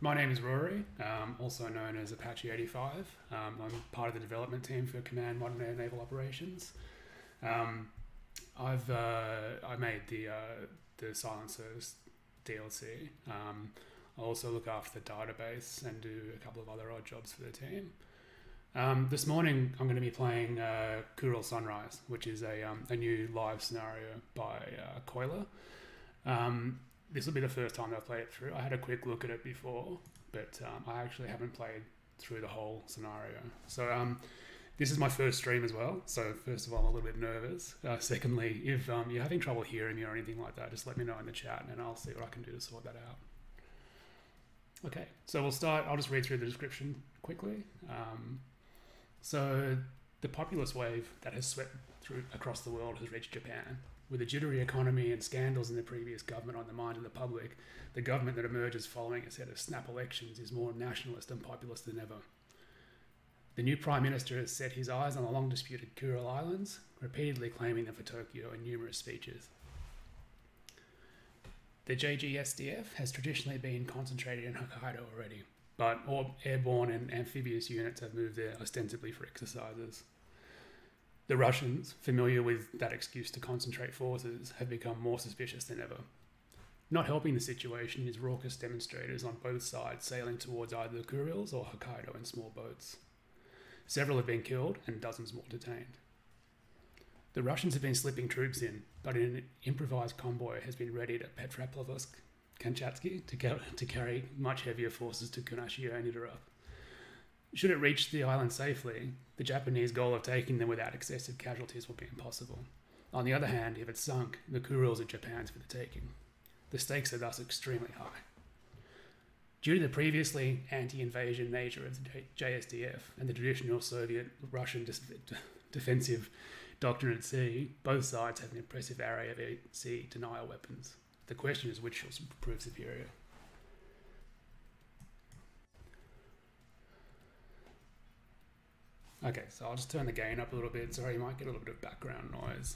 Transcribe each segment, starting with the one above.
My name is Rory, also known as Apache 85. I'm part of the development team for Command Modern Air Naval Operations. I made the Silencers DLC. I also look after the database and do a couple of other odd jobs for the team. This morning I'm going to be playing Kuril Sunrise, which is a new live scenario by Coiler. This will be the first time I've played it through. I had a quick look at it before, but I actually haven't played through the whole scenario. So this is my first stream as well. So first of all, I'm a little bit nervous. Secondly, if you're having trouble hearing me or anything like that, just let me know in the chat and I'll see what I can do to sort that out. Okay, so we'll start. I'll just read through the description quickly. So the populist wave that has swept through across the world has reached Japan. With a jittery economy and scandals in the previous government on the mind of the public, the government that emerges following a set of snap elections is more nationalist and populist than ever. The new Prime Minister has set his eyes on the long-disputed Kuril Islands, repeatedly claiming them for Tokyo in numerous speeches. The JGSDF has traditionally been concentrated in Hokkaido already, but all airborne and amphibious units have moved there ostensibly for exercises. The Russians, familiar with that excuse to concentrate forces, have become more suspicious than ever. Not helping the situation is raucous demonstrators on both sides sailing towards either the Kurils or Hokkaido in small boats. Several have been killed and dozens more detained. The Russians have been slipping troops in, but an improvised convoy has been readied at Petropavlovsk-Kamchatsky to carry much heavier forces to Kunashio and Nidarov. Should it reach the island safely, the Japanese goal of taking them without excessive casualties will be impossible. On the other hand, if it's sunk, the Kurils are Japan's for the taking. The stakes are thus extremely high. Due to the previously anti-invasion nature of the JSDF and the traditional Soviet-Russian defensive doctrine at sea, both sides have an impressive array of sea denial weapons. The question is which will prove superior. Okay, so I'll just turn the gain up a little bit. Sorry, you might get a little bit of background noise.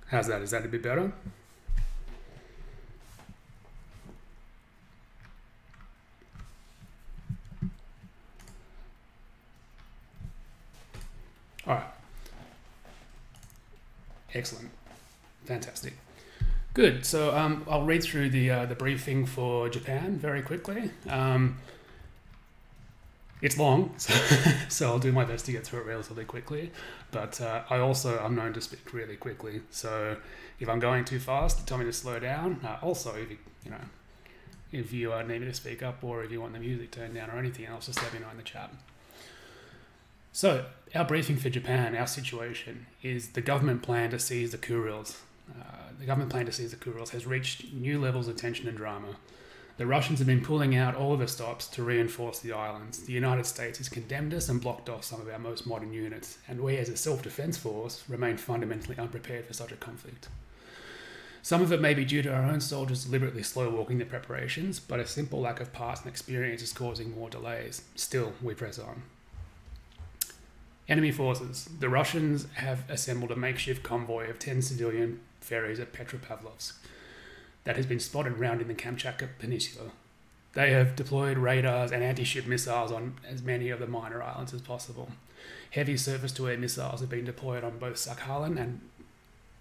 How's that? Is that a bit better? All right. Excellent. Fantastic. Good. So I'll read through the briefing for Japan very quickly. It's long, so I'll do my best to get through it relatively quickly. But I'm known to speak really quickly. So if I'm going too fast, tell me to slow down. Also, if you need me to speak up or if you want the music turned down or anything else, just let me know in the chat. So our briefing for Japan, our situation, is the government plan to seize the Kurils. The government plan to seize the Kurils has reached new levels of tension and drama. The Russians have been pulling out all of the stops to reinforce the islands. The United States has condemned us and blocked off some of our most modern units, and we as a self-defense force remain fundamentally unprepared for such a conflict. Some of it may be due to our own soldiers deliberately slow-walking the preparations, but a simple lack of parts and experience is causing more delays. Still, we press on. Enemy forces. The Russians have assembled a makeshift convoy of 10 civilian ferries at Petropavlovsk that has been spotted rounding the Kamchatka Peninsula. They have deployed radars and anti-ship missiles on as many of the minor islands as possible. Heavy surface-to-air missiles have been deployed on both Sakhalin and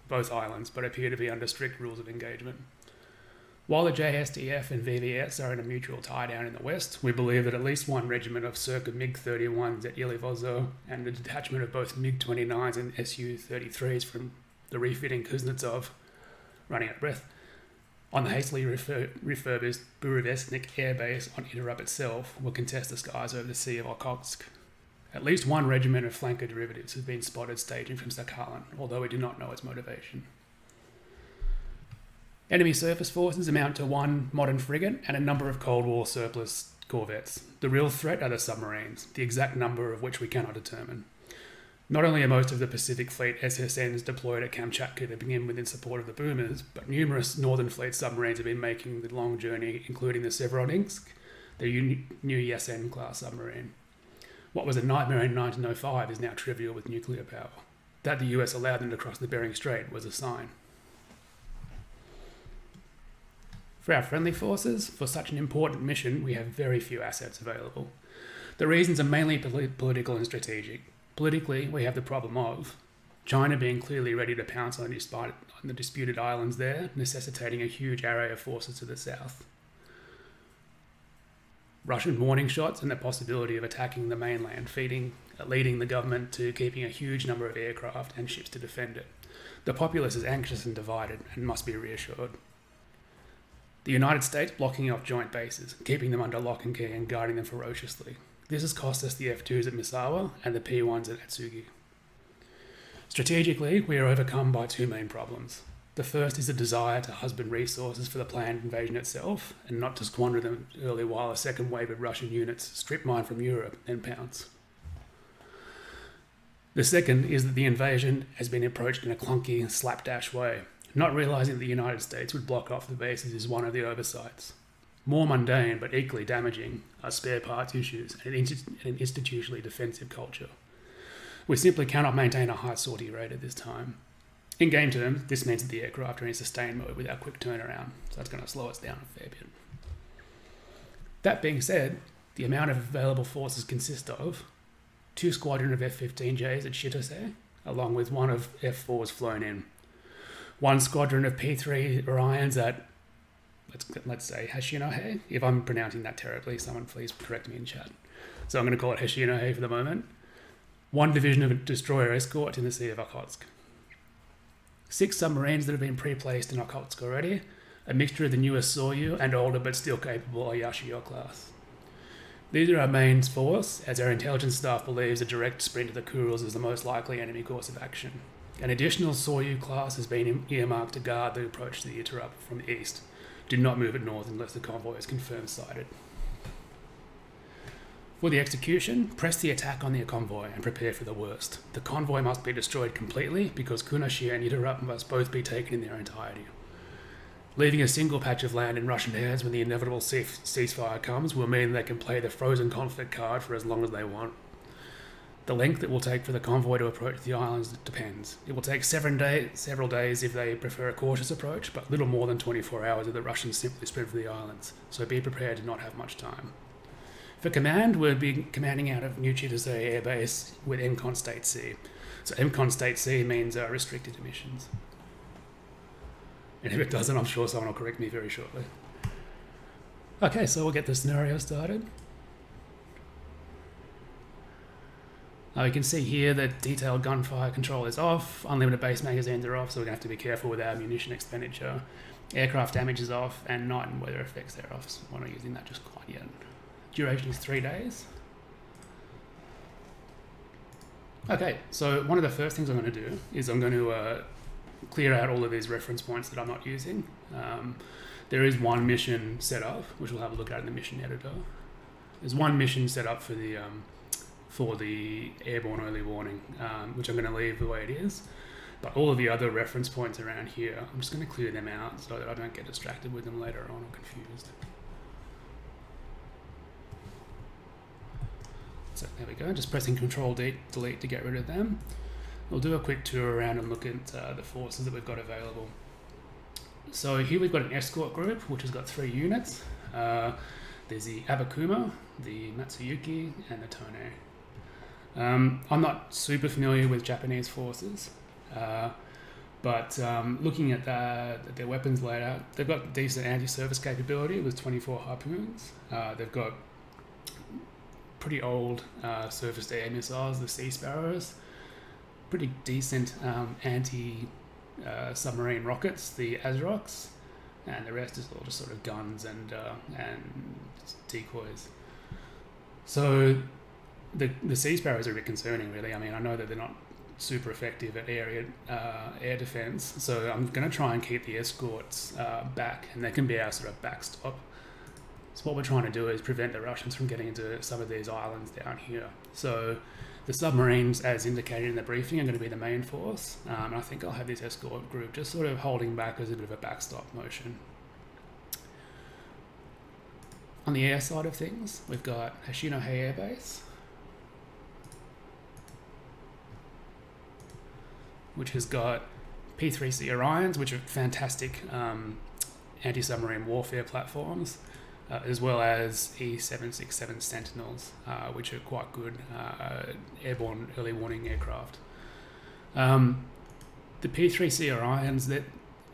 both islands, but appear to be under strict rules of engagement. While the JSDF and VVS are in a mutual tie-down in the west, we believe that at least one regiment of circa MiG-31s at Yelivozo and a detachment of both MiG-29s and Su-33s from the refitting Kuznetsov, running out of breath, on the hastily refurbished Burevestnik Air Base on Nidarov itself will contest the skies over the Sea of Okhotsk. At least one regiment of flanker derivatives has been spotted staging from Sakhalin, although we do not know its motivation. Enemy surface forces amount to one modern frigate and a number of Cold War surplus corvettes. The real threat are the submarines, the exact number of which we cannot determine. Not only are most of the Pacific Fleet SSNs deployed at Kamchatka to begin with in support of the boomers, but numerous Northern Fleet submarines have been making the long journey, including the Severodvinsk, the new Yasen-class submarine. What was a nightmare in 1905 is now trivial with nuclear power. That the US allowed them to cross the Bering Strait was a sign. For our friendly forces, for such an important mission, we have very few assets available. The reasons are mainly political and strategic. Politically, we have the problem of China being clearly ready to pounce on the disputed islands there, necessitating a huge array of forces to the south. Russian warning shots and the possibility of attacking the mainland, leading the government to keeping a huge number of aircraft and ships to defend it. The populace is anxious and divided and must be reassured. The United States blocking off joint bases, keeping them under lock and key and guarding them ferociously. This has cost us the F-2s at Misawa and the P-1s at Atsugi. Strategically, we are overcome by two main problems. The first is a desire to husband resources for the planned invasion itself, and not to squander them early while a second wave of Russian units strip mine from Europe and pounce. The second is that the invasion has been approached in a clunky, slapdash way. Not realising that the United States would block off the bases is one of the oversights. More mundane, but equally damaging, are spare parts issues and an institutionally defensive culture. We simply cannot maintain a high sortie rate at this time. In game terms, this means that the aircraft are in sustained mode without quick turnaround, so that's going to slow us down a fair bit. That being said, the amount of available forces consists of 2 squadron of F-15Js at Shitose, along with 1 of F-4s flown in, 1 squadron of P-3 Orions at, let's say, Hashinohe. If I'm pronouncing that terribly, someone please correct me in chat. So I'm going to call it Hashinohe for the moment. 1 division of destroyer escort in the Sea of Okhotsk. 6 submarines that have been pre-placed in Okhotsk already, a mixture of the newest Soryu and older but still capable Oyashio class. These are our main force, as our intelligence staff believes a direct sprint to the Kurils is the most likely enemy course of action. An additional Soryu class has been earmarked to guard the approach to the Iterup from the east. Do not move it north unless the convoy is confirmed sighted. For the execution, press the attack on the convoy and prepare for the worst. The convoy must be destroyed completely because Kunashi and Iterup must both be taken in their entirety. Leaving a single patch of land in Russian hands when the inevitable ceasefire comes will mean they can play the frozen conflict card for as long as they want. The length it will take for the convoy to approach the islands depends. It will take several days if they prefer a cautious approach, but little more than 24 hours if the Russians simply spread for the islands, so be prepared to not have much time. For command, we'll be commanding out of New Chitose Air Base with MCON State C. So MCON State C means restricted emissions. And if it doesn't, I'm sure someone will correct me very shortly. Okay, so we'll get the scenario started. You can see here that detailed gunfire control is off, unlimited base magazines are off, so we're going to have to be careful with our ammunition expenditure. Aircraft damage is off, and night and weather effects are off, so we're not using that just quite yet. Duration is 3 days. Okay, so one of the first things I'm going to do is I'm going to clear out all of these reference points that I'm not using. There is one mission set up, which we'll have a look at in the mission editor. There's one mission set up for the airborne early warning, which I'm going to leave the way it is. But all of the other reference points around here, I'm just going to clear them out so that I don't get distracted with them later on or confused. So there we go, just pressing Control-Delete to get rid of them. We'll do a quick tour around and look at the forces that we've got available. So here we've got an escort group, which has got 3 units. There's the Abakuma, the Matsuyuki, and the Tone. I'm not super familiar with Japanese forces, but looking at their weapons layout, they've got decent anti-surface capability with 24 harpoons. They've got pretty old surface-to-air missiles, the Sea Sparrows. Pretty decent anti-submarine rockets, the Azeroks, and the rest is all just sort of guns and decoys. So the Sea Sparrows are a bit concerning, really. I mean, I know that they're not super effective at air defense, so I'm going to try and keep the escorts back, and they can be our sort of backstop. So what we're trying to do is prevent the Russians from getting into some of these islands down here. So the submarines, as indicated in the briefing, are going to be the main force. And I think I'll have this escort group just sort of holding back as a bit of a backstop motion. On the air side of things, we've got Hashinohe Air Base, which has got P3C Orions, which are fantastic anti-submarine warfare platforms, as well as E-767 Sentinels, which are quite good airborne early warning aircraft. The P-3C Orions, that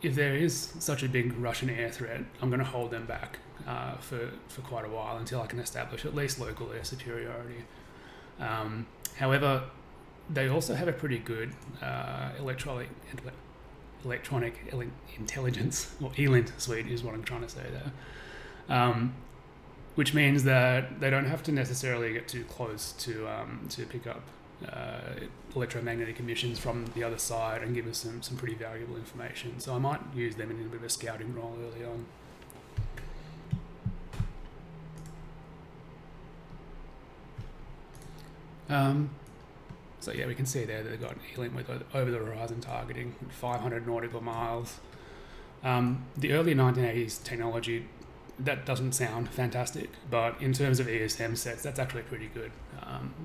if there is such a big Russian air threat, I'm going to hold them back for quite a while until I can establish at least local air superiority. However, they also have a pretty good electronic intelligence, or ELINT suite is what I'm trying to say there, which means that they don't have to necessarily get too close to pick up electromagnetic emissions from the other side and give us some pretty valuable information. So I might use them in a bit of a scouting role early on. So yeah, we can see there that they've got ELINT with over the horizon targeting, 500 nautical miles. The early 1980s technology, that doesn't sound fantastic, but in terms of ESM sets, that's actually pretty good.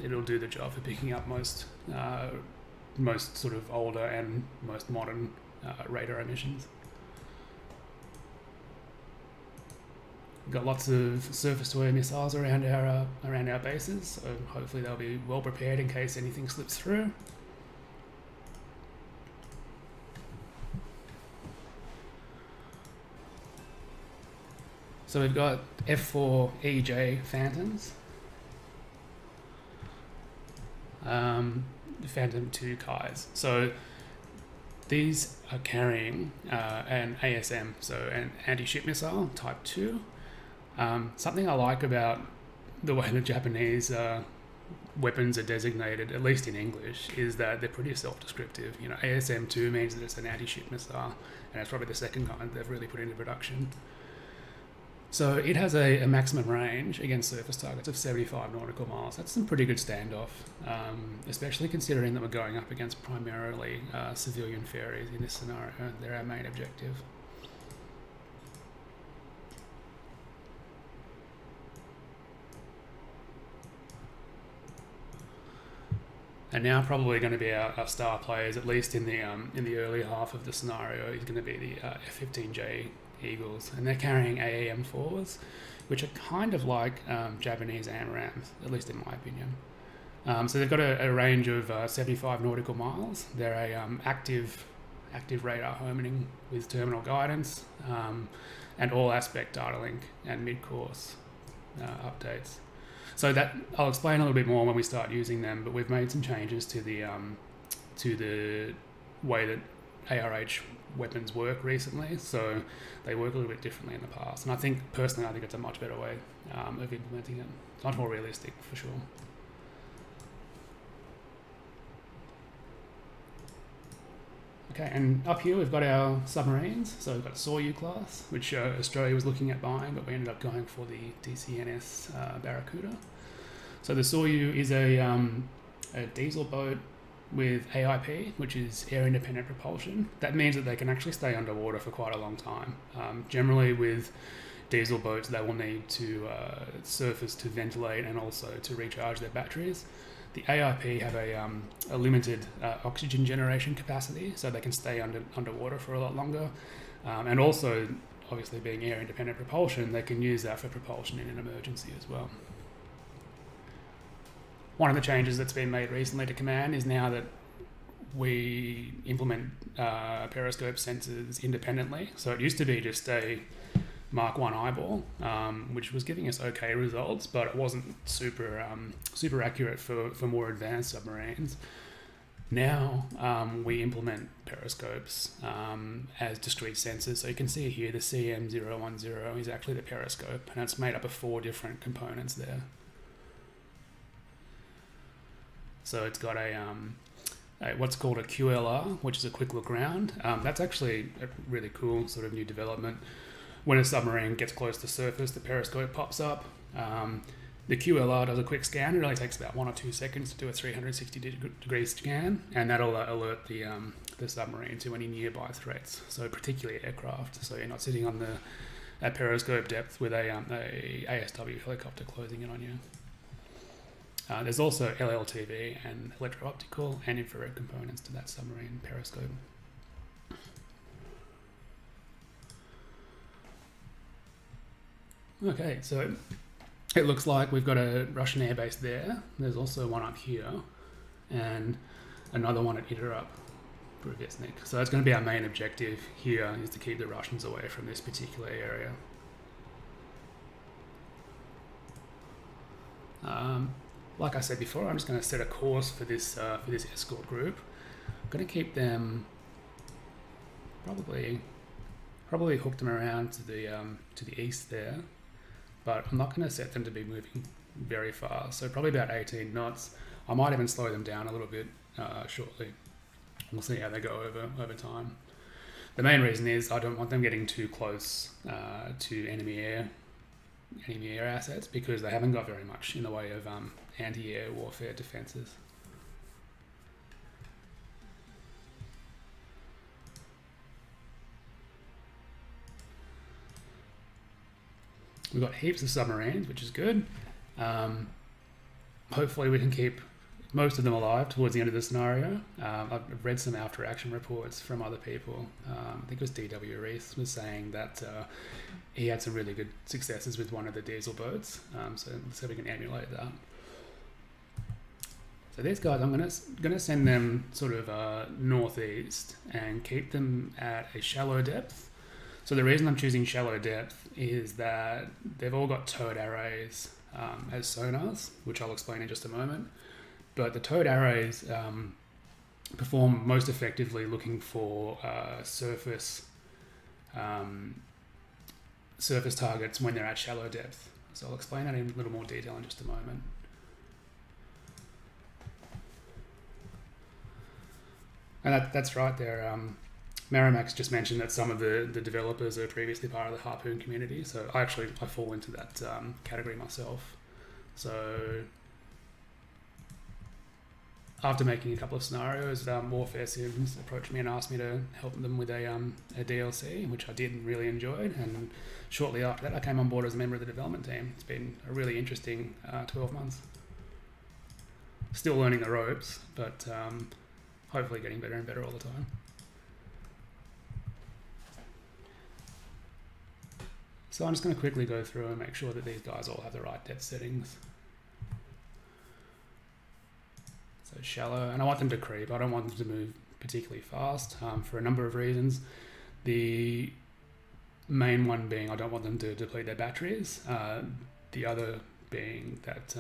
It'll do the job for picking up most sort of older and most modern radar emissions. We've got lots of surface-to-air missiles around our bases, so hopefully they'll be well prepared in case anything slips through. So we've got F4EJ Phantoms, Phantom 2 Kais. So these are carrying an ASM, so an anti-ship missile type 2. Something I like about the way the Japanese weapons are designated, at least in English, is that they're pretty self-descriptive. You know, ASM-2 means that it's an anti-ship missile, and it's probably the second kind they've really put into production. So it has a maximum range against surface targets of 75 nautical miles. That's some pretty good standoff, especially considering that we're going up against primarily civilian ferries in this scenario. They're our main objective. And now probably going to be our star players, at least in the early half of the scenario, is going to be the F-15J Eagles, and they're carrying AAM-4s, which are kind of like Japanese AMRAAMs, at least in my opinion. So they've got a range of 75 nautical miles. They're a active radar homing with terminal guidance and all aspect data link and mid-course updates. So that I'll explain a little bit more when we start using them, but we've made some changes to the way that ARH weapons work recently, so they work a little bit differently in the past. And I think it's a much better way of implementing it. It's much more realistic for sure. Okay, and up here we've got our submarines. So we've got Soryu class, which Australia was looking at buying, but we ended up going for the DCNS Barracuda. So the Soryu is a diesel boat with AIP, which is air independent propulsion. That means that they can actually stay underwater for quite a long time. Generally with diesel boats, they will need to surface to ventilate and also to recharge their batteries. The AIP have a limited oxygen generation capacity, so they can stay underwater for a lot longer. And also, obviously being air independent propulsion, they can use that for propulsion in an emergency as well. One of the changes that's been made recently to Command is now that we implement periscope sensors independently. So it used to be just a Mark 1 eyeball, which was giving us okay results, but it wasn't super accurate for more advanced submarines. Now we implement periscopes as discrete sensors. So you can see here the CM010 is actually the periscope, and it's made up of 4 different components there. So it's got a what's called a QLR, which is a quick look round. That's actually a really cool sort of new development. When a submarine gets close to surface, the periscope pops up. The QLR does a quick scan. It only takes about 1 or 2 seconds to do a 360-degree scan, and that'll alert the submarine to any nearby threats, so particularly aircraft. So you're not sitting on at periscope depth with a ASW helicopter closing in on you. There's also LLTV and electro-optical and infrared components to that submarine periscope. Okay, so it looks like we've got a Russian airbase there. There's also one up here, and another one at Iterup, Bruvisnik. So that's going to be our main objective here, is to keep the Russians away from this particular area. Like I said before, I'm just going to set a course for this escort group. I'm going to keep them probably hook them around to the east there, but I'm not going to set them to be moving very fast. So probably about 18 knots. I might even slow them down a little bit shortly. We'll see how they go over time. The main reason is I don't want them getting too close to enemy air assets, because they haven't got very much in the way of anti-air warfare defenses. We've got heaps of submarines, which is good. Hopefully we can keep most of them alive towards the end of the scenario. I've read some after action reports from other people. I think it was D.W. Reese was saying that he had some really good successes with one of the diesel boats. So let's see if we can emulate that. So these guys, I'm gonna send them sort of northeast and keep them at a shallow depth. So the reason I'm choosing shallow depth is that they've all got towed arrays as sonars, which I'll explain in just a moment. But the towed arrays perform most effectively looking for surface targets when they're at shallow depth. So I'll explain that in a little more detail in just a moment. And that's right there. Merrimack's just mentioned that some of the developers are previously part of the Harpoon community. So I fall into that category myself. So after making a couple of scenarios, Warfare Sims approached me and asked me to help them with a DLC, which I did and really enjoyed. And shortly after that, I came on board as a member of the development team. It's been a really interesting 12 months. Still learning the ropes, but hopefully getting better and better all the time. So I'm just going to quickly go through and make sure that these guys all have the right depth settings. So shallow, and I want them to creep. I don't want them to move particularly fast for a number of reasons. The main one being I don't want them to deplete their batteries. The other being that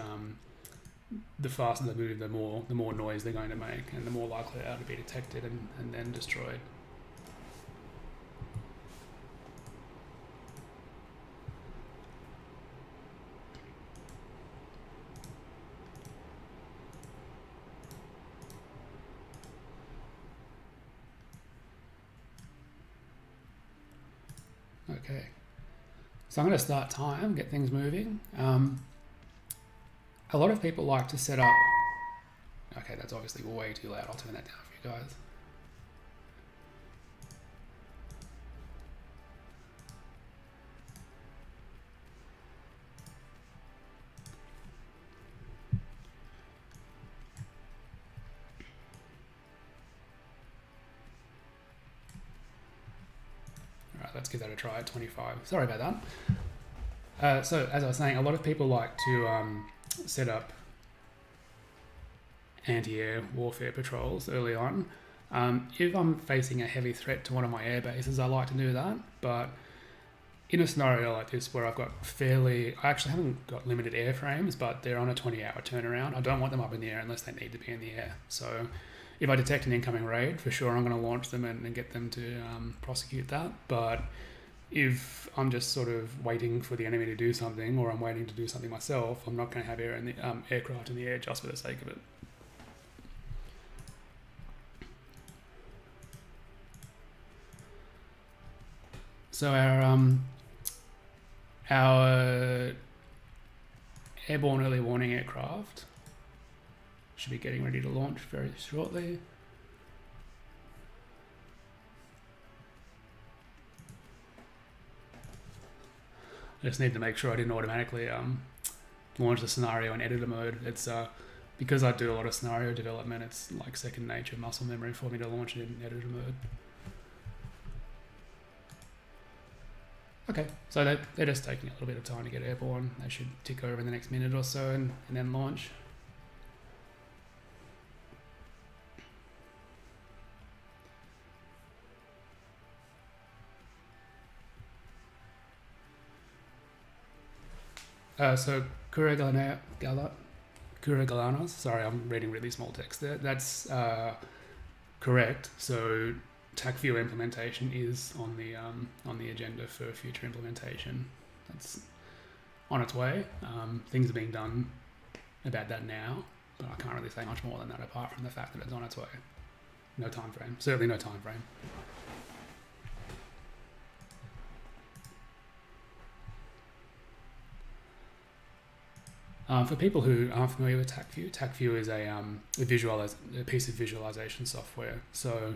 the faster they move, the more noise they're going to make, and the more likely they are to be detected and then destroyed. Okay, so I'm going to start time, get things moving. A lot of people like to set up... Okay, that's obviously way too loud. I'll turn that down for you guys. Let's give that a try at 25. Sorry about that. So as I was saying, a lot of people like to set up anti-air warfare patrols early on. If I'm facing a heavy threat to one of my air bases, I like to do that. But in a scenario like this where I've got I actually haven't got limited airframes, but they're on a 20-hour turnaround. I don't want them up in the air unless they need to be in the air. So if I detect an incoming raid, for sure I'm going to launch them and get them to prosecute that. But if I'm just sort of waiting for the enemy to do something, or I'm waiting to do something myself, I'm not going to have aircraft in the air just for the sake of it. So our airborne early warning aircraft should be getting ready to launch very shortly. I just need to make sure I didn't automatically launch the scenario in editor mode. It's because I do a lot of scenario development, it's like second nature muscle memory for me to launch it in editor mode. Okay, so they're just taking a little bit of time to get airborne. They should tick over in the next minute or so and then launch. So Kuragalanos, sorry, I'm reading really small text there. That's correct. So TACView implementation is on the agenda for future implementation. That's on its way. Things are being done about that now, but I can't really say much more than that apart from the fact that it's on its way. No time frame. Certainly no time frame. For people who aren't familiar with TACView is a piece of visualization software. So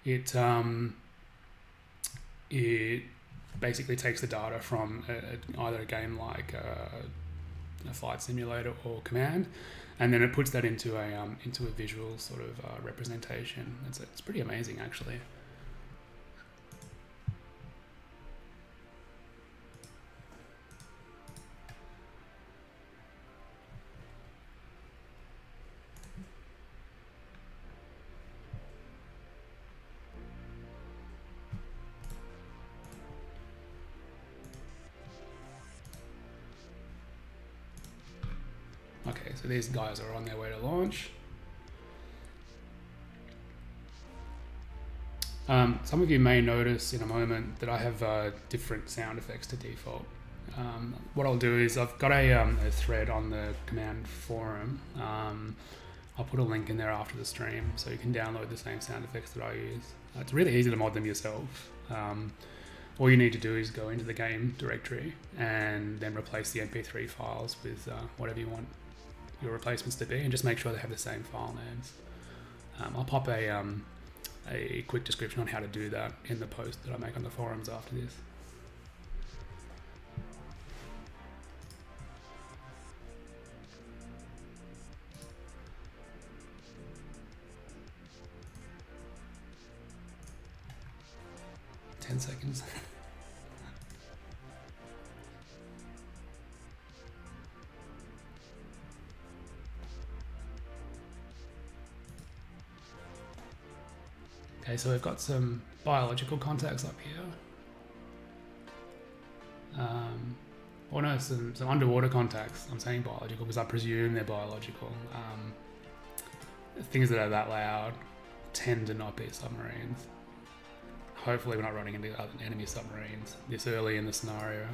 it basically takes the data from either a game like a flight simulator or command, and then it puts that into a visual sort of representation. It's pretty amazing, actually. Okay, so these guys are on their way to launch. Some of you may notice in a moment that I have different sound effects to default. What I'll do is I've got a thread on the command forum. I'll put a link in there after the stream so you can download the same sound effects that I use. It's really easy to mod them yourself. All you need to do is go into the game directory and then replace the MP3 files with whatever you want your replacements to be, and just make sure they have the same file names. I'll pop a quick description on how to do that in the post that I make on the forums after this. Ten seconds. Okay, so we've got some biological contacts up here. Or no, some underwater contacts. I'm saying biological because I presume they're biological. Things that are that loud tend to not be submarines. Hopefully we're not running into other enemy submarines this early in the scenario.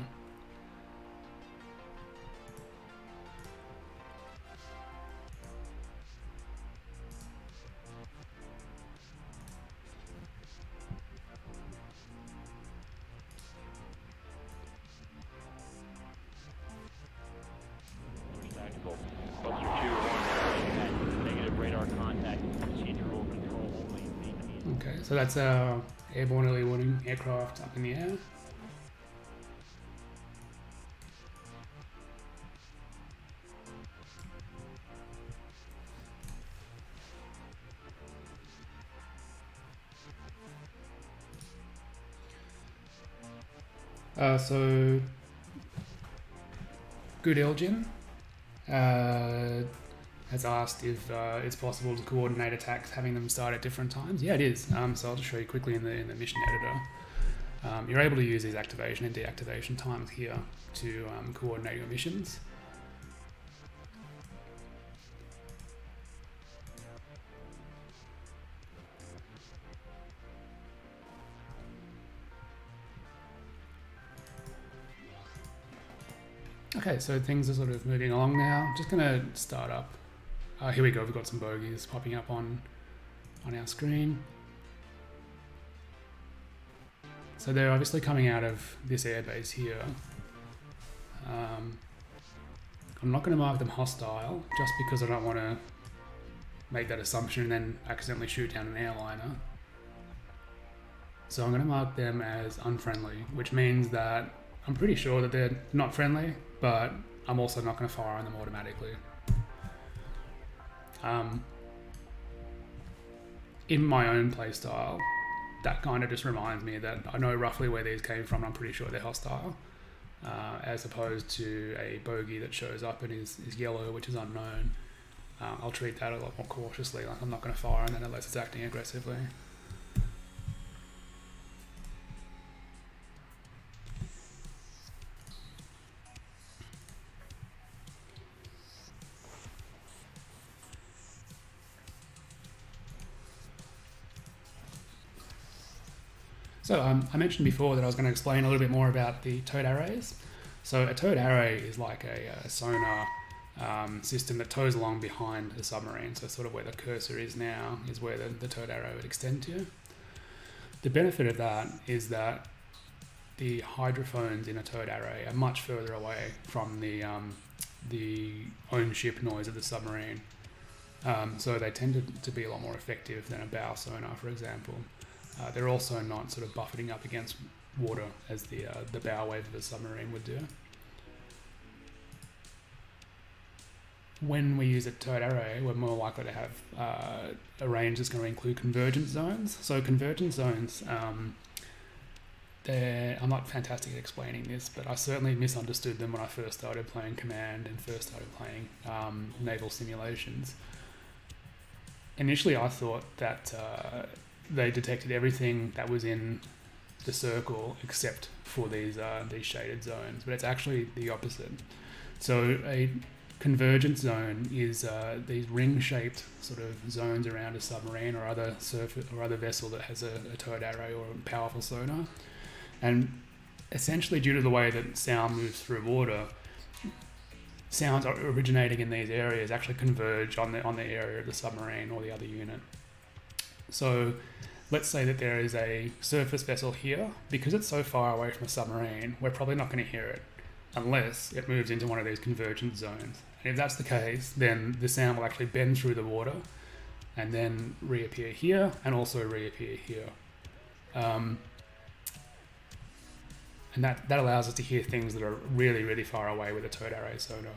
Okay, so that's our airborne early warning aircraft up in the air. So Good Elgin has asked if it's possible to coordinate attacks having them start at different times. Yeah, it is. So I'll just show you quickly in the mission editor. You're able to use these activation and deactivation times here to coordinate your missions. Okay, so things are sort of moving along now. Just gonna start up. Here we go, we've got some bogies popping up on our screen. So they're obviously coming out of this airbase here. I'm not gonna mark them hostile, just because I don't wanna make that assumption and then accidentally shoot down an airliner. So I'm gonna mark them as unfriendly, which means that I'm pretty sure that they're not friendly, but I'm also not going to fire on them automatically. In my own playstyle, that kind of just reminds me that I know roughly where these came from. I'm pretty sure they're hostile, as opposed to a bogey that shows up and is yellow, which is unknown. I'll treat that a lot more cautiously. Like, I'm not going to fire on that unless it's acting aggressively. So I mentioned before that I was going to explain a little bit more about the towed arrays. So a towed array is like a sonar system that tows along behind the submarine. So sort of where the cursor is now is where the towed array would extend to. The benefit of that is that the hydrophones in a towed array are much further away from the on-ship noise of the submarine. So they tend to be a lot more effective than a bow sonar, for example. They're also not sort of buffeting up against water as the bow wave of a submarine would do. When we use a towed array, we're more likely to have a range that's going to include convergence zones. So convergence zones, I'm not fantastic at explaining this, but I certainly misunderstood them when I first started playing Command and first started playing naval simulations. Initially, I thought that they detected everything that was in the circle except for these shaded zones, but it's actually the opposite. So a convergence zone is these ring-shaped sort of zones around a submarine or other vessel that has a towed array or a powerful sonar, and essentially due to the way that sound moves through water, sounds originating in these areas actually converge on the area of the submarine or the other unit. So let's say that there is a surface vessel here. Because it's so far away from a submarine, we're probably not going to hear it unless it moves into one of these convergence zones. And if that's the case, then the sound will actually bend through the water and then reappear here and also reappear here. And that allows us to hear things that are really, really far away with a towed array sonar.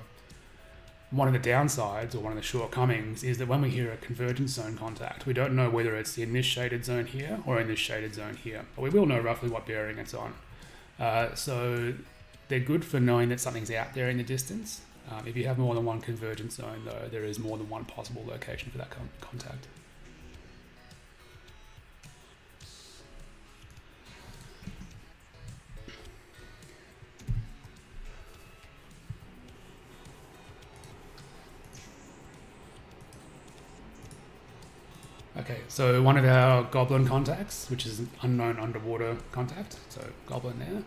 One of the downsides, or one of the shortcomings, is that when we hear a convergence zone contact, we don't know whether it's in this shaded zone here or in this shaded zone here, but we will know roughly what bearing it's on. So they're good for knowing that something's out there in the distance. If you have more than one convergence zone, though, there is more than one possible location for that contact. Okay, so one of our goblin contacts, which is an unknown underwater contact, so goblin there,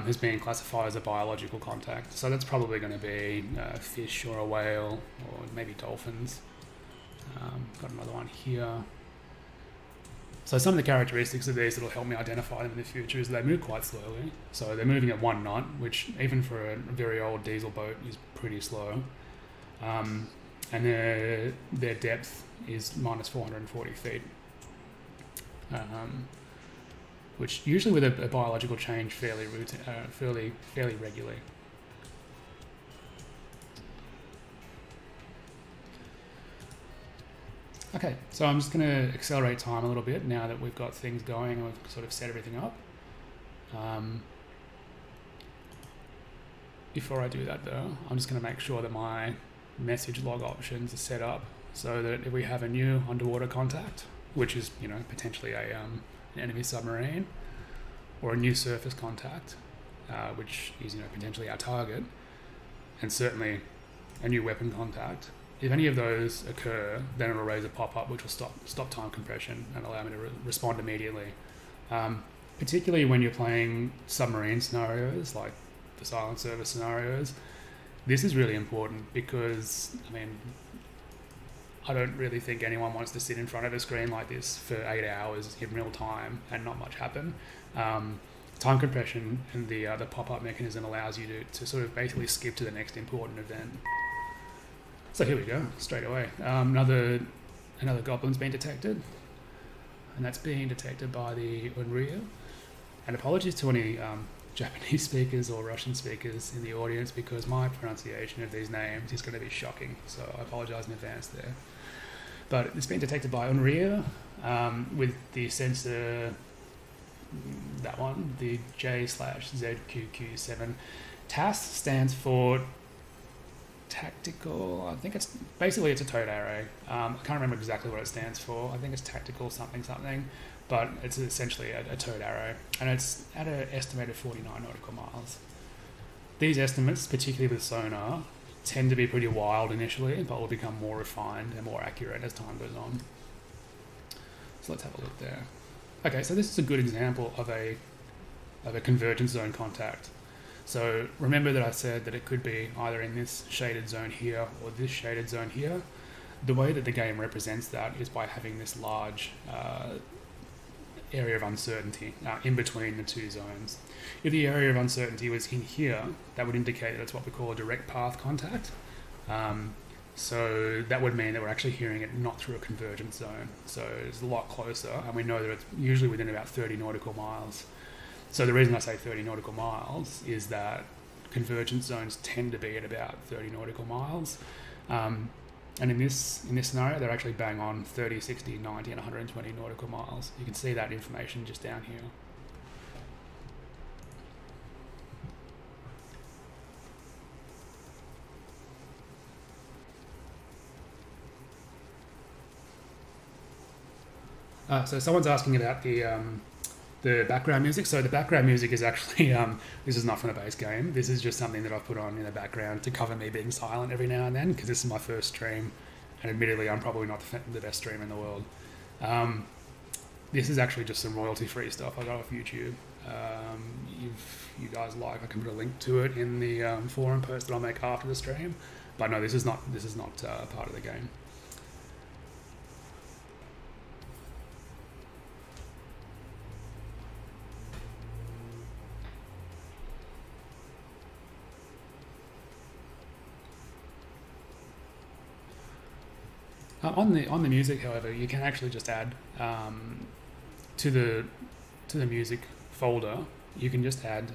is being classified as a biological contact. So that's probably going to be a fish or a whale or maybe dolphins. Got another one here. So some of the characteristics of these that will help me identify them in the future is they move quite slowly. So they're moving at 1 knot, which even for a very old diesel boat is pretty slow. And their depth is minus 440 feet, which usually with a biological change fairly regularly. Okay, so I'm just going to accelerate time a little bit now that we've got things going and we've sort of set everything up. Before I do that though, I'm just going to make sure that my message log options are set up so that if we have a new underwater contact, which is, you know, potentially an enemy submarine, or a new surface contact, which is, you know, potentially our target, and certainly a new weapon contact, if any of those occur, then it'll raise a pop-up which will stop time compression and allow me to respond immediately. Particularly when you're playing submarine scenarios, like the silent service scenarios, this is really important because, I mean, I don't really think anyone wants to sit in front of a screen like this for 8 hours in real time and not much happen. Time compression and the pop-up mechanism allows you to sort of basically skip to the next important event. So here we go, straight away. Another goblin's been detected, and that's being detected by the Unreal. And apologies to any Japanese speakers or Russian speakers in the audience because my pronunciation of these names is going to be shocking, so I apologize in advance there. but it's been detected by UNRIA with the sensor, that one, the J/ZQQ7. TAS stands for tactical, I think it's a towed array. I can't remember exactly what it stands for. I think it's tactical something, but it's essentially a towed arrow, and it's at an estimated 49 nautical miles. These estimates, particularly with sonar, tend to be pretty wild initially, but will become more refined and more accurate as time goes on. So let's have a look there. Okay, so this is a good example of a convergence zone contact. So remember that I said that it could be either in this shaded zone here or this shaded zone here. The way that the game represents that is by having this large area of uncertainty in between the two zones. If the area of uncertainty was in here, that would indicate that it's what we call a direct path contact. So that would mean that we're actually hearing it not through a convergence zone. So it's a lot closer, and we know that it's usually within about 30 nautical miles. So the reason I say 30 nautical miles is that convergence zones tend to be at about 30 nautical miles. And in this scenario, they're actually bang on 30, 60, 90, and 120 nautical miles. You can see that information just down here. So someone's asking about the background music. So the background music is actually, this is not from the base game. This is just something that I've put on in the background to cover me being silent every now and then, because this is my first stream, and admittedly I'm probably not the best streamer in the world. This is actually just some royalty-free stuff I got off YouTube. If you guys like, I can put a link to it in the forum post that I'll make after the stream. But no, this is not part of the game. On the music, however, you can actually just add to the music folder. You can just add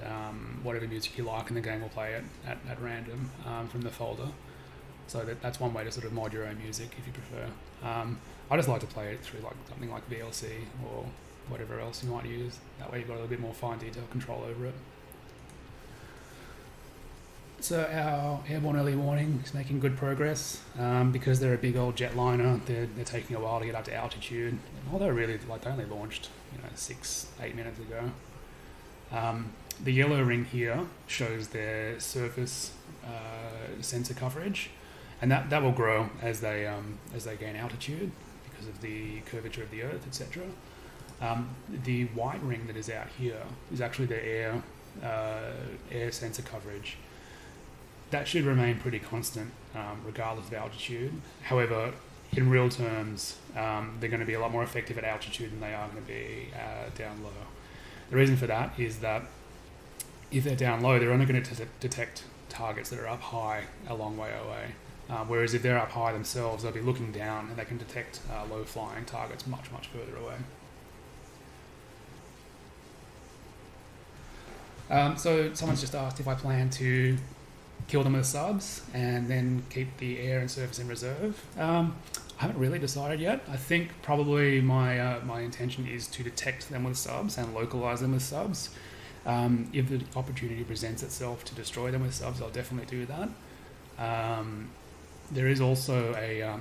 whatever music you like, and the game will play it at random from the folder. So that's one way to sort of mod your own music if you prefer. I just like to play it through like something like VLC or whatever else you might use. That way you've got a little bit more fine detail control over it. So our airborne early warning is making good progress. Because they're a big old jetliner, they're taking a while to get up to altitude. Although really, like, they only launched 6-8 minutes ago. The yellow ring here shows their surface sensor coverage, and that will grow as they gain altitude because of the curvature of the Earth, etc. The white ring that is out here is actually their air sensor coverage. That should remain pretty constant regardless of altitude. However, in real terms, they're going to be a lot more effective at altitude than they are going to be down low. The reason for that is that if they're down low, they're only going to detect targets that are up high a long way away. Whereas if they're up high themselves, they'll be looking down and they can detect low-flying targets much, much further away. So someone's just asked if I plan to kill them with subs and then keep the air and surface in reserve. I haven't really decided yet. I think probably my intention is to detect them with subs and localize them with subs. If the opportunity presents itself to destroy them with subs, I'll definitely do that. There is also a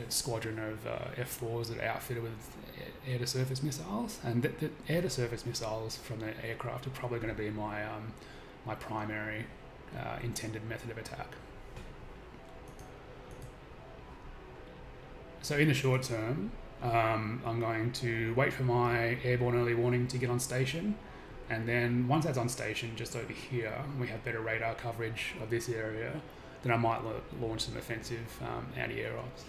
squadron of F4s that are outfitted with air-to-surface missiles, and the air-to-surface missiles from the aircraft are probably going to be my primary intended method of attack. So in the short term, I'm going to wait for my airborne early warning to get on station, and then once that's on station, just over here, we have better radar coverage of this area, then I might launch some offensive anti-air ops.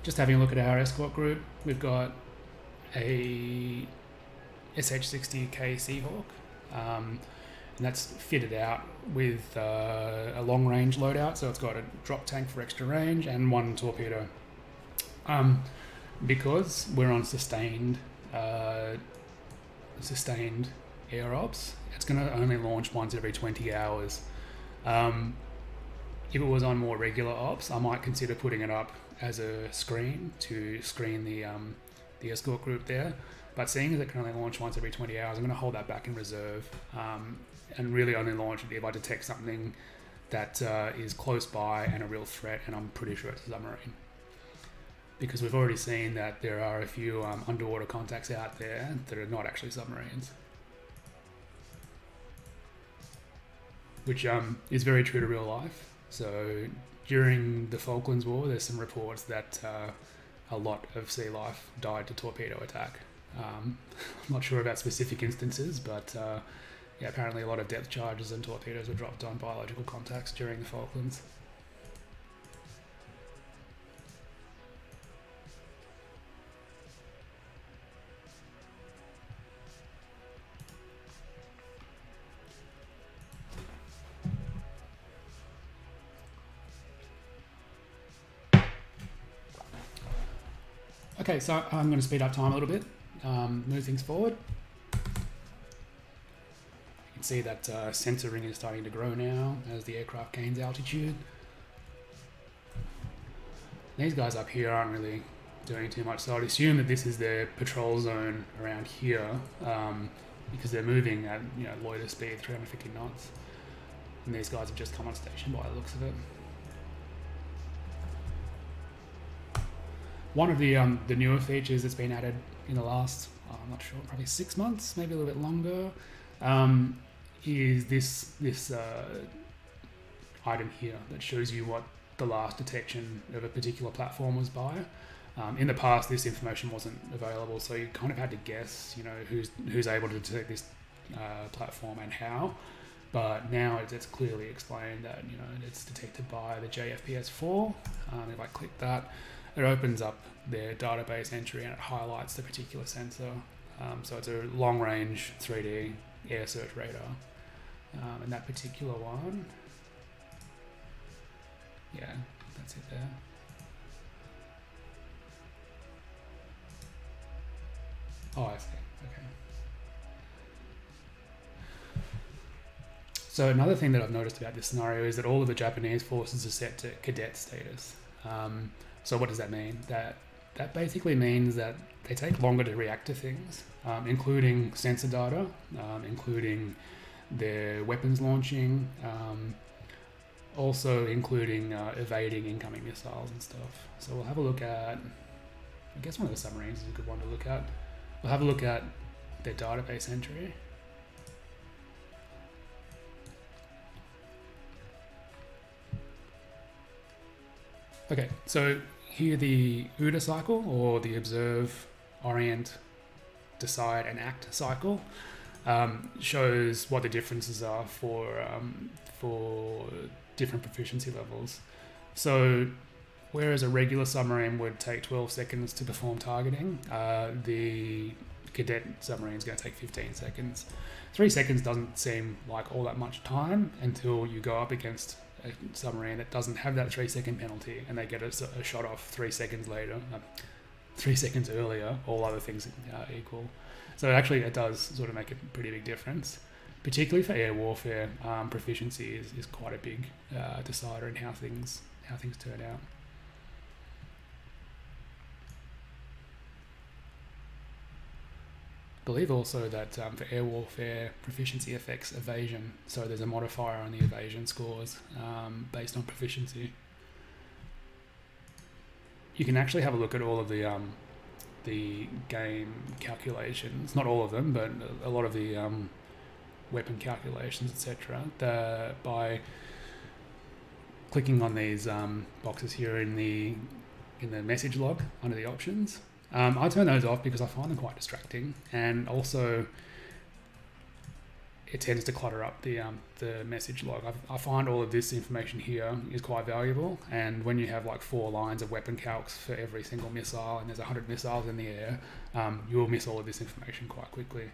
Just having a look at our escort group, we've got a SH-60K Seahawk, and that's fitted out with a long-range loadout, so it's got a drop tank for extra range and one torpedo. Because we're on sustained air ops, it's going to only launch once every 20 hours. If it was on more regular ops, I might consider putting it up as a screen to screen the escort group there. But seeing as it can only launch once every 20 hours, I'm going to hold that back in reserve, and really only launch it if I detect something that is close by and a real threat, and I'm pretty sure it's a submarine. Because we've already seen that there are a few underwater contacts out there that are not actually submarines. Which is very true to real life. So during the Falklands War, there's some reports that a lot of sea life died to torpedo attack. I'm not sure about specific instances, but yeah, apparently a lot of depth charges and torpedoes were dropped on biological contacts during the Falklands. Okay, so I'm going to speed up time a little bit, move things forward. You can see that sensor ring is starting to grow now as the aircraft gains altitude. These guys up here aren't really doing too much, so I'd assume that this is their patrol zone around here, because they're moving at loiter speed, 350 knots. And these guys have just come on station by the looks of it. One of the newer features that's been added in the last, I'm not sure, probably 6 months, maybe a little bit longer, is this item here that shows you what the last detection of a particular platform was by. In the past, this information wasn't available, so you kind of had to guess, who's able to detect this platform and how. But now it's clearly explained that it's detected by the JFPS-4. If I click that, it opens up their database entry and it highlights the particular sensor. So it's a long-range 3D air search radar. And that particular one, yeah, that's it there. Oh, I see. Okay. So another thing that I've noticed about this scenario is that all of the Japanese forces are set to cadet status. So what does that mean? That basically means that they take longer to react to things, including sensor data, including their weapons launching, also including evading incoming missiles and stuff. So we'll have a look at, I guess one of the submarines is a good one to look at. We'll have a look at their database entry. Okay, so here the OODA cycle, or the Observe, Orient, Decide and Act cycle, shows what the differences are for different proficiency levels. So whereas a regular submarine would take 12 seconds to perform targeting, the cadet submarine is going to take 15 seconds. 3 seconds doesn't seem like all that much time until you go up against a submarine that doesn't have that 3 second penalty and they get a shot off 3 seconds later, 3 seconds earlier, all other things equal. So actually it does sort of make a pretty big difference, particularly for air warfare. Proficiency is quite a big decider in how things turn out. I believe also that for air warfare, proficiency affects evasion, so there's a modifier on the evasion scores based on proficiency. You can actually have a look at all of the game calculations, not all of them, but a lot of the weapon calculations, etc. By clicking on these boxes here in the message log under the options. I turn those off because I find them quite distracting, and also it tends to clutter up the message log. I find all of this information here is quite valuable, and when you have like 4 lines of weapon calcs for every single missile and there's 100 missiles in the air, you will miss all of this information quite quickly.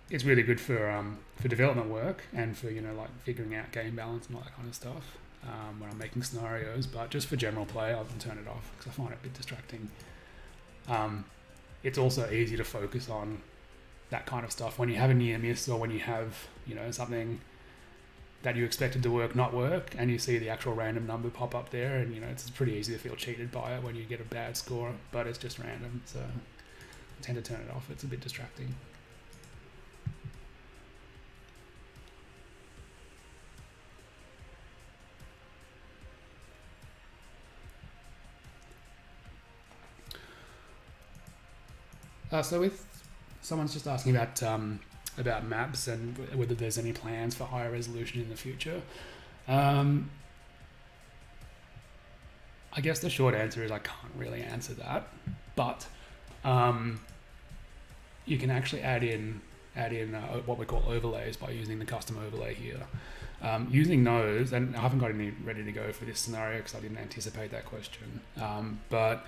It's really good for development work and for like figuring out game balance and all that kind of stuff when I'm making scenarios, but just for general play I'll turn it off because I find it a bit distracting. It's also easy to focus on that kind of stuff when you have a near miss, or when you have something that you expected to work not work, and you see the actual random number pop up there, and you know it's pretty easy to feel cheated by it when you get a bad score, but it's just random, so I tend to turn it off. It's a bit distracting. So with someone's just asking about maps and whether there's any plans for higher resolution in the future. I guess the short answer is I can't really answer that, but you can actually add in what we call overlays by using the custom overlay here. Using those, and I haven't got any ready to go for this scenario because I didn't anticipate that question, but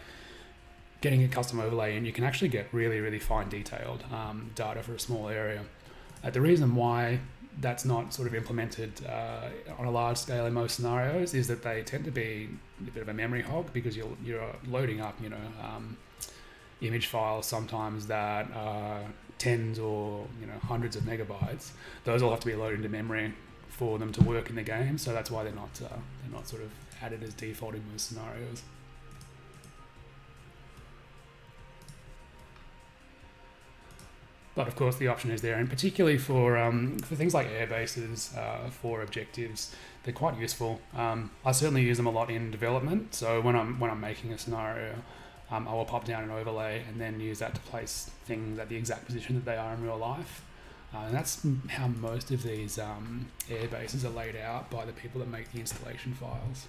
getting a custom overlay in, you can actually get really, really fine detailed data for a small area. The reason why that's not sort of implemented on a large scale in most scenarios is that they tend to be a bit of a memory hog, because you're loading up, you know, image files sometimes that are tens or hundreds of megabytes. Those all have to be loaded into memory for them to work in the game, so that's why they're not sort of added as default in most scenarios. But of course the option is there, and particularly for things like air bases, for objectives, they're quite useful. I certainly use them a lot in development. So when I'm making a scenario, I will pop down an overlay and then use that to place things at the exact position that they are in real life. And that's how most of these air bases are laid out by the people that make the installation files.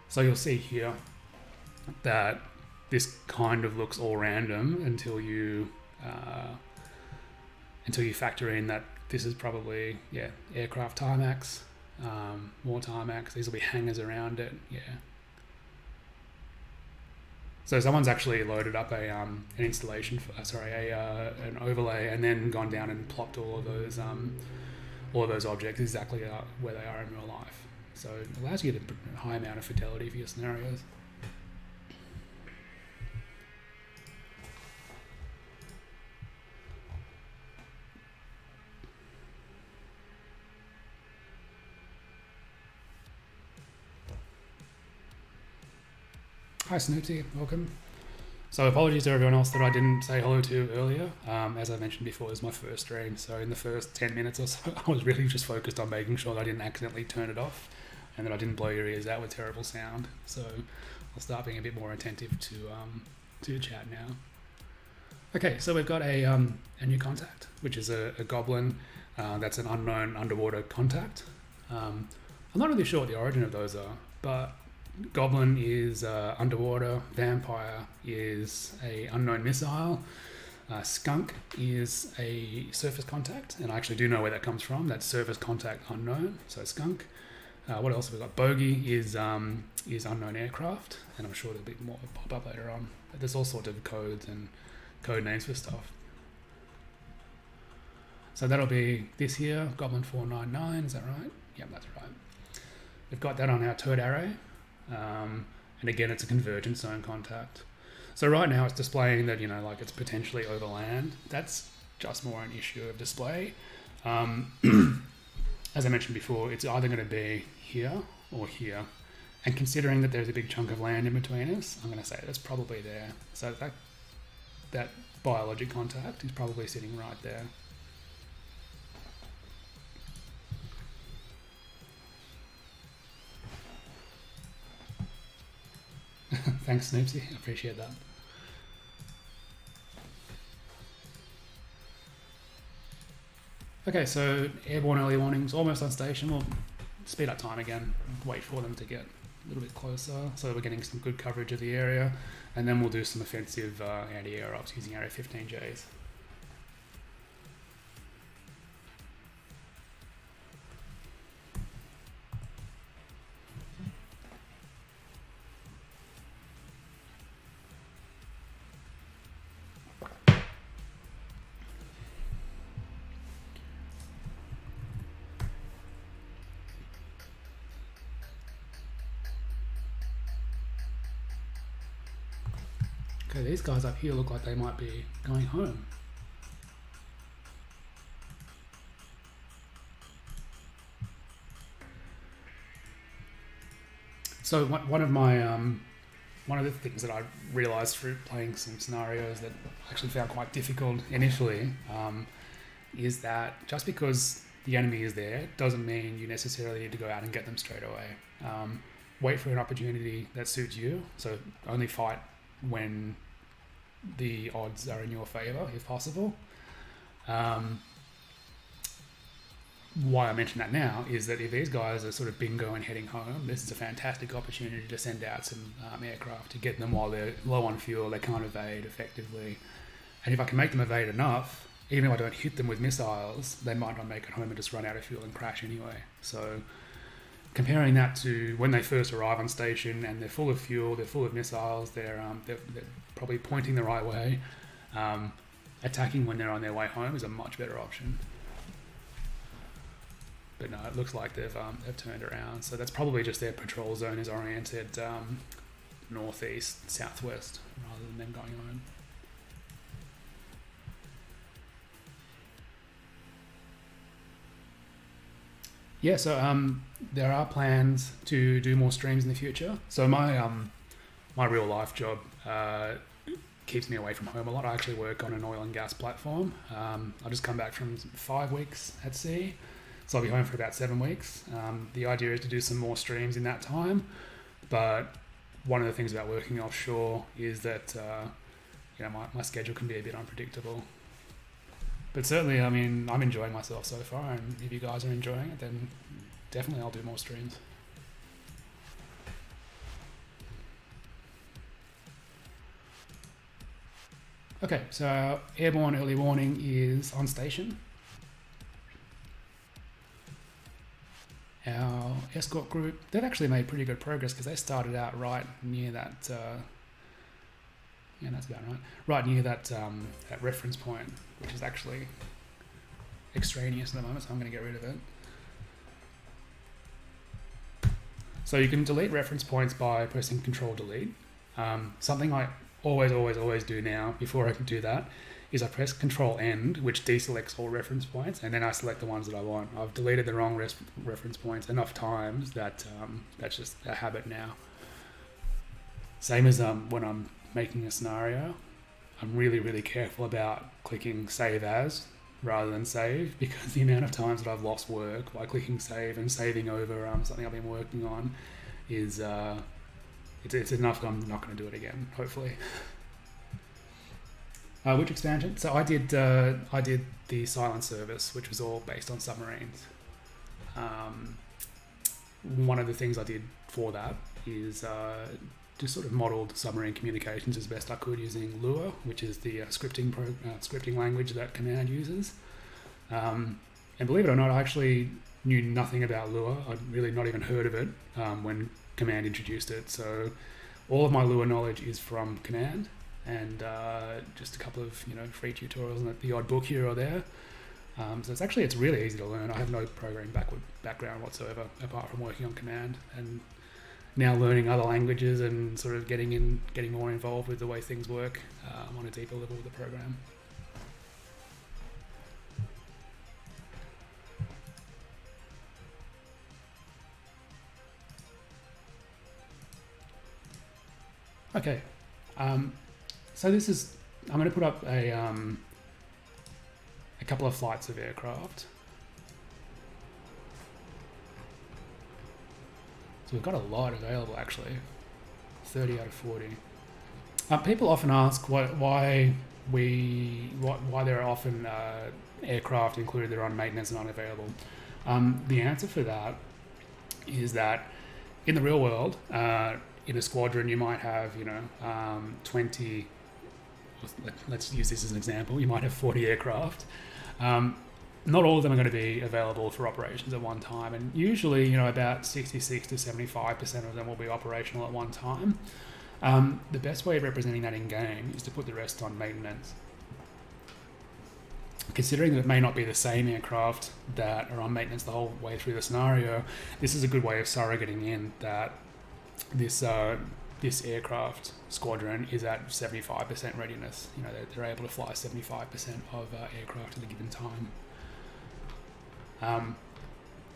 So you'll see here that this kind of looks all random until you factor in that this is probably, aircraft tarmacs, more tarmacs. These will be hangars around it, So someone's actually loaded up an installation, an overlay, and then gone down and plopped all of those objects exactly where they are in real life. So it allows you to get a high amount of fidelity for your scenarios. Hi Snoopsy, welcome. So apologies to everyone else that I didn't say hello to earlier. As I mentioned before, this is my first stream, so in the first 10 minutes or so, I was really just focused on making sure that I didn't accidentally turn it off and that I didn't blow your ears out with terrible sound. So I'll start being a bit more attentive to chat now. Okay, so we've got a new contact, which is a goblin. That's an unknown underwater contact. I'm not really sure what the origin of those are, but Goblin is underwater, Vampire is a unknown missile, Skunk is a surface contact, and I actually do know where that comes from. That's surface contact unknown, so Skunk. What else have we got? Bogey is unknown aircraft, and I'm sure there'll be more pop up later on. But there's all sorts of codes and code names for stuff. So that'll be this here, Goblin 499, is that right? Yep, that's right. We've got that on our turret array. And again, it's a convergence zone contact. So right now it's displaying that, like it's potentially over land. That's just more an issue of display. As I mentioned before, it's either going to be here or here. And considering that there's a big chunk of land in between us, I'm going to say that's probably there. So that biologic contact is probably sitting right there. Thanks, Snoopsy. I appreciate that. Okay, so airborne early warnings, almost on station. We'll speed up time again, wait for them to get a little bit closer so we're getting some good coverage of the area, and then we'll do some offensive anti-air ops using Area 15Js. Okay, these guys up here look like they might be going home. So one of my one of the things that I realised through playing some scenarios that I actually found quite difficult initially is that just because the enemy is there doesn't mean you necessarily need to go out and get them straight away. Wait for an opportunity that suits you. So only fight when the odds are in your favour, if possible. Why I mention that now is that if these guys are sort of bingo and heading home, this is a fantastic opportunity to send out some aircraft to get them while they're low on fuel, they can't evade effectively. And if I can make them evade enough, even if I don't hit them with missiles, they might not make it home and just run out of fuel and crash anyway. So comparing that to when they first arrive on station and they're full of fuel, they're full of missiles, they're probably pointing the right way, attacking when they're on their way home is a much better option. But no, it looks like they've turned around. So that's probably just their patrol zone is oriented northeast, southwest, rather than them going home. Yeah, so there are plans to do more streams in the future. So my real life job keeps me away from home a lot. I actually work on an oil and gas platform. I just come back from 5 weeks at sea. So I'll be home for about 7 weeks. The idea is to do some more streams in that time. But one of the things about working offshore is that my schedule can be a bit unpredictable. But certainly, I mean, I'm enjoying myself so far. And if you guys are enjoying it, then definitely I'll do more streams. Okay, so our airborne early warning is on station. Our escort group, they've actually made pretty good progress because they started out right near that, yeah, that's about right, right near that that reference point, which is actually extraneous at the moment, so I'm going to get rid of it. So you can delete reference points by pressing Control Delete. Something I always do now before I can do that is I press Control End, which deselects all reference points, and then I select the ones that I want. I've deleted the wrong reference points enough times that that's just a habit now. Same as when I'm making a scenario, I'm really careful about clicking Save As rather than Save, because the amount of times that I've lost work by clicking Save and saving over something I've been working on is it's enough that I'm not going to do it again, hopefully. Which expansion? So I did the Silent Service, which was all based on submarines. One of the things I did for that is just sort of modelled submarine communications as best I could using Lua, which is the scripting language that Command uses. And believe it or not, I actually knew nothing about Lua. I'd really not even heard of it when Command introduced it. So all of my Lua knowledge is from Command. And just a couple of free tutorials and the odd book here or there. So it's really easy to learn. I have no programming background whatsoever apart from working on Command, and now learning other languages and sort of getting more involved with the way things work on a deeper level with the program. Okay. So this is, I'm going to put up a couple of flights of aircraft. So we've got a lot available actually, 30 out of 40. People often ask why there are often aircraft included that are on maintenance and unavailable. The answer for that is that in the real world, in a squadron, you might have 20. Let's use this as an example. You might have 40 aircraft. Not all of them are going to be available for operations at one time, and usually, about 66 to 75% of them will be operational at one time. The best way of representing that in game is to put the rest on maintenance. Considering that it may not be the same aircraft that are on maintenance the whole way through the scenario, this is a good way of surrogating in that this aircraft squadron is at 75% readiness. They're able to fly 75% of aircraft at a given time.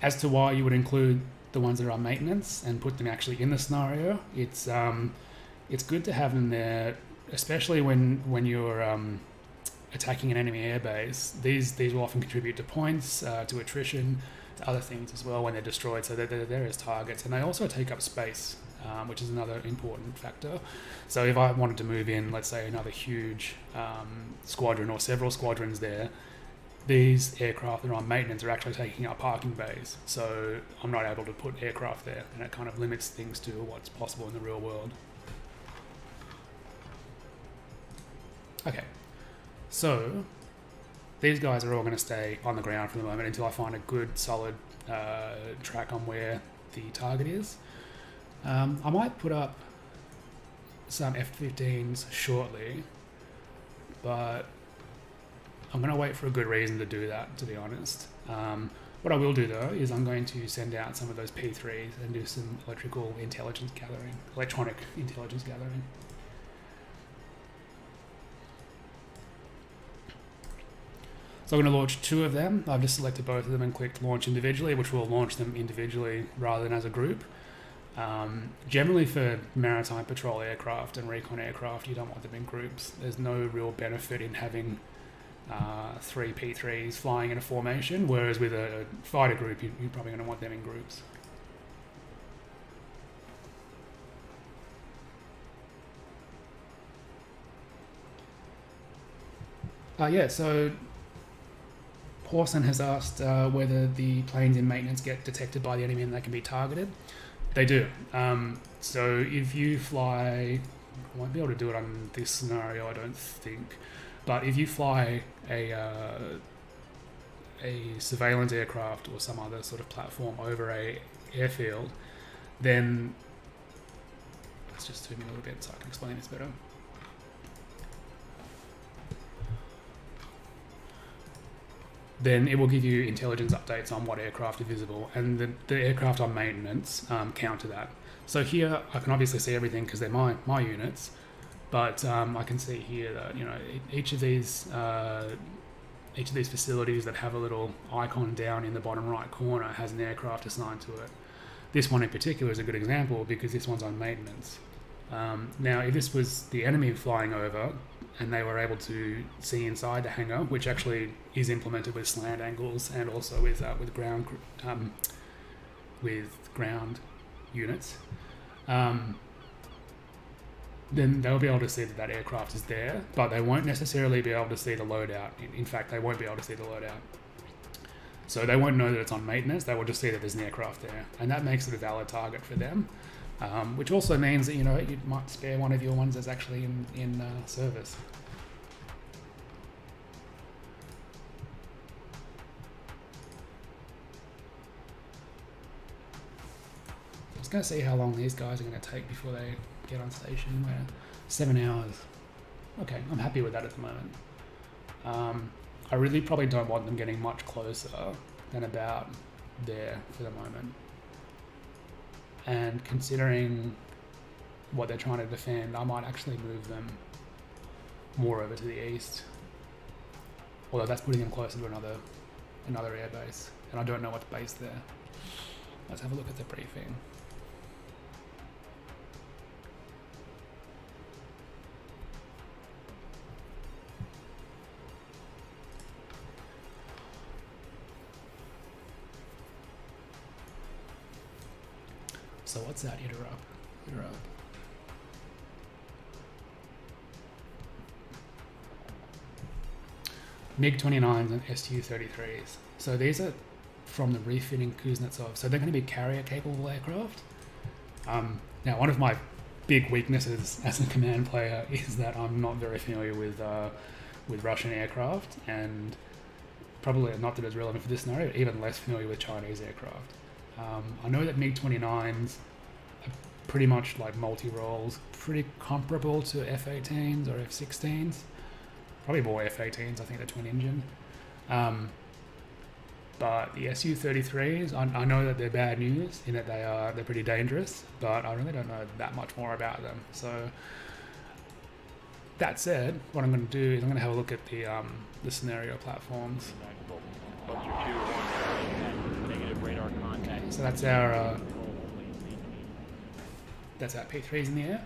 As to why you would include the ones that are on maintenance, and put them actually in the scenario. It's good to have them there, especially when you're attacking an enemy airbase. These will often contribute to points, to attrition, to other things as well when they're destroyed, so they're there as targets. And they also take up space, which is another important factor. So if I wanted to move in, let's say, another huge squadron or several squadrons there, these aircraft that are on maintenance are actually taking up parking bays. So I'm not able to put aircraft there, and it kind of limits things to what's possible in the real world. Okay, so these guys are all going to stay on the ground for the moment until I find a good solid track on where the target is. I might put up some F-15s shortly, but I'm going to wait for a good reason to do that, to be honest. What I will do though is I'm going to send out some of those P3s and do some electronic intelligence gathering. So I'm going to launch 2 of them. I've just selected both of them and clicked launch individually, which will launch them individually rather than as a group. Generally for maritime patrol aircraft and recon aircraft, you don't want them in groups. There's no real benefit in having 3 P3s flying in a formation, whereas with a fighter group, you're probably going to want them in groups. So Pawson has asked whether the planes in maintenance get detected by the enemy and they can be targeted. They do. So if you fly, I won't be able to do it on this scenario, I don't think, but if you fly a surveillance aircraft or some other sort of platform over a airfield, then let's just zoom in a little bit so I can explain this better. Then it will give you intelligence updates on what aircraft are visible, and the aircraft on maintenance counter that. So here I can obviously see everything because they're my units, but I can see here that each of these facilities that have a little icon down in the bottom right corner has an aircraft assigned to it. This one in particular is a good example because this one's on maintenance. Now, if this was the enemy flying over and they were able to see inside the hangar, which actually is implemented with slant angles and also with ground units, then they'll be able to see that aircraft is there, but they won't necessarily be able to see the loadout. In fact, they won't be able to see the loadout. So they won't know that it's on maintenance, they will just see that there's an aircraft there, and that makes it a valid target for them. Which also means that you might spare one of your ones that's actually in service. I was going to see how long these guys are going to take before they get on station. 7 hours. Okay, I'm happy with that at the moment. I really probably don't want them getting much closer than about there for the moment. And considering what they're trying to defend, I might actually move them more over to the east. Although that's putting them closer to another airbase, and I don't know what's based there. Let's have a look at the briefing. So what's that? Interrupt. MiG-29s and Su-33s. So these are from the refitting Kuznetsov. So they're going to be carrier-capable aircraft. Now, one of my big weaknesses as a command player is that I'm not very familiar with Russian aircraft, and probably not that it's relevant for this scenario, but even less familiar with Chinese aircraft. I know that MiG-29s are pretty much like multi-roles, pretty comparable to F-18s or F-16s. Probably more F-18s, I think they're twin engine. But the Su-33s, I know that they're bad news in that they're pretty dangerous, but I really don't know that much more about them. So that said, what I'm going to do is I'm going to have a look at the scenario platforms. Buster 2-1, negative radar contact. So that's our P3s in the air.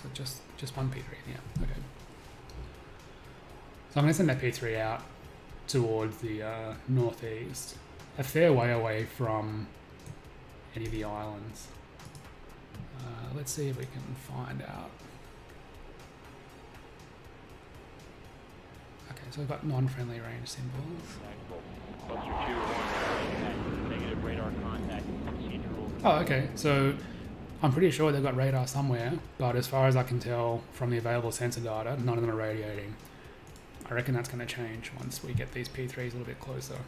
So just one P3, yeah, okay. So I'm going to send that P3 out towards the northeast, a fair way away from any of the islands. Let's see if we can find out. Okay, so we've got non-friendly range symbols. Oh, okay, so I'm pretty sure they've got radar somewhere, but as far as I can tell from the available sensor data, none of them are radiating. I reckon that's going to change once we get these P3s a little bit closer.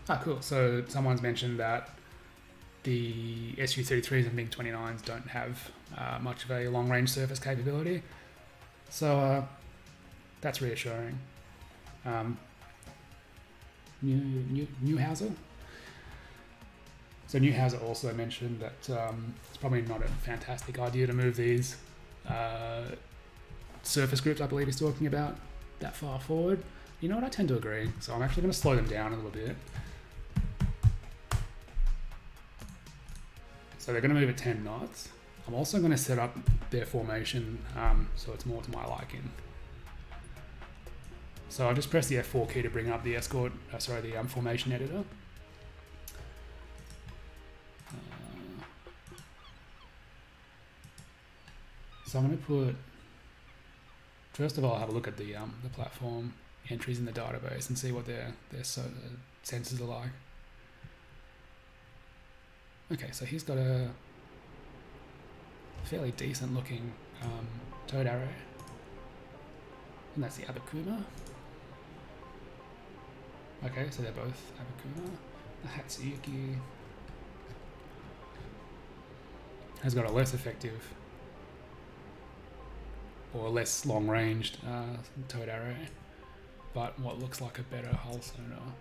Ah, cool. So someone's mentioned that the Su-33s and MiG-29s don't have much of a long-range surface capability. So that's reassuring. Newhouser? So Newhouser also mentioned that it's probably not a fantastic idea to move these surface groups, I believe he's talking about, that far forward. You know what, I tend to agree. So I'm actually going to slow them down a little bit. So they're going to move at 10 knots. I'm also going to set up their formation so it's more to my liking. So I'll just press the F4 key to bring up the formation editor. So I'm going to put, first of all, I'll have a look at the platform entries in the database and see what their sensors are like. Okay, so he's got a fairly decent looking towed arrow, and that's the Abakuma. Okay, so they're both Abakuma. The Hatsuyuki has got a less effective or less long-ranged towed arrow, but what looks like a better hull sonar.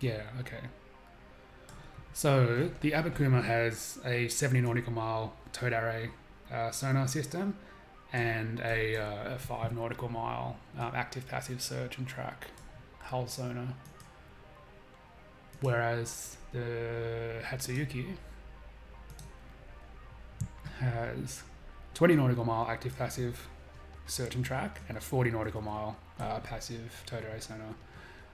Yeah, okay. So the Abakuma has a 70 nautical mile towed array sonar system and a 5 nautical mile active passive search and track hull sonar. Whereas the Hatsuyuki has 20 nautical mile active passive search and track and a 40 nautical mile passive towed array sonar.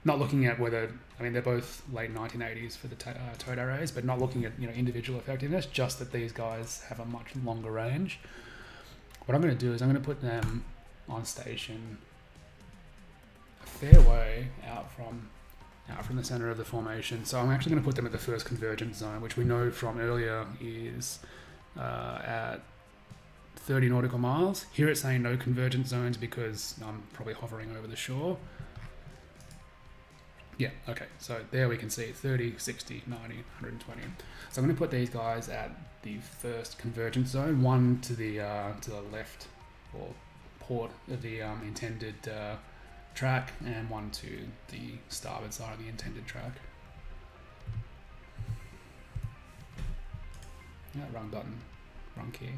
Not looking at whether, I mean, they're both late 1980s for the towed arrays, but not looking at individual effectiveness, just that these guys have a much longer range. What I'm going to do is I'm going to put them on station a fair way out from the center of the formation. So I'm actually going to put them at the first convergence zone, which we know from earlier is at 30 nautical miles. Here it's saying no convergence zones because I'm probably hovering over the shore. Yeah, okay, so there we can see 30, 60, 90, 120. So I'm going to put these guys at the first convergence zone, one to the left or port of the intended track, and one to the starboard side of the intended track. Yeah, wrong button, wrong key.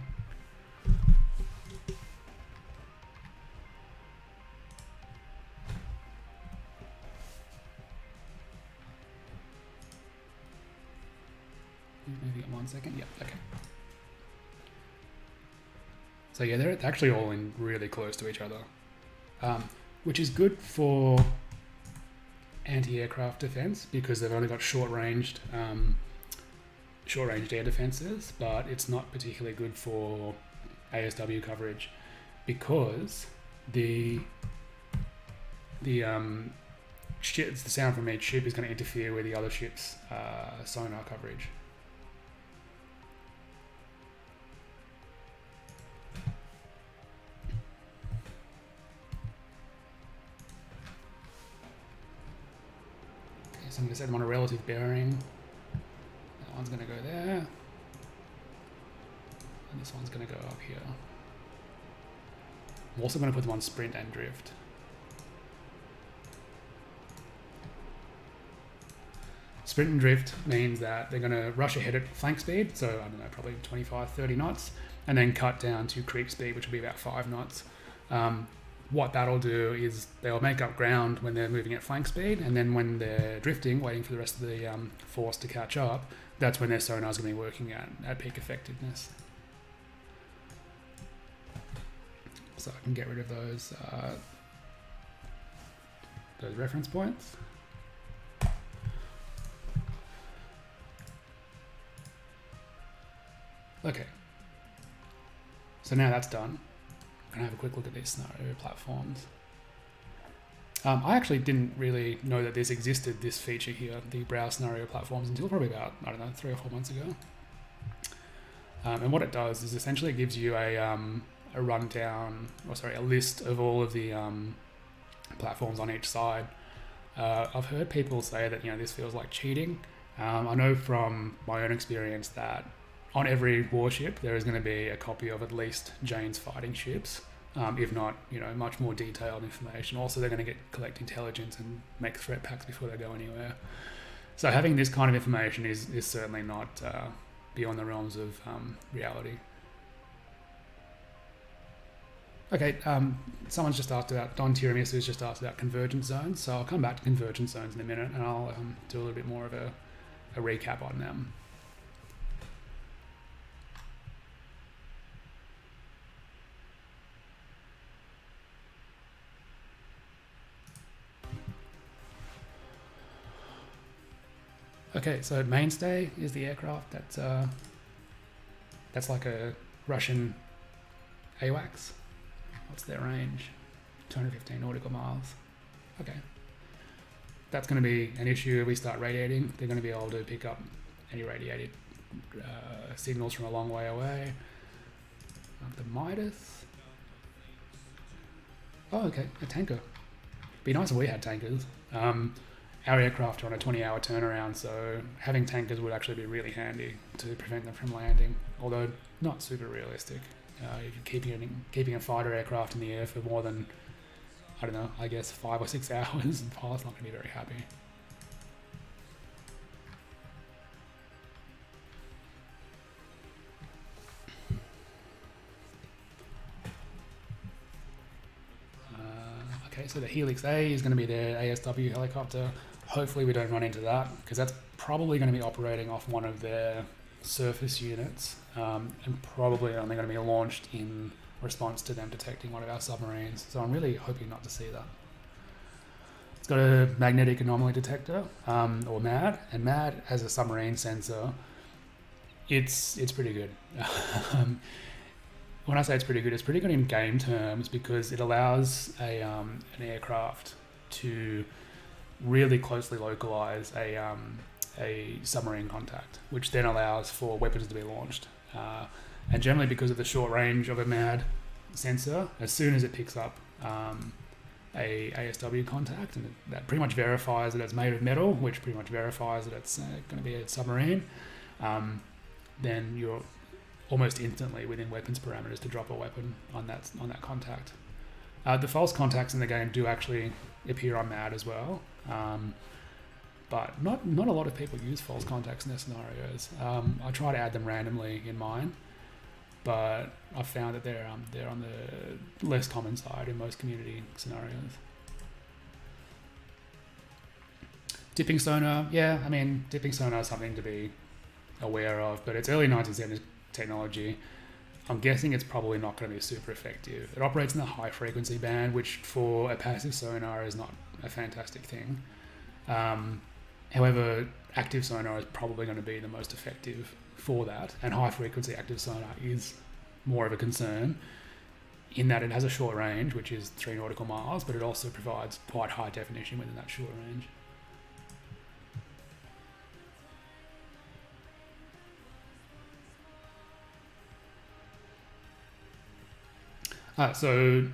Maybe in 1 second. Yeah, okay. So yeah, they're actually all in really close to each other, which is good for anti-aircraft defense because they've only got short-ranged air defenses, but it's not particularly good for ASW coverage because the sound from each ship is going to interfere with the other ship's sonar coverage. So I'm going to set them on a relative bearing. That one's going to go there. And this one's going to go up here. I'm also going to put them on sprint and drift. Sprint and drift means that they're going to rush ahead at flank speed, so I don't know, probably 25, 30 knots, and then cut down to creep speed, which will be about 5 knots. What that'll do is they'll make up ground when they're moving at flank speed, and then when they're drifting, waiting for the rest of the force to catch up, that's when their sonar is going to be working at peak effectiveness. So I can get rid of those reference points. Okay, so now that's done. I'm gonna have a quick look at these scenario platforms. I actually didn't really know that this existed, this feature here, the browse scenario platforms, until probably about, I don't know, 3 or 4 months ago. And what it does is essentially it gives you a rundown, or sorry, a list of all of the platforms on each side. I've heard people say that, you know, this feels like cheating. I know from my own experience that on every warship, there is going to be a copy of at least Jane's fighting ships, if not, you know, much more detailed information. Also, they're going to collect intelligence and make threat packs before they go anywhere. So having this kind of information is certainly not beyond the realms of reality. Okay, someone's just asked about, Don Tiramisu's just asked about convergence zones. So I'll come back to convergence zones in a minute, and I'll do a little bit more of a recap on them. Okay, so Mainstay is the aircraft that's like a Russian AWACS. What's their range? 215 nautical miles. Okay. That's going to be an issue if we start radiating. They're going to be able to pick up any radiated signals from a long way away. The Midas. Oh, okay, a tanker. Be nice if we had tankers. Our aircraft are on a 20-hour turnaround, so having tankers would actually be really handy to prevent them from landing, although not super realistic. If you're keeping a fighter aircraft in the air for more than, I don't know, I guess 5 or 6 hours, the pilot's not going to be very happy. Okay, so the Helix A is going to be their ASW helicopter. Hopefully we don't run into that, because that's probably going to be operating off one of their surface units, and probably only going to be launched in response to them detecting one of our submarines. So I'm really hoping not to see that. It's got a magnetic anomaly detector, or MAD, and MAD as a submarine sensor, it's pretty good. When I say it's pretty good in game terms, because it allows an aircraft to really closely localize a submarine contact, which then allows for weapons to be launched. And generally, because of the short range of a MAD sensor, as soon as it picks up a ASW contact, and that pretty much verifies that it's made of metal, which pretty much verifies that it's going to be a submarine, then you're almost instantly within weapons parameters to drop a weapon on that contact. The false contacts in the game do actually appear on MAD as well, but not a lot of people use false contacts in their scenarios. I try to add them randomly in mine, but I've found that they're on the less common side in most community scenarios. Dipping sonar, yeah, I mean, dipping sonar is something to be aware of, but it's early 1970s technology. I'm guessing it's probably not going to be super effective. It operates in the high frequency band, which for a passive sonar is not a fantastic thing. However, active sonar is probably going to be the most effective for that, and high frequency active sonar is more of a concern in that it has a short range, which is 3 nautical miles, but it also provides quite high definition within that short range. So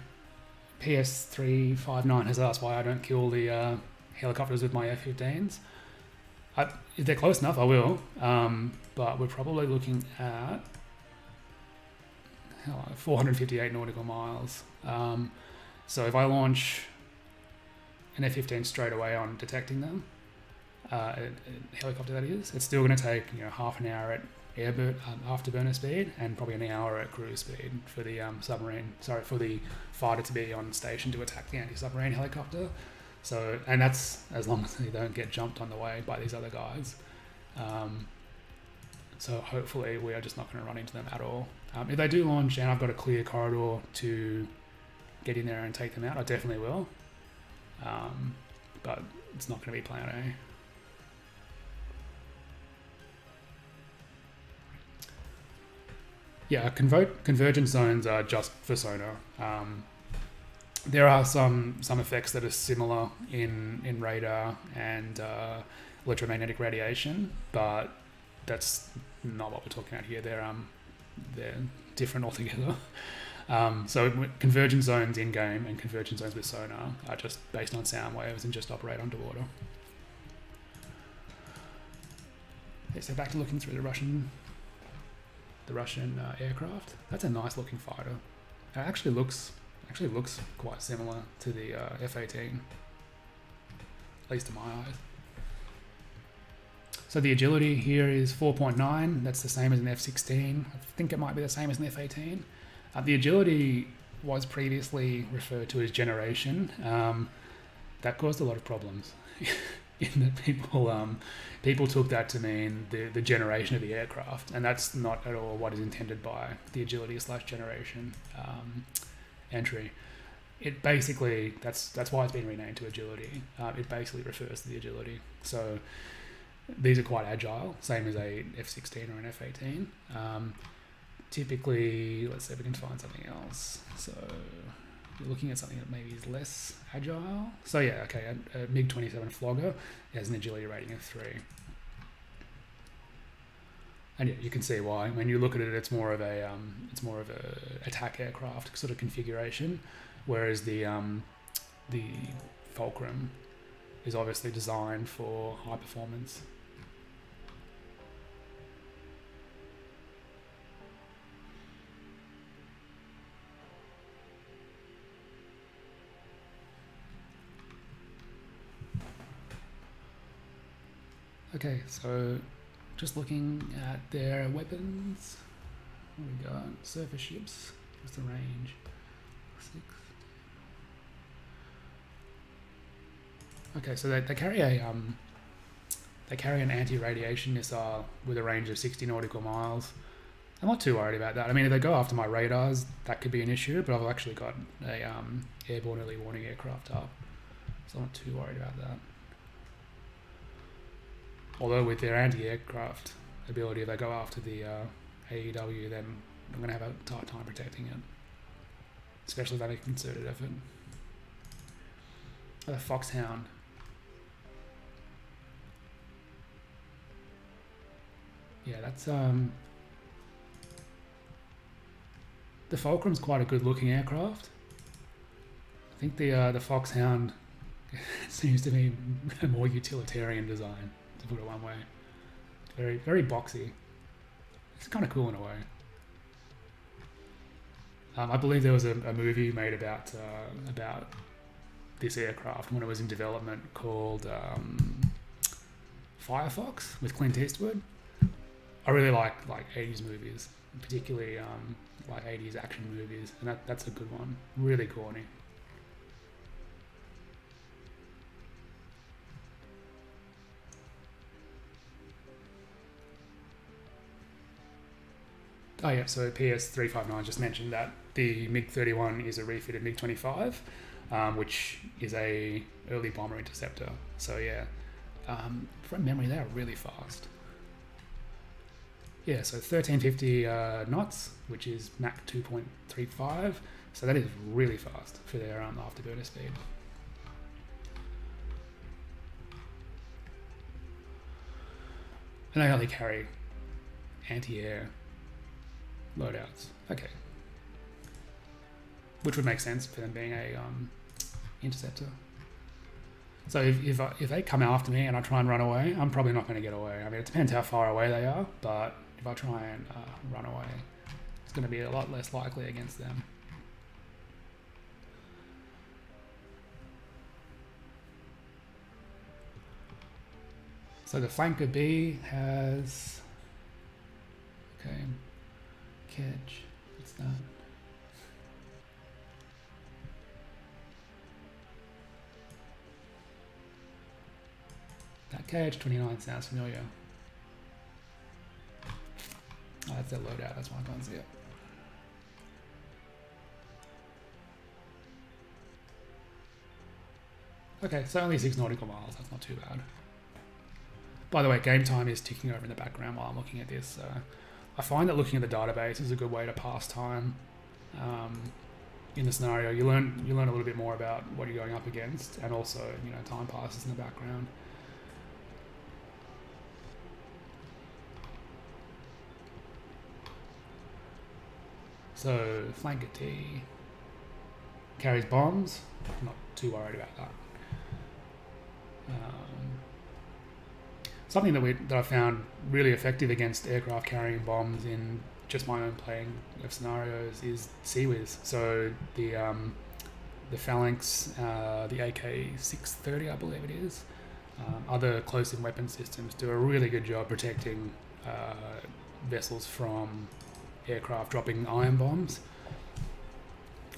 PS359 has asked why I don't kill the helicopters with my F-15s. If they're close enough, I will. But we're probably looking at 458 nautical miles. So if I launch an F-15 straight away on detecting them, a helicopter that is, it's still going to take half an hour at afterburner speed and probably an hour at cruise speed for the for the fighter to be on station to attack the anti-submarine helicopter. So, and that's as long as they don't get jumped on the way by these other guys. So hopefully we are just not going to run into them at all. If they do launch and I've got a clear corridor to get in there and take them out, I definitely will. But it's not going to be plan A. Yeah, convergence zones are just for sonar. There are some effects that are similar in radar and electromagnetic radiation, but that's not what we're talking about here. They're different altogether. So convergence zones in game and convergence zones with sonar are just based on sound waves and just operate underwater. Okay, so back to looking through the Russian aircraft. That's a nice looking fighter. It actually looks quite similar to the F-18, at least to my eyes. So the agility here is 4.9. That's the same as an F-16. I think it might be the same as an F-18. The agility was previously referred to as generation. That caused a lot of problems. In that people took that to mean the generation of the aircraft, and that's not at all what is intended by the agility / generation entry. It basically, that's why it's been renamed to agility. It basically refers to the agility. So these are quite agile, same as a F-16 or an F-18. Typically, let's see if we can find something else. So you're looking at something that maybe is less agile. So yeah, okay, a MiG-27 Flogger has an agility rating of 3. And yeah, you can see why. When you look at it, it's more of a attack aircraft sort of configuration, whereas the Fulcrum is obviously designed for high performance. Okay, so just looking at their weapons. What we got? Surface ships. What's the range? 6. Okay, so they carry an anti-radiation missile with a range of 60 nautical miles. I'm not too worried about that. I mean, if they go after my radars, that could be an issue, but I've actually got a airborne early warning aircraft up, so I'm not too worried about that. Although with their anti-aircraft ability, if they go after the AEW, then I'm going to have a tight time protecting it. Especially if they make a concerted effort. The Foxhound. Yeah, that's... the Fulcrum's quite a good looking aircraft. I think the Foxhound seems to be a more utilitarian design, to put it one way. Very, very boxy. It's kind of cool in a way. I believe there was a movie made about this aircraft when it was in development called Firefox with Clint Eastwood. I really like 80s movies, particularly like 80s action movies, and that's a good one. Really corny. Oh yeah, so PS359 just mentioned that the MiG-31 is a refitted MiG-25, which is a early bomber interceptor. So yeah, from memory, they are really fast. Yeah, so 1350 knots, which is Mach 2.35. So that is really fast for their afterburner speed. And they only carry anti-air loadouts. Okay. Which would make sense for them being a interceptor. So if they come after me and I try and run away, I'm probably not going to get away. I mean, it depends how far away they are, but if I try and run away, it's going to be a lot less likely against them. So the flanker B has, okay, catch, what's that? That KH-29 sounds familiar. Oh, that's their loadout, that's why I can't see it. Okay, so only 6 nautical miles, that's not too bad. By the way, game time is ticking over in the background while I'm looking at this. I find that looking at the database is a good way to pass time. In the scenario, you learn a little bit more about what you're going up against, and also, you know, time passes in the background. So flanker T carries bombs. I'm not too worried about that. Something that I found really effective against aircraft carrying bombs in just my own playing of scenarios is CWIS. So the Phalanx, the AK-630, I believe it is, other close-in weapon systems do a really good job protecting vessels from aircraft dropping ion bombs.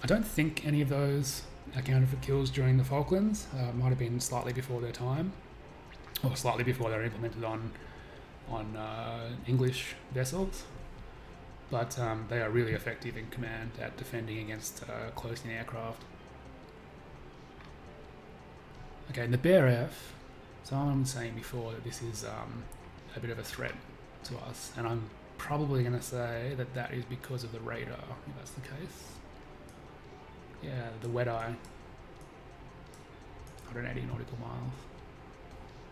I don't think any of those accounted for kills during the Falklands. Might have been slightly before their time, or slightly before they were implemented on English vessels. But they are really effective in command at defending against close-in aircraft. Okay, and the Bear F, so I'm saying before that this is a bit of a threat to us, and I'm probably going to say that that is because of the radar, if that's the case. Yeah, the wet eye, 180 nautical miles,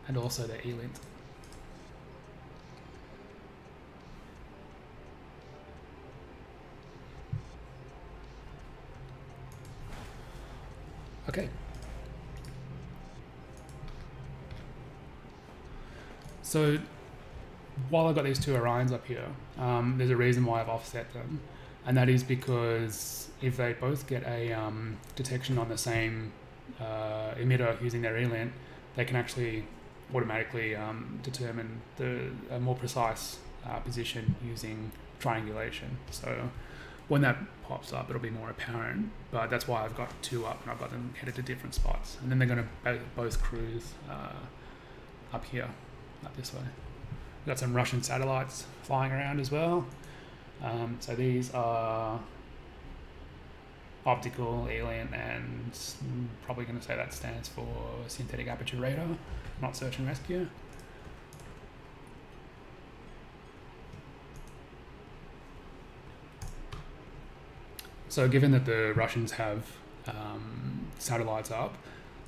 and also the ELINT. Okay. So while I've got these two Orions up here, there's a reason why I've offset them, and that is because if they both get a detection on the same emitter using their ELINT, they can actually automatically determine a more precise position using triangulation. So when that pops up, it'll be more apparent, but that's why I've got two up and I've got them headed to different spots. And then they're going to both cruise up here, up this way. We've got some Russian satellites flying around as well. So these are optical, ELINT, and I'm probably going to say that stands for synthetic aperture radar, not search and rescue. So given that the Russians have satellites up,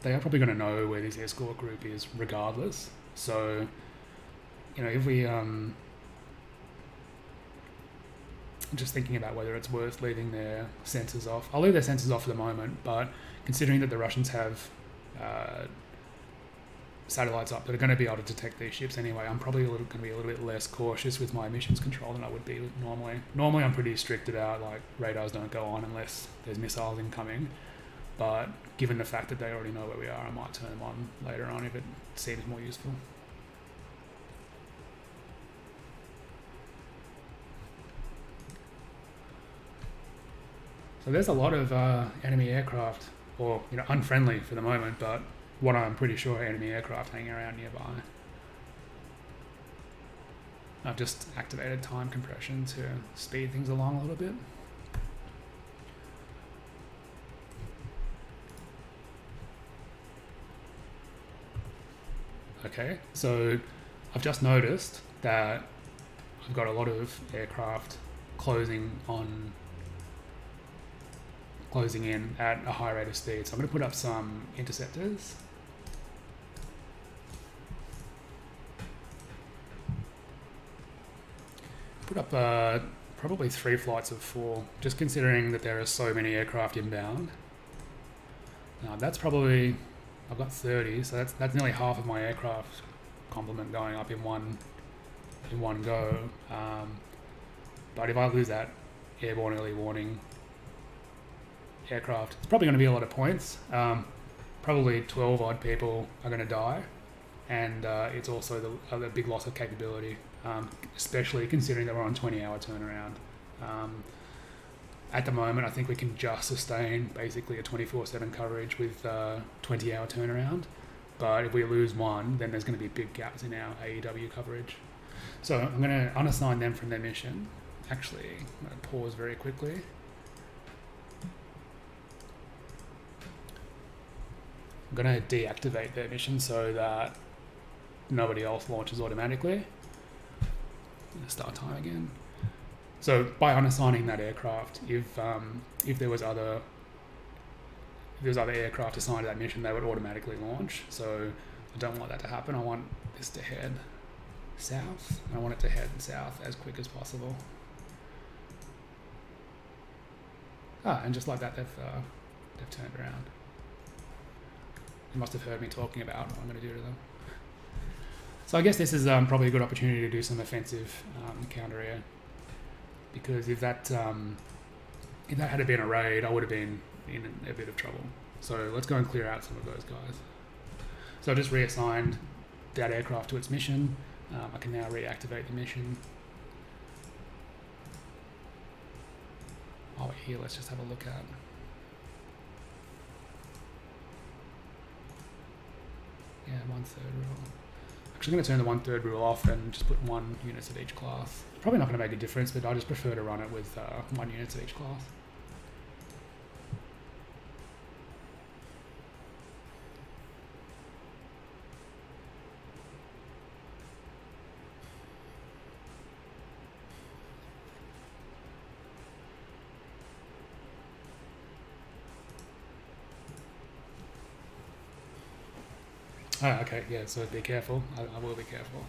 they are probably going to know where this escort group is regardless. So, you know, if we just thinking about whether it's worth leaving their sensors off. I'll leave their sensors off for the moment, but considering that the Russians have satellites up that are going to be able to detect these ships anyway, I'm probably going to be a little bit less cautious with my emissions control than I would be normally. Normally I'm pretty strict about, like, radars don't go on unless there's missiles incoming, but given the fact that they already know where we are, I might turn them on later on if it seems more useful. So there's a lot of enemy aircraft, or, you know, unfriendly for the moment, but what I'm pretty sure enemy aircraft hanging around nearby. I've just activated time compression to speed things along a little bit. Okay, so I've just noticed that I've got a lot of aircraft closing in at a high rate of speed. So I'm going to put up some interceptors. Put up probably 3 flights of 4, just considering that there are so many aircraft inbound. That's probably I've got 30, so that's nearly half of my aircraft complement going up in one go. But if I lose that airborne early warning aircraft, it's probably going to be a lot of points. Probably 12 odd people are going to die, and it's also the big loss of capability, especially considering that we're on 20-hour turnaround. At the moment, I think we can just sustain basically a 24/7 coverage with 20-hour turnaround. But if we lose one, then there's going to be big gaps in our AEW coverage. So I'm going to unassign them from their mission. Actually, I'm going to pause very quickly. I'm going to deactivate their mission so that nobody else launches automatically. I'm going to start time again. So by unassigning that aircraft, if there was other aircraft assigned to that mission, they would automatically launch. So I don't want that to happen. I want this to head south. I want it to head south as quick as possible. And just like that, they've turned around. They must have heard me talking about what I'm going to do to them. So I guess this is probably a good opportunity to do some offensive counter air, because if that had been a raid, I would have been in a bit of trouble. So let's go and clear out some of those guys. So I just reassigned that aircraft to its mission. I can now reactivate the mission. Oh, here, let's just have a look at. Yeah, 1/3 rule. Actually, I'm going to turn the 1/3 rule off and just put 1 units of each class. Probably not going to make a difference, but I just prefer to run it with 1 units of each class. Oh, okay, yeah, so be careful. I will be careful.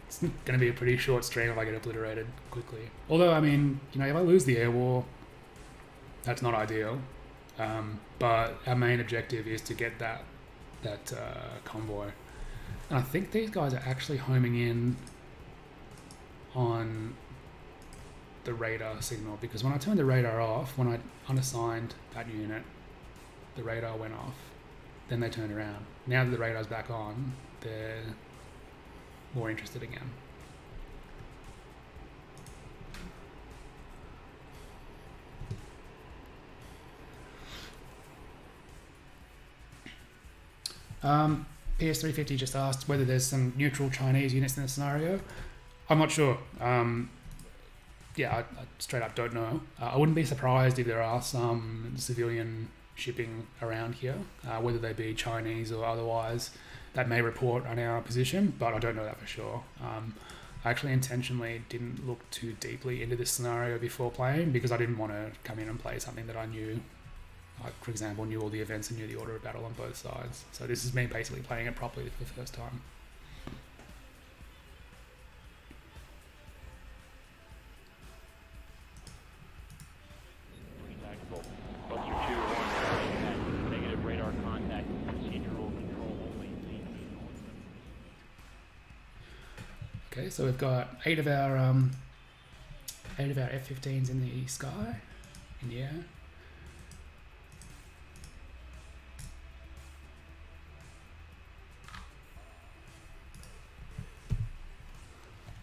It's going to be a pretty short stream if I get obliterated quickly. Although, I mean, you know, if I lose the air war, that's not ideal. But our main objective is to get that convoy. And I think these guys are actually homing in on the radar signal, because when I turned the radar off, when I unassigned that unit, the radar went off. Then they turned around. Now that the radar's back on, they're more interested again. PS350 just asked whether there's some neutral Chinese units in the scenario. I'm not sure. Yeah, I straight up don't know. I wouldn't be surprised if there are some civilian shipping around here, whether they be Chinese or otherwise, that may report on our position, but I don't know that for sure. I actually intentionally didn't look too deeply into this scenario before playing, because I didn't want to come in and play something that I knew, like, for example, knew all the events and knew the order of battle on both sides. So this is me basically playing it properly for the first time. Okay, so we've got 8 of our F-15s in the sky, in the air.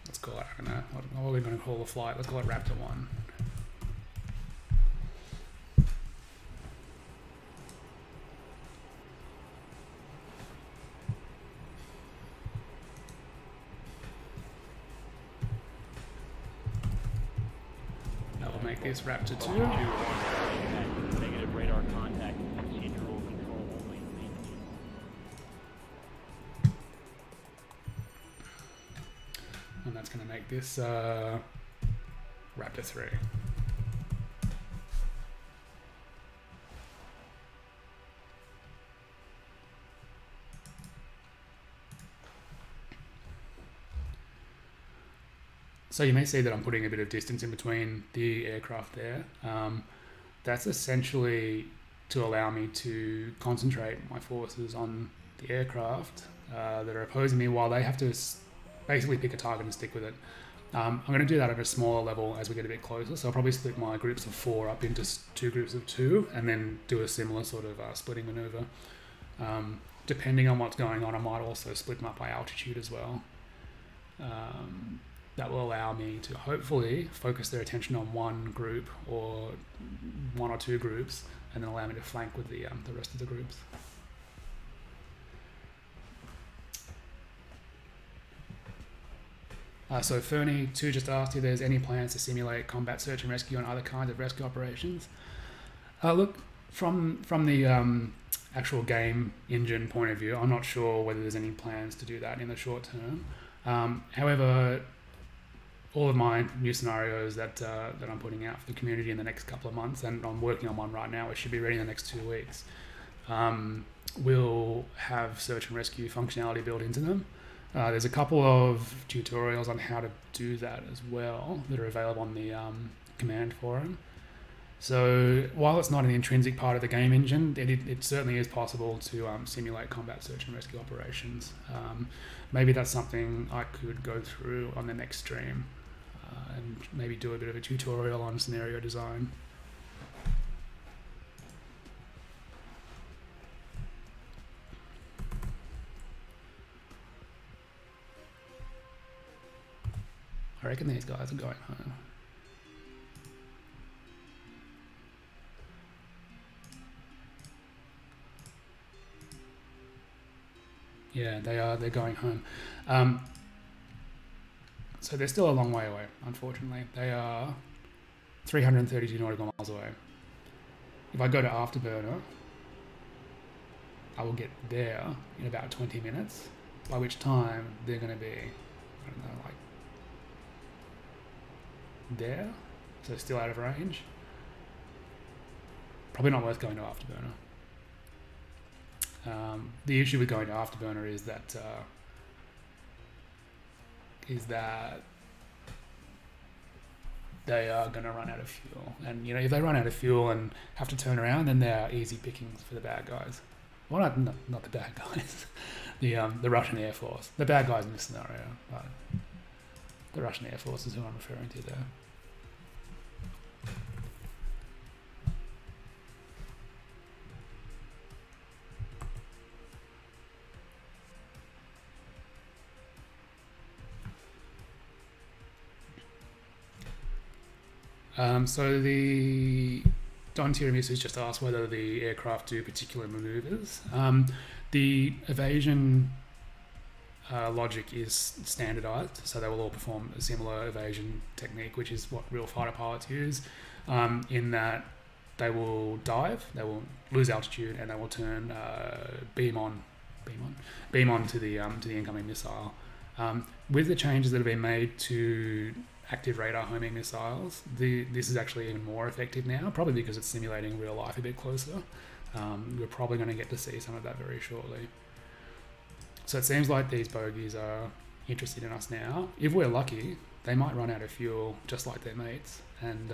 Let's call it, I don't know, what are we going to call the flight? Let's call it Raptor 1. Make this Raptor 2. Negative radar contact. Procedural control only. And that's going to make this Raptor 3. So you may see that I'm putting a bit of distance in between the aircraft there. That's essentially to allow me to concentrate my forces on the aircraft that are opposing me, while they have to basically pick a target and stick with it. I'm going to do that at a smaller level as we get a bit closer, so I'll probably split my groups of 4 up into 2 groups of 2, and then do a similar sort of splitting maneuver. Depending on what's going on, I might also split them up by altitude as well. That will allow me to hopefully focus their attention on one group or 1 or 2 groups, and then allow me to flank with the rest of the groups. So Fernie 2 just asked if there's any plans to simulate combat search and rescue and other kinds of rescue operations. Look, from the actual game engine point of view, I'm not sure whether there's any plans to do that in the short term. However, all of my new scenarios that I'm putting out for the community in the next couple of months, and I'm working on one right now, it should be ready in the next 2 weeks, will have search and rescue functionality built into them. There's a couple of tutorials on how to do that as well that are available on the command forum. So while it's not an intrinsic part of the game engine, it certainly is possible to simulate combat search and rescue operations. Maybe that's something I could go through on the next stream and maybe do a bit of a tutorial on scenario design. I reckon these guys are going home. Yeah, they are. They're going home. So they're still a long way away, unfortunately. They are 332 nautical miles away. If I go to Afterburner, I will get there in about 20 minutes, by which time they're going to be, I don't know, like there, so still out of range. Probably not worth going to Afterburner. The issue with going to Afterburner is that they are going to run out of fuel, and if they run out of fuel and have to turn around, then they are easy pickings for the bad guys. Well, not the bad guys, the Russian Air Force. The bad guys in this scenario, but the Russian Air Force is who I'm referring to there. So the Don Tiramisu's just asked whether the aircraft do particular maneuvers. The evasion logic is standardized, so they will all perform a similar evasion technique, which is what real fighter pilots use, in that they will dive, they will lose altitude, and they will turn beam on to the incoming missile. With the changes that have been made to active radar homing missiles, this is actually even more effective now, probably because it's simulating real life a bit closer. We're probably going to get to see some of that very shortly. So it seems like these bogies are interested in us now. If we're lucky, they might run out of fuel just like their mates, and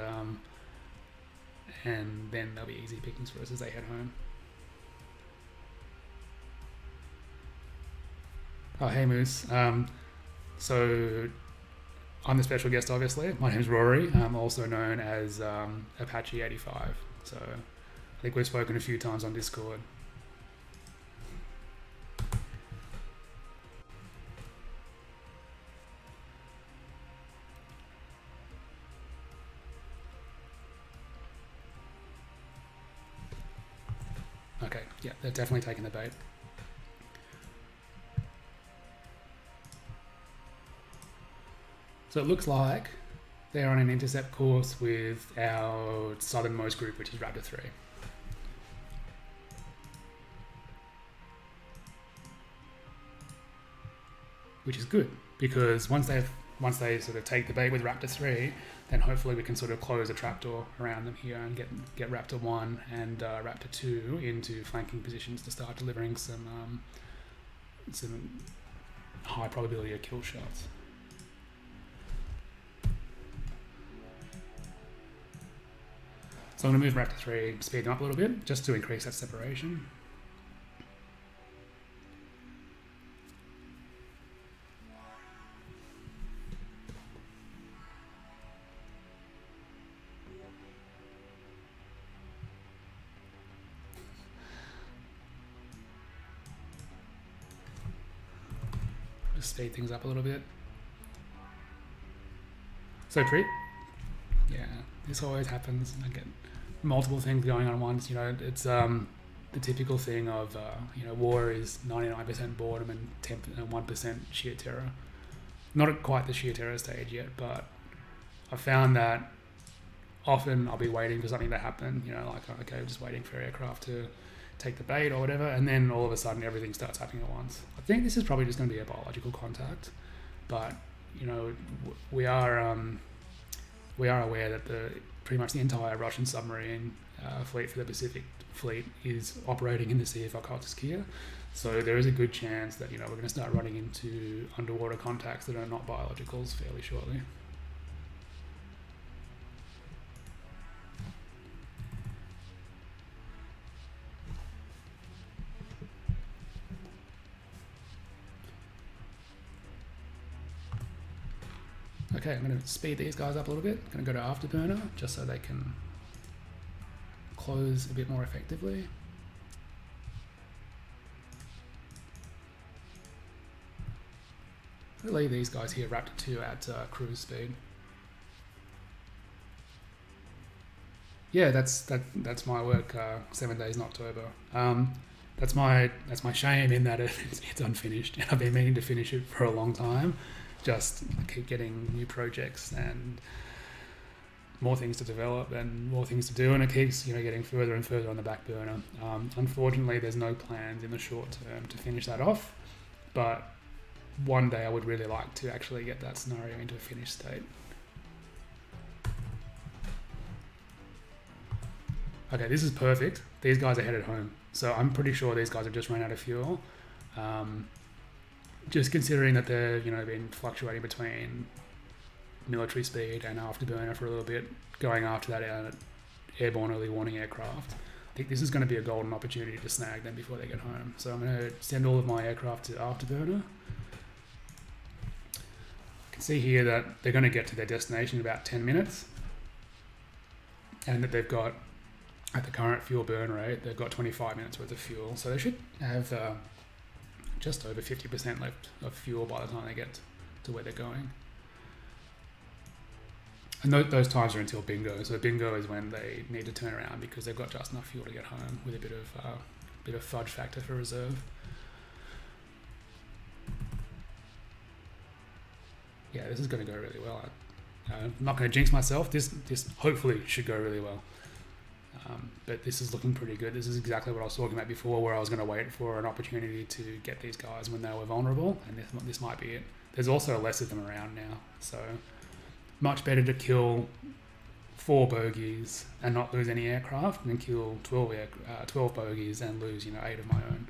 then they'll be easy pickings for us as they head home. Oh, hey Moose. So I'm the special guest, obviously. My name's Rory. I'm also known as Apache 85. So I think we've spoken a few times on Discord. Okay, yeah, they're definitely taking the bait. So it looks like they're on an intercept course with our southernmost group, which is Raptor 3. Which is good, because once they sort of take the bait with Raptor 3, then hopefully we can sort of close a trapdoor around them here and get Raptor 1 and Raptor 2 into flanking positions to start delivering some high probability of kill shots. So I'm going to move Raptor 3, speed them up a little bit, just to increase that separation. Just speed things up a little bit. So yeah, this always happens. I get multiple things going on at once. You know, it's the typical thing of you know, war is 99% boredom and 1% sheer terror. Not at quite the sheer terror stage yet, but I found that often I'll be waiting for something to happen. You know, like, okay, I'm just waiting for aircraft to take the bait or whatever, and then all of a sudden everything starts happening at once. I think this is probably just going to be a biological contact, but you know, we are aware that pretty much the entire Russian submarine fleet for the Pacific Fleet is operating in the Sea of Okhotsk. So there is a good chance that, you know, we're going to start running into underwater contacts that are not biologicals fairly shortly. Okay, I'm going to speed these guys up a little bit. I'm going to go to Afterburner just so they can close a bit more effectively. I'll leave these guys here, Raptor 2 at cruise speed. Yeah, that's my work. 7 days in October. That's my shame in that it's unfinished, and I've been meaning to finish it for a long time. Just keep getting new projects and more things to develop and more things to do, and it keeps, you know, getting further and further on the back burner. Unfortunately, there's no plans in the short term to finish that off, but one day I would really like to actually get that scenario into a finished state. Okay, this is perfect. These guys are headed home, so I'm pretty sure these guys have just run out of fuel. Just considering that they're, you know, been fluctuating between military speed and afterburner for a little bit, going after that airborne early warning aircraft, I think this is going to be a golden opportunity to snag them before they get home. So I'm going to send all of my aircraft to afterburner. I can see here that they're going to get to their destination in about 10 minutes, and that they've got, at the current fuel burn rate, they've got 25 minutes worth of fuel. So they should have just over 50% left of fuel by the time they get to where they're going. And those times are until bingo. So bingo is when they need to turn around because they've got just enough fuel to get home with a bit of fudge factor for reserve. Yeah, this is going to go really well. I'm not going to jinx myself. This hopefully should go really well. But this is looking pretty good. This is exactly what I was talking about before, where I was going to wait for an opportunity to get these guys when they were vulnerable, and this might be it. There's also less of them around now, so much better to kill 4 bogeys and not lose any aircraft than kill 12 bogeys and lose, you know, 8 of my own.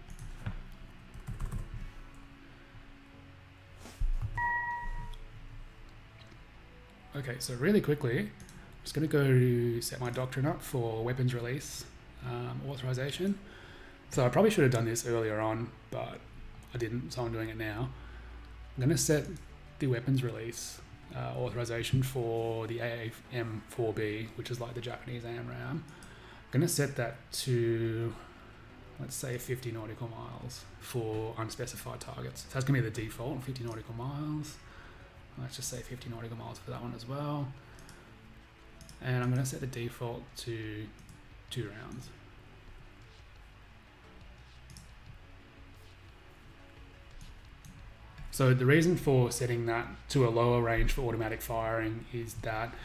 Okay, so really quickly, I'm just going to go to set my doctrine up for weapons release authorization. So I probably should have done this earlier on, but I didn't, so I'm doing it now. I'm going to set the weapons release authorization for the AAM-4B, which is like the Japanese AMRAAM. I'm going to set that to, let's say, 50 nautical miles for unspecified targets. So that's going to be the default, 50 nautical miles. Let's just say 50 nautical miles for that one as well. And I'm going to set the default to 2 rounds. So the reason for setting that to a lower range for automatic firing is that,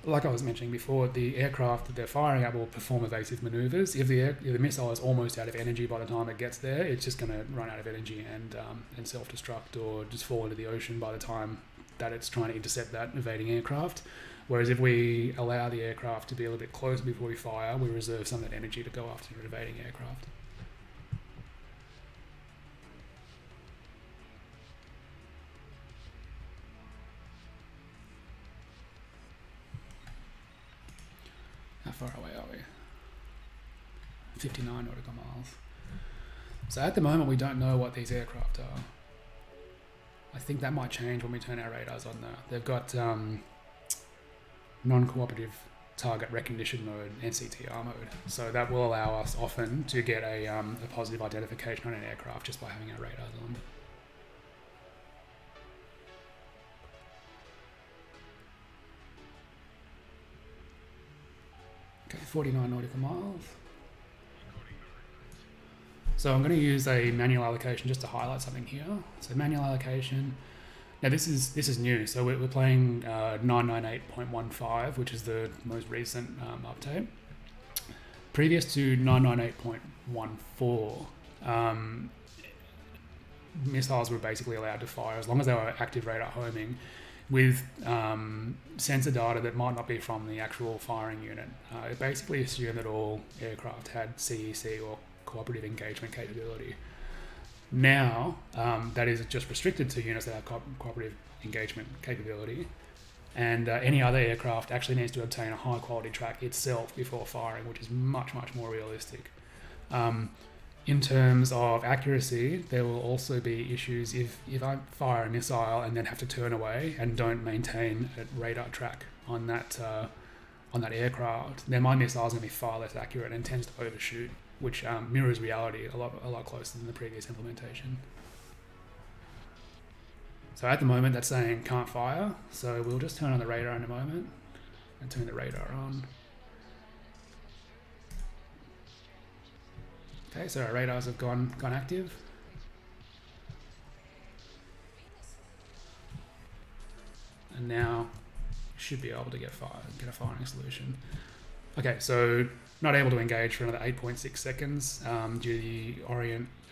like I was mentioning before, the aircraft that they're firing at will perform evasive maneuvers. If the missile is almost out of energy by the time it gets there, it's just going to run out of energy and self-destruct or just fall into the ocean by the time that it's trying to intercept that evading aircraft. Whereas if we allow the aircraft to be a little bit closer before we fire, we reserve some of that energy to go after an evading aircraft. far away are we? 59 nautical miles. So at the moment we don't know what these aircraft are. I think that might change when we turn our radars on though. They've got non-cooperative target recognition mode, NCTR mode. So that will allow us often to get a positive identification on an aircraft just by having our radars on. Okay, 49 nautical miles. So I'm going to use a manual allocation just to highlight something here. So manual allocation. Now this is new. So we're playing 998.15, which is the most recent update. Previous to 998.14, missiles were basically allowed to fire as long as they were active radar homing with sensor data that might not be from the actual firing unit. It basically assumed that all aircraft had CEC or cooperative engagement capability. Now, that is just restricted to units that have cooperative engagement capability, and any other aircraft actually needs to obtain a high quality track itself before firing, which is much, much more realistic. In terms of accuracy, there will also be issues if I fire a missile and then have to turn away and don't maintain a radar track on that aircraft, then my missile is going to be far less accurate and tends to overshoot, which mirrors reality a lot closer than the previous implementation. So at the moment that's saying can't fire, so we'll just turn on the radar in a moment and turn the radar on. Okay, so our radars have gone active. And now should be able to get a firing solution. Okay, so not able to engage for another 8.6 seconds due to the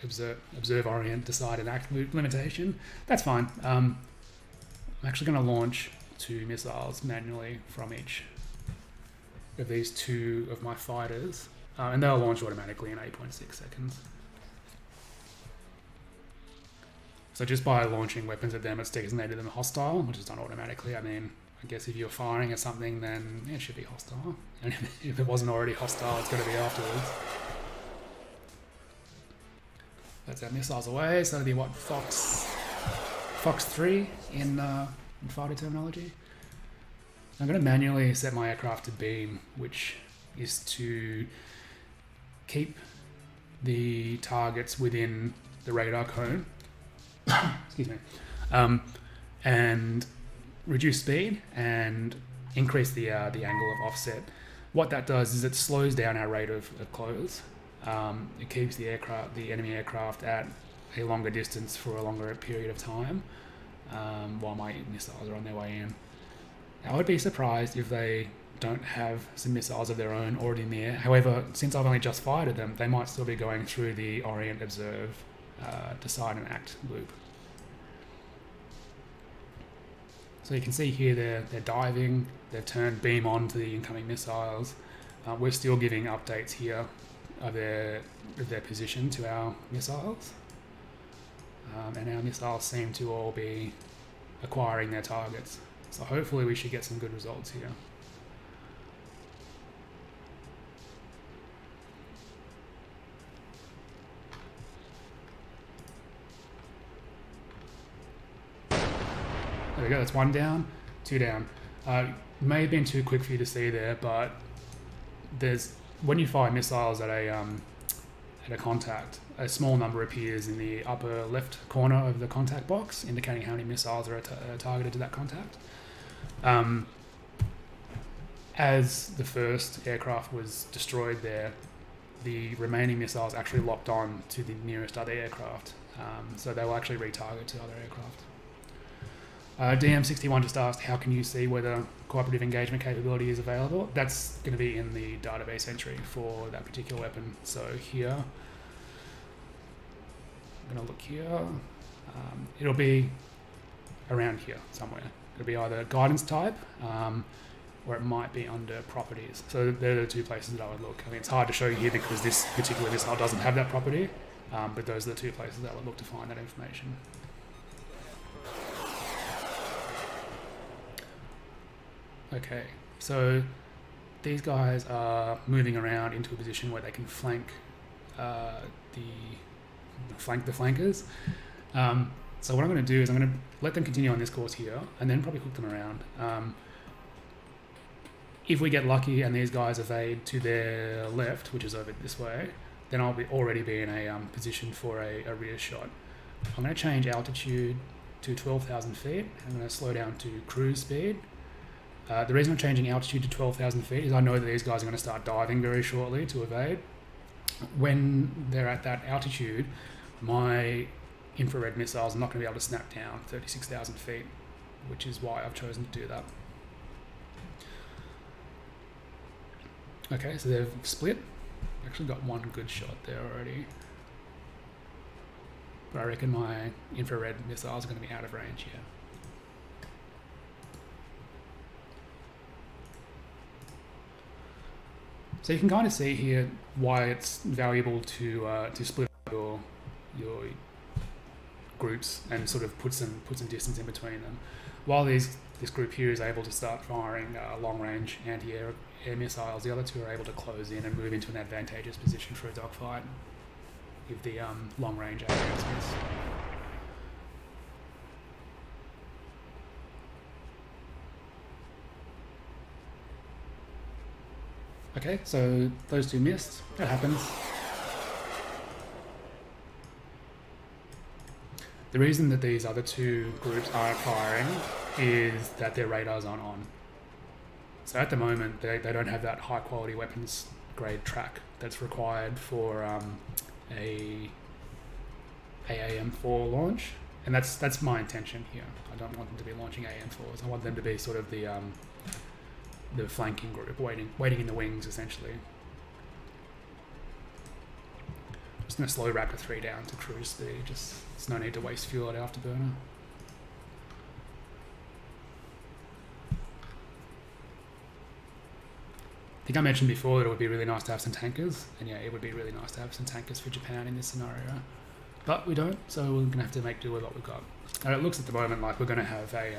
observe, orient, decide and act limitation. That's fine. I'm actually going to launch 2 missiles manually from each of these 2 of my fighters, and they'll launch automatically in 8.6 seconds. So just by launching weapons at them, it's designated them hostile, which is done automatically. I mean, I guess if you're firing at something, then it should be hostile. And if it wasn't already hostile, it's going to be afterwards. That's our missiles away. So that'll be what, Fox 3 in fighter terminology. I'm going to manually set my aircraft to beam, which is to keep the targets within the radar cone. Excuse me. And reduce speed and increase the angle of offset. What that does is it slows down our rate of close. It keeps the enemy aircraft at a longer distance for a longer period of time while my missiles are on their way in. I would be surprised if they don't have some missiles of their own already in the air. However, since I've only just fired at them, they might still be going through the orient, observe, decide and act loop. So you can see here they're diving, they've turned beam on to the incoming missiles. We're still giving updates here of their position to our missiles. And our missiles seem to all be acquiring their targets. So hopefully we should get some good results here. There we go, that's 1 down, 2 down. May have been too quick for you to see there, but when you fire missiles at a contact, a small number appears in the upper left corner of the contact box, indicating how many missiles are targeted to that contact. As the first aircraft was destroyed there, the remaining missiles actually locked on to the nearest other aircraft, so they will actually retarget to other aircraft. DM61 just asked, how can you see whether cooperative engagement capability is available? That's going to be in the database entry for that particular weapon. So here, I'm going to look here. It'll be around here somewhere. It'll be either guidance type, or it might be under properties. So they're the 2 places that I would look. I mean, it's hard to show you here because this particular missile doesn't have that property, but those are the 2 places that I would look to find that information. Okay, so these guys are moving around into a position where they can flank the flankers. So what I'm going to do is I'm going to let them continue on this course here, and then probably hook them around. If we get lucky and these guys evade to their left, which is over this way, then I'll already be in a position for a rear shot. I'm going to change altitude to 12,000 feet. I'm going to slow down to cruise speed. The reason I'm changing altitude to 12,000 feet is I know that these guys are going to start diving very shortly to evade. When they're at that altitude, my infrared missiles are not going to be able to snap down 36,000 feet, which is why I've chosen to do that. Okay, so they've split. Actually got one good shot there already. But I reckon my infrared missiles are going to be out of range here. So you can kind of see here why it's valuable to split up your groups and sort of put some distance in between them. While this group here is able to start firing long-range anti-air missiles, the other two are able to close in and move into an advantageous position for a dogfight if the long-range AIMs miss. Okay, so those two missed. That happens. The reason that these other two groups aren't firing is that their radars aren't on. So at the moment, they don't have that high quality weapons grade track that's required for a AM4 launch. And that's my intention here. I don't want them to be launching AM4s. I want them to be sort of the flanking group, waiting in the wings, essentially. I'm just going to slow Raptor 3 down to cruise speed. There's no need to waste fuel at afterburner. I think I mentioned before that it would be really nice to have some tankers, and yeah, it would be really nice to have some tankers for Japan in this scenario. But we don't, so we're going to have to make do with what we've got. And it looks at the moment like we're going to have a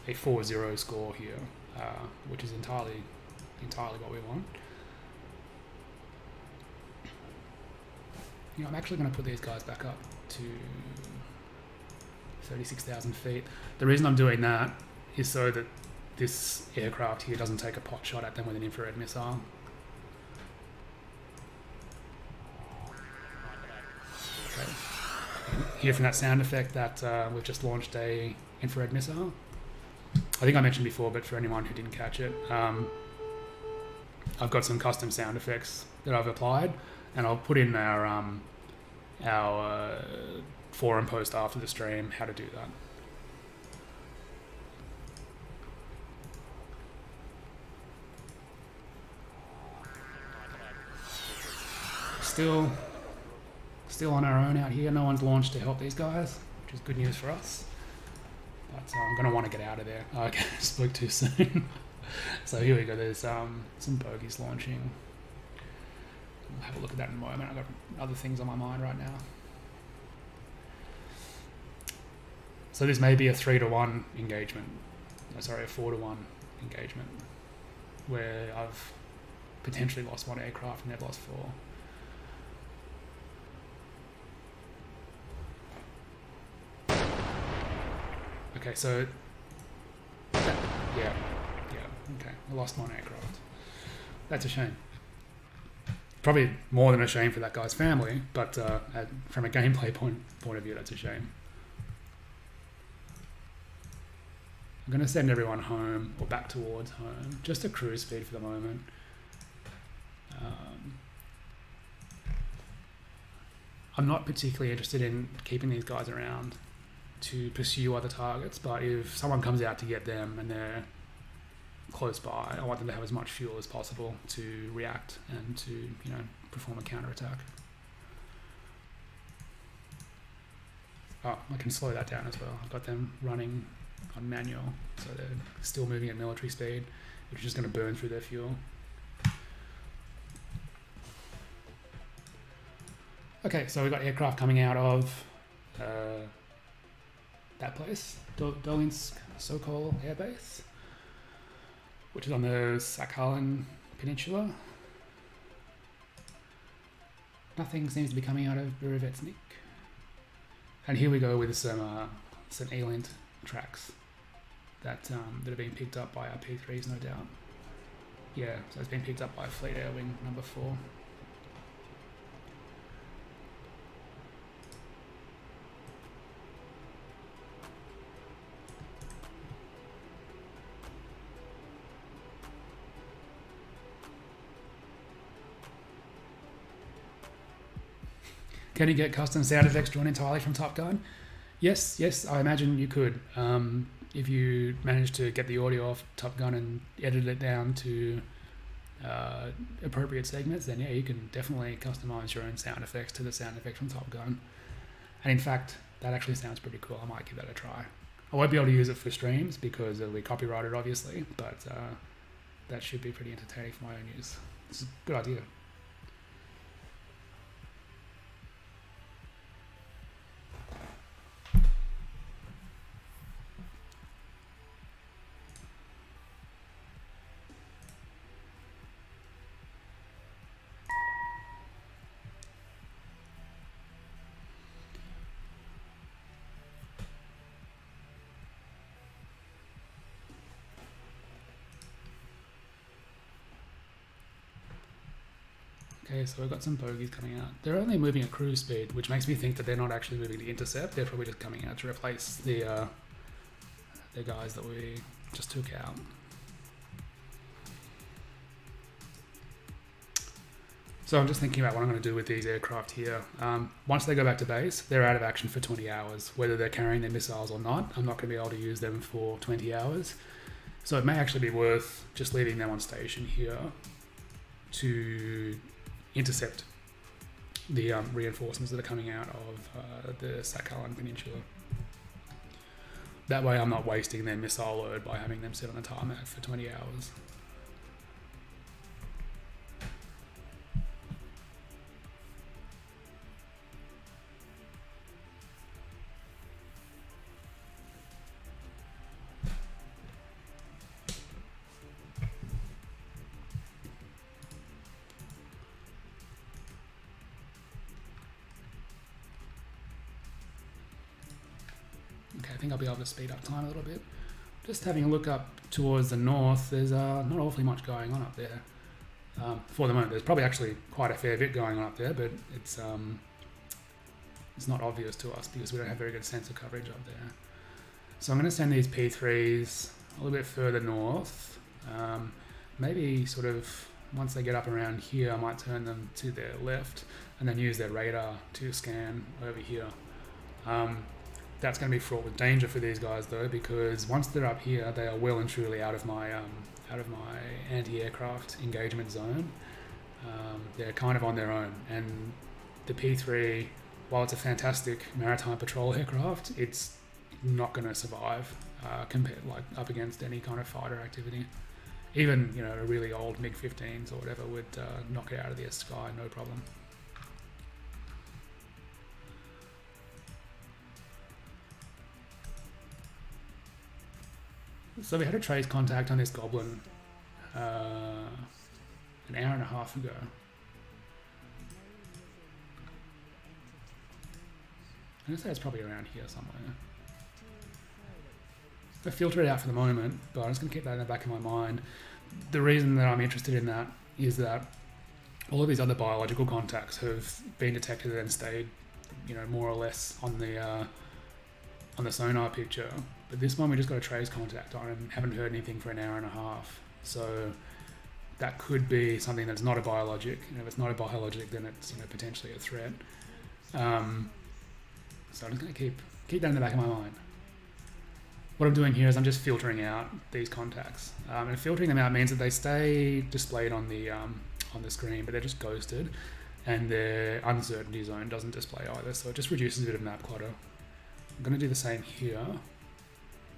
4-0 score here, which is entirely what we want. You know, I'm actually going to put these guys back up to 36,000 feet. The reason I'm doing that is so that this aircraft here doesn't take a pot shot at them with an infrared missile. Okay. Hear from that sound effect that we've just launched a infrared missile. I think I mentioned before, but for anyone who didn't catch it, I've got some custom sound effects that I've applied, and I'll put in our forum post after the stream how to do that. Still on our own out here. No one's launched to help these guys, which is good news for us. But I'm going to want to get out of there. Oh, okay, spoke too soon. So here we go. There's some bogies launching. We'll have a look at that in a moment. I've got other things on my mind right now. So this may be a 3-to-1 engagement. No, sorry, a 4-to-1 engagement, where I've potentially lost one aircraft and they've lost 4. Okay, so yeah, okay, I lost one aircraft. That's a shame. Probably more than a shame for that guy's family, but from a gameplay point of view, that's a shame. I'm going to send everyone home, or back towards home, just a cruise speed for the moment. I'm not particularly interested in keeping these guys around to pursue other targets, but if someone comes out to get them and they're close by, I want them to have as much fuel as possible to react and to, you know, perform a counterattack. Oh, I can slow that down as well. I've got them running on manual, so they're still moving at military speed, which is just going to burn through their fuel. Okay, so we've got aircraft coming out of that place, Dolinsk Sokol Air Base. which is on the Sakhalin Peninsula. Nothing seems to be coming out of Burevetsnik. And here we go with some ELINT tracks that are being picked up by our P3s, no doubt. Yeah, so it's been picked up by Fleet Air Wing number 4. Can you get custom sound effects drawn entirely from Top Gun? Yes, I imagine you could. If you manage to get the audio off Top Gun and edit it down to appropriate segments, then yeah, you can definitely customize your own sound effects to the sound effects from Top Gun. And in fact, that actually sounds pretty cool. I might give that a try. I won't be able to use it for streams because it'll be copyrighted, obviously, but that should be pretty entertaining for my own use. It's a good idea. Okay, so we've got some bogies coming out. They're only moving at cruise speed, which makes me think that they're not actually moving to intercept. They're probably just coming out to replace the guys that we just took out. So I'm just thinking about what I'm going to do with these aircraft here. Once they go back to base, they're out of action for 20 hours. Whether they're carrying their missiles or not, I'm not going to be able to use them for 20 hours. So it may actually be worth just leaving them on station here to intercept the reinforcements that are coming out of the Sakhalin Peninsula. That way I'm not wasting their missile load by having them sit on the tarmac for 20 hours. Okay, I think I'll be able to speed up time a little bit. Just having a look up towards the north, there's not awfully much going on up there. For the moment, there's probably actually quite a fair bit going on up there, but it's not obvious to us because we don't have very good sensor coverage up there. So I'm going to send these P3s a little bit further north. Maybe sort of once they get up around here, I might turn them to their left and then use their radar to scan over here. That's going to be fraught with danger for these guys though, because once they're up here, they are well and truly out of my anti-aircraft engagement zone. They're kind of on their own, and the P3, while it's a fantastic maritime patrol aircraft, it's not going to survive compared up against any kind of fighter activity. Even a really old MiG-15s or whatever would knock it out of the sky, no problem. So we had a trace contact on this Goblin an hour and a half ago. I'm going to say it's probably around here somewhere. I filter it out for the moment, but I'm just going to keep that in the back of my mind. The reason that I'm interested in that is that all of these other biological contacts have been detected and stayed, more or less on the sonar picture. But this one we just got a trace contact on and haven't heard anything for an hour and a half. So that could be something that's not a biologic. If it's not a biologic, then it's potentially a threat. So I'm just going to keep that in the back of my mind. What I'm doing here is I'm just filtering out these contacts. And filtering them out means that they stay displayed on the screen, but they're just ghosted, and their uncertainty zone doesn't display either. So it just reduces a bit of map clutter. I'm going to do the same here,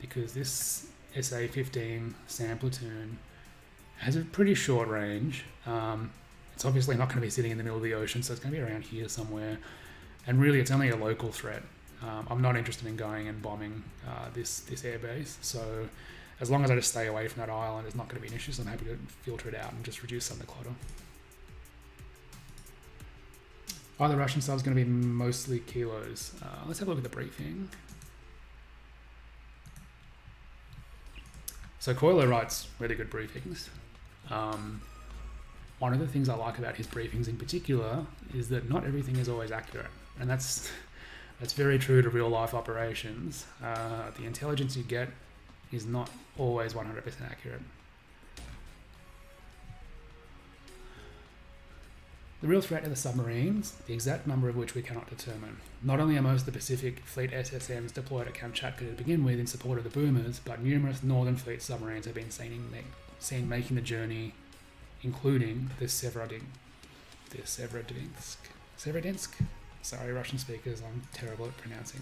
because this SA-15 SAM platoon has a pretty short range. It's obviously not going to be sitting in the middle of the ocean, so it's going to be around here somewhere. And really, it's only a local threat. I'm not interested in going and bombing this airbase. So as long as I just stay away from that island, it's not going to be an issue, so I'm happy to filter it out and just reduce some of the clutter. Are the Russian subs going to be mostly kilos? Let's have a look at the briefing. So Coiler writes really good briefings. One of the things I like about his briefings in particular is that not everything is always accurate. And that's very true to real life operations. The intelligence you get is not always 100% accurate. The real threat are the submarines, the exact number of which we cannot determine. Not only are most of the Pacific Fleet SSNs deployed at Kamchatka to begin with in support of the boomers, but numerous Northern Fleet submarines have been seen making the journey, including the Severodvinsk. Sorry, Russian speakers, I'm terrible at pronouncing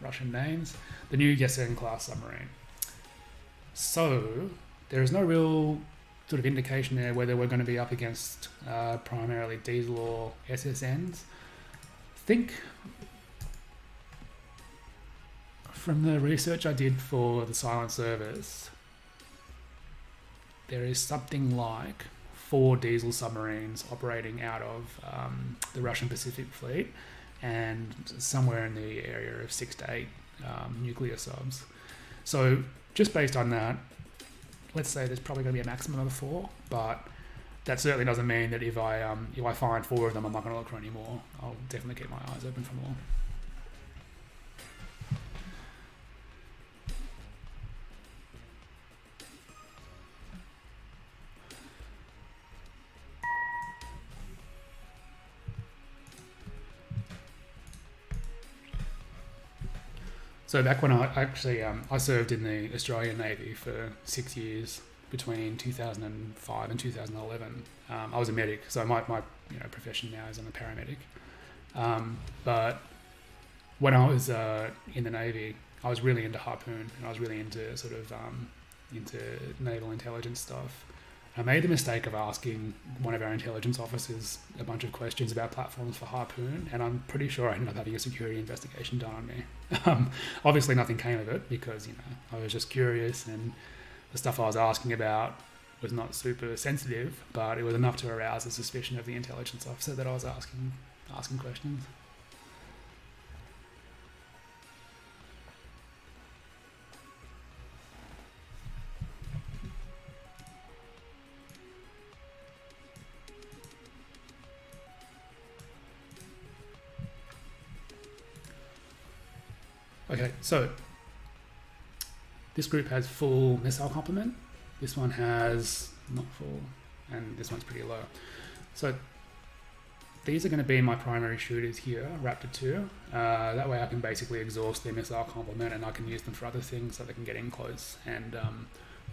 Russian names. The new Yesen class submarine. So, there is no real sort of indication there whether we're going to be up against primarily diesel or SSNs. I think from the research I did for the Silent Service, there is something like 4 diesel submarines operating out of the Russian Pacific Fleet, and somewhere in the area of 6 to 8 nuclear subs. So just based on that, let's say there's probably going to be a maximum of 4, but that certainly doesn't mean that if I find 4 of them, I'm not going to look for any more. I'll definitely keep my eyes open for more. So back when I served in the Australian Navy for 6 years between 2005 and 2011. I was a medic, so my profession now is I'm a paramedic. But when I was in the Navy, I was really into Harpoon, and I was really into sort of into naval intelligence stuff. I made the mistake of asking one of our intelligence officers a bunch of questions about platforms for Harpoon, and I'm pretty sure I ended up having a security investigation done on me. Obviously nothing came of it because, I was just curious, and the stuff I was asking about was not super sensitive, but it was enough to arouse the suspicion of the intelligence officer that I was asking questions. Okay, so this group has full missile complement. This one has not full, and this one's pretty low. So these are going to be my primary shooters here, Raptor 2. That way I can basically exhaust their missile complement, and I can use them for other things so they can get in close and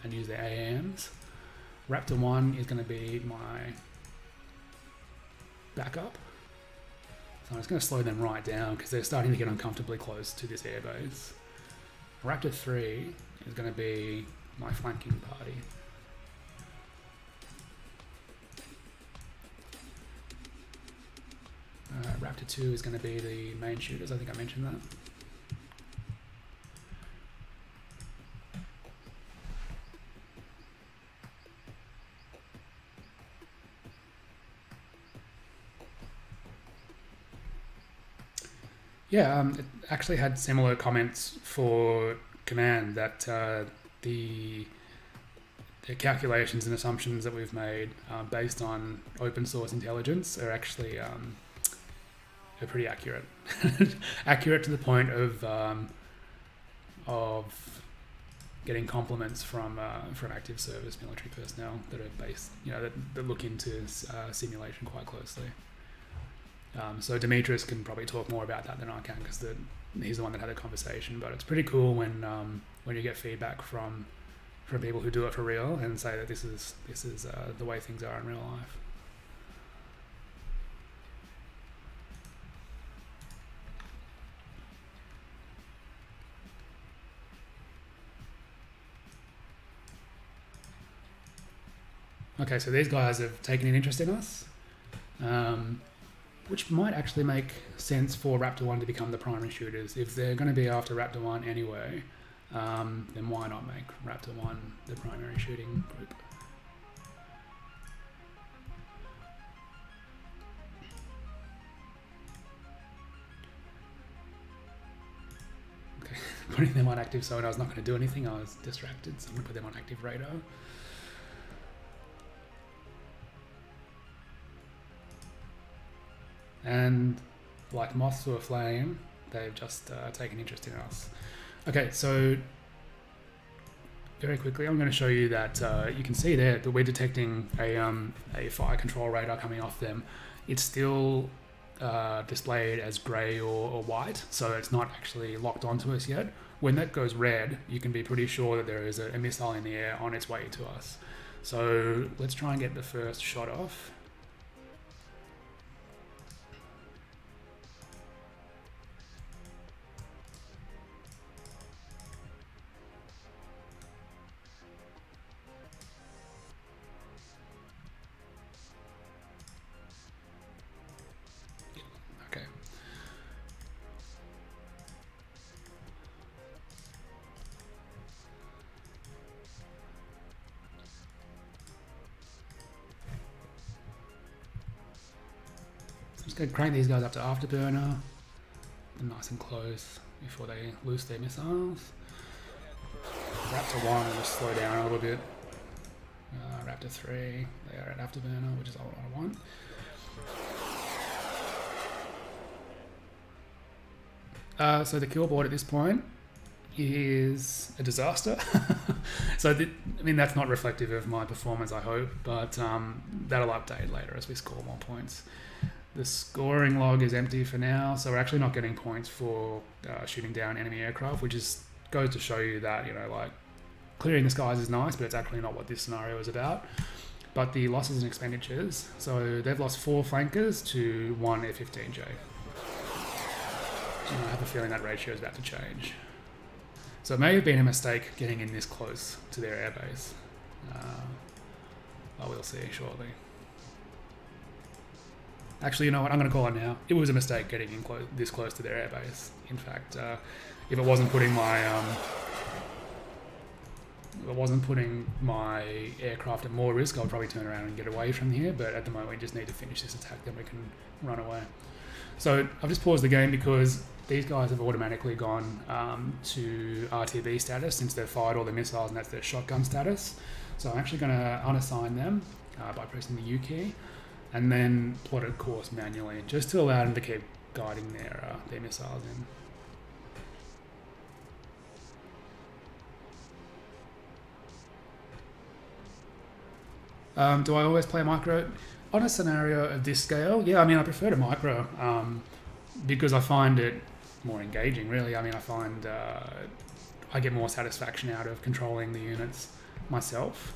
use their AAMs. Raptor 1 is going to be my backup. So I'm just going to slow them right down because they're starting to get uncomfortably close to this airbase. Raptor 3 is going to be my flanking party. Raptor 2 is going to be the main shooters. I think I mentioned that. Yeah, it actually had similar comments for command that the calculations and assumptions that we've made based on open source intelligence are actually are pretty accurate. Accurate to the point of getting compliments from active service military personnel that are based, that look into simulation quite closely. So Demetrius can probably talk more about that than I can because he's the one that had the conversation. But it's pretty cool when you get feedback from people who do it for real and say that this is the way things are in real life. Okay, so these guys have taken an interest in us. Which might actually make sense for Raptor 1 to become the primary shooters. If they're going to be after Raptor 1 anyway, then why not make Raptor 1 the primary shooting group? Okay, putting them on active sonar is not going to do anything. I was distracted, so I'm going to put them on active radar. And like moths to a flame, they've just taken interest in us. Okay, so very quickly, I'm going to show you that you can see there that we're detecting a fire control radar coming off them. It's still displayed as grey or white, so it's not actually locked onto us yet. When that goes red, you can be pretty sure that there is a missile in the air on its way to us. So let's try and get the first shot off. Just going to crank these guys up to afterburner, and nice and close before they loose their missiles. Raptor 1 will just slow down a little bit. Raptor 3, they are at afterburner, which is all I want. So the kill board at this point is a disaster. So I mean, that's not reflective of my performance, I hope, but that'll update later as we score more points. The scoring log is empty for now, so we're actually not getting points for shooting down enemy aircraft, which goes to show you that, you know, like, clearing the skies is nice, but it's actually not what this scenario is about. But the losses and expenditures, so they've lost 4 flankers to 1 F-15J. And I have a feeling that ratio is about to change. So it may have been a mistake getting in this close to their airbase. But we'll see shortly. Actually, you know what? I'm going to call it now. It was a mistake getting in this close to their airbase. In fact, if it wasn't putting my aircraft at more risk, I'll probably turn around and get away from here. But at the moment, we just need to finish this attack, then we can run away. So I've just paused the game because these guys have automatically gone to RTB status since they've fired all the missiles, and that's their shotgun status. So I'm actually going to unassign them by pressing the U key, and then plot a course manually, just to allow them to keep guiding their missiles in. Do I always play micro? On a scenario of this scale, yeah, I mean, I prefer to micro because I find it more engaging, really. I mean, I find I get more satisfaction out of controlling the units myself.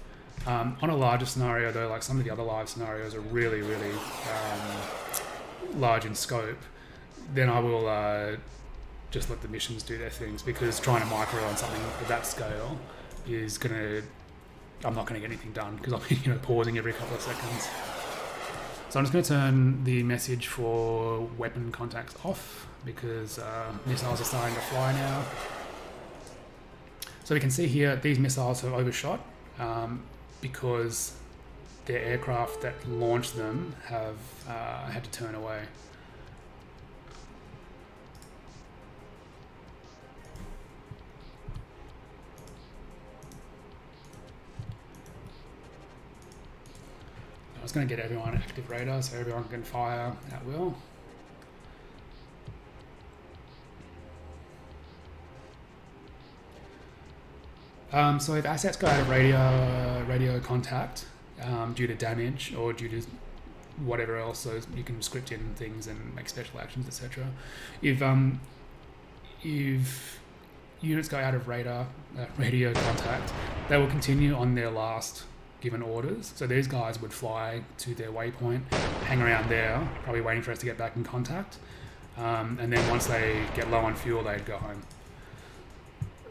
On a larger scenario, though, like some of the other live scenarios are really, really large in scope, then I will just let the missions do their things, because trying to micro on something of that scale is I'm not going to get anything done, because I'll be, you know, pausing every couple of seconds. So I'm just going to turn the message for weapon contacts off, because missiles are starting to fly now. So we can see here these missiles have overshot because their aircraft that launched them have had to turn away. I was going to get everyone active radar so everyone can fire at will. So if assets go out of radio contact due to damage or due to whatever else, so you can script in things and make special actions, etc. If units go out of radio contact, they will continue on their last given orders. So these guys would fly to their waypoint, hang around there, probably waiting for us to get back in contact, and then once they get low on fuel, they'd go home.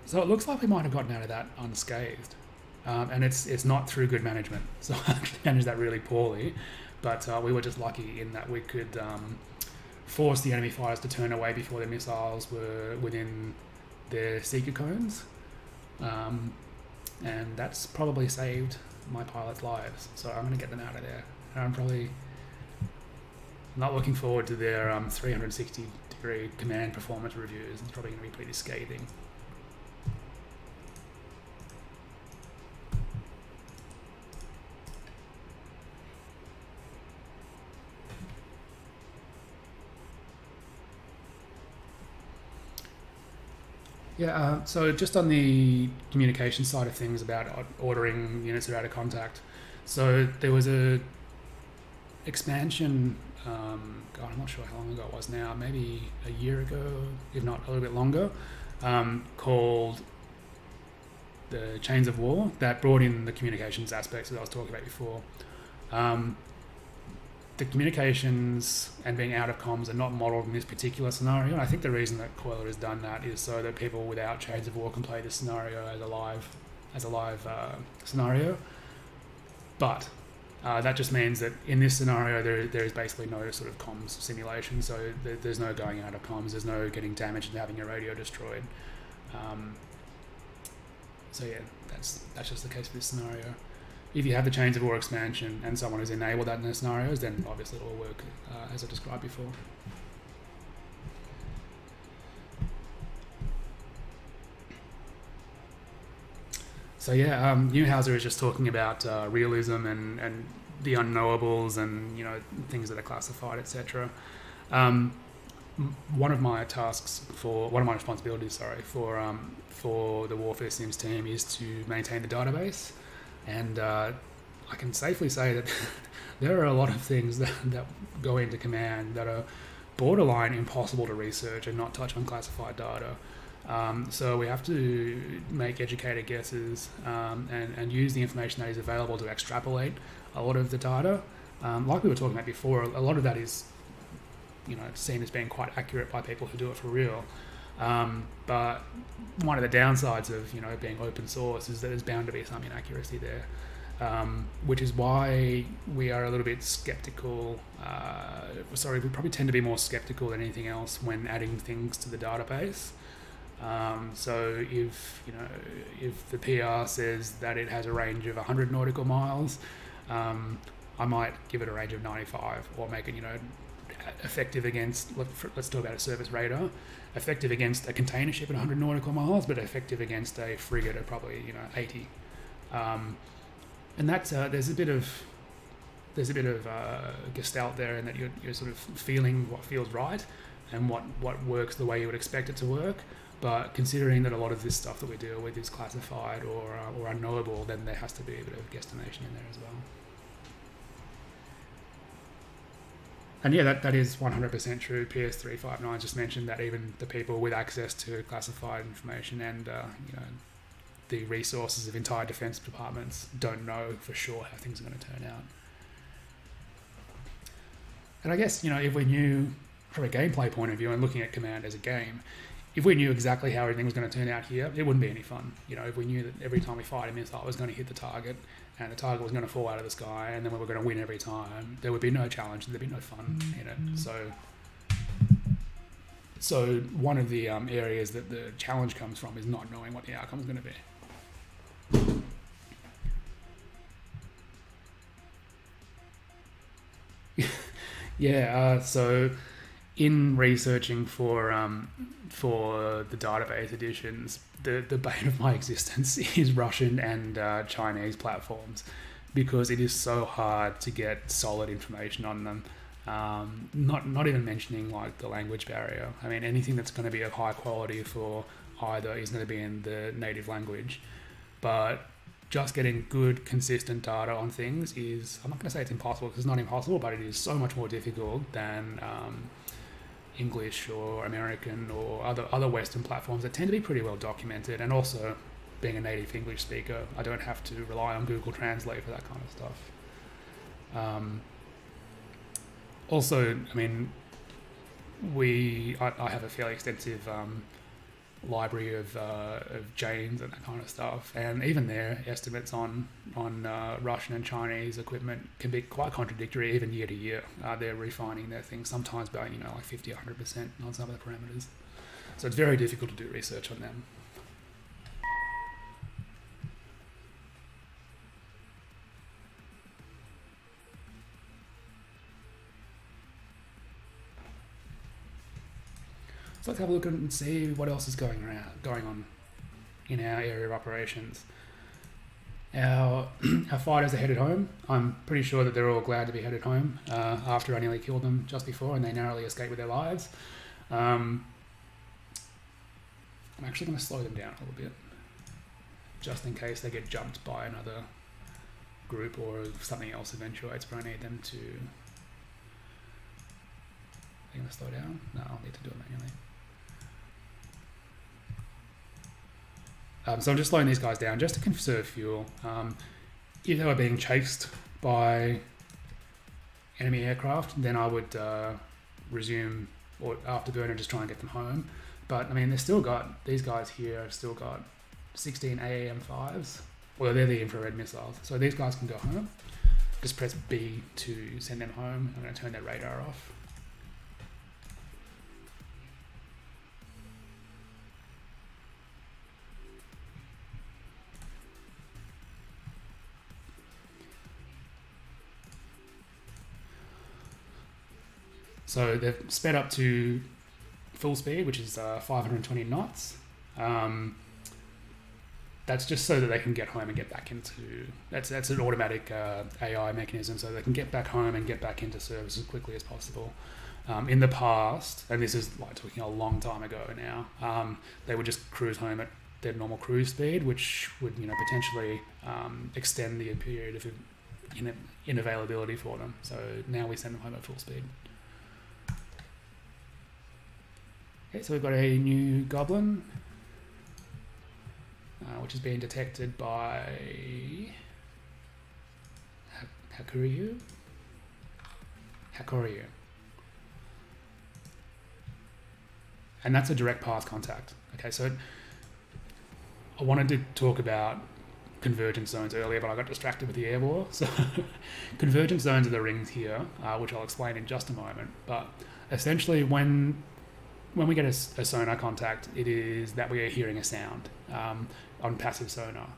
So it looks like we might have gotten out of that unscathed, and it's not through good management. So I actually managed that really poorly, but we were just lucky in that we could force the enemy fighters to turn away before their missiles were within their seeker cones. And that's probably saved my pilots' lives. So I'm going to get them out of there. And I'm probably not looking forward to their 360-degree command performance reviews. It's probably going to be pretty scathing. Yeah, so just on the communication side of things about ordering units that are out of contact. So there was a expansion, God, I'm not sure how long ago it was now, maybe a year ago, if not a little bit longer, called the Chains of War, that brought in the communications aspects that I was talking about before. The communications and being out of comms are not modelled in this particular scenario, and I think the reason that Coiler has done that is so that people without Chains of War can play this scenario as a live scenario. But that just means that in this scenario there is basically no sort of comms simulation, so there's no going out of comms, there's no getting damaged and having your radio destroyed. So yeah, that's just the case for this scenario. If you have the Chains of War expansion and someone has enabled that in their scenarios, then obviously it will work as I described before. So yeah, Newhouser is just talking about realism and the unknowables and things that are classified, etc. One of my responsibilities, for the Warfare Sims team is to maintain the database. And I can safely say that there are a lot of things that go into command that are borderline impossible to research and not touch on classified data. So we have to make educated guesses and use the information that is available to extrapolate a lot of the data. Like we were talking about before, a lot of that is seen as being quite accurate by people who do it for real. But one of the downsides of being open source is that there's bound to be some inaccuracy there, which is why we are a little bit skeptical. We probably tend to be more skeptical than anything else when adding things to the database. So if the PR says that it has a range of 100 nautical miles, I might give it a range of 95 or make it effective against, let's talk about a surface radar, effective against a container ship at 100 nautical miles, but effective against a frigate at probably 80. And that's there's a bit of gestalt there, in that you're sort of feeling what feels right and what works the way you would expect it to work. But considering that a lot of this stuff that we deal with is classified or unknowable, then there has to be a bit of guesstimation in there as well. And yeah, that is 100% true. PS359 just mentioned that even the people with access to classified information and the resources of entire defence departments don't know for sure how things are going to turn out. And I guess if we knew from a gameplay point of view and looking at command as a game, if we knew exactly how everything was going to turn out here, it wouldn't be any fun. If we knew that every time we fired a missile, it was going to hit the target and the target was going to fall out of the sky and then we were going to win every time, there would be no challenge, there'd be no fun in it. So one of the areas that the challenge comes from is not knowing what the outcome is going to be. Yeah, so in researching for the database editions, the bane of my existence is Russian and Chinese platforms, because it is so hard to get solid information on them. Not even mentioning like the language barrier. I mean, anything that's going to be of high quality for either is going to be in the native language, but just getting good, consistent data on things is, I'm not going to say it's impossible, because it's not impossible, but it is so much more difficult than English or American or other Western platforms that tend to be pretty well documented. And also, being a native English speaker, I don't have to rely on Google Translate for that kind of stuff. Also, I mean, I have a fairly extensive library of Janes and that kind of stuff, and even their estimates on Russian and Chinese equipment can be quite contradictory, even year to year. They're refining their things sometimes by like 50, 100% on some of the parameters. So it's very difficult to do research on them. So let's have a look and see what else is going on in our area of operations. Our fighters are headed home. I'm pretty sure that they're all glad to be headed home after I nearly killed them just before and they narrowly escaped with their lives. I'm actually going to slow them down a little bit, just in case they get jumped by another group or if something else eventuates, but I need them to... Are you going to slow down? No, I'll need to do it manually. So I'm just slowing these guys down just to conserve fuel. If they were being chased by enemy aircraft, then I would resume or afterburn and just try and get them home. But I mean, they've still got, these guys here have still got 16 AAM-5s. Well, they're the infrared missiles. So these guys can go home. Just press B to send them home. I'm going to turn their radar off. So they've sped up to full speed, which is 520 knots. That's just so that they can get home and get back into... That's an automatic AI mechanism, so they can get back home and get back into service as quickly as possible. In the past, and this is like talking a long time ago now, they would just cruise home at their normal cruise speed, which would potentially extend the period of inavailability for them. So now we send them home at full speed. Okay, so we've got a new goblin, which is being detected by Hakuryu. And that's a direct path contact. Okay, so I wanted to talk about convergence zones earlier, but I got distracted with the air war. So convergence zones are the rings here, which I'll explain in just a moment. But essentially when we get a sonar contact, it is that we are hearing a sound on passive sonar.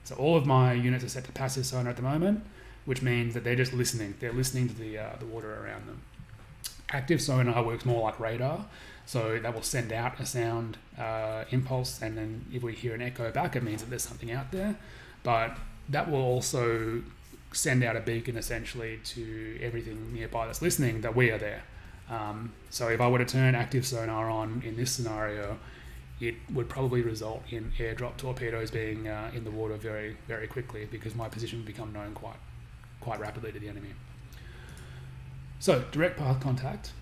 So all of my units are set to passive sonar at the moment, which means that they're just listening. They're listening to the water around them. Active sonar works more like radar, so that will send out a sound impulse, and then if we hear an echo back, it means that there's something out there. But that will also send out a beacon essentially to everything nearby that's listening that we are there. So if I were to turn active sonar on in this scenario, it would probably result in airdrop torpedoes being in the water very, very quickly, because my position would become known quite rapidly to the enemy. So direct path contact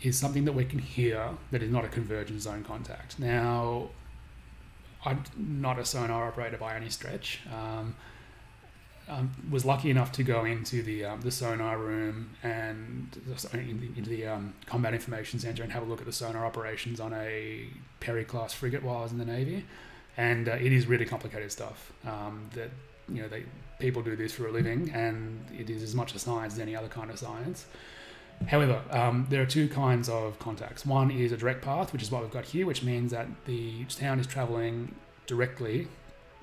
is something that we can hear that is not a convergence zone contact. Now, I'm not a sonar operator by any stretch. Was lucky enough to go into the sonar room and into the combat information center and have a look at the sonar operations on a Perry class frigate while I was in the Navy, and it is really complicated stuff. That people do this for a living, and it is as much a science as any other kind of science. However, there are two kinds of contacts. One is a direct path, which is what we've got here, which means that the sound is traveling directly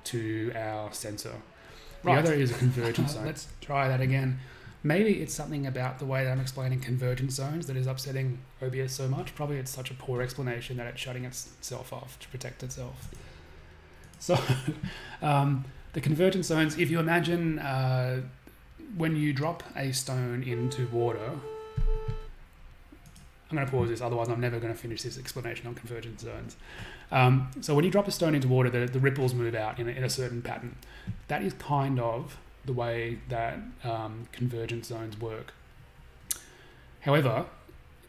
to our sensor. The other is a convergence zone. Let's try that again. Maybe it's something about the way that I'm explaining convergence zones that is upsetting OBS so much. Probably it's such a poor explanation that it's shutting itself off to protect itself. So the convergence zones, if you imagine when you drop a stone into water, I'm going to pause this, otherwise I'm never going to finish this explanation on convergence zones. So when you drop a stone into water, the ripples move out in a certain pattern. That is kind of the way that convergence zones work. However,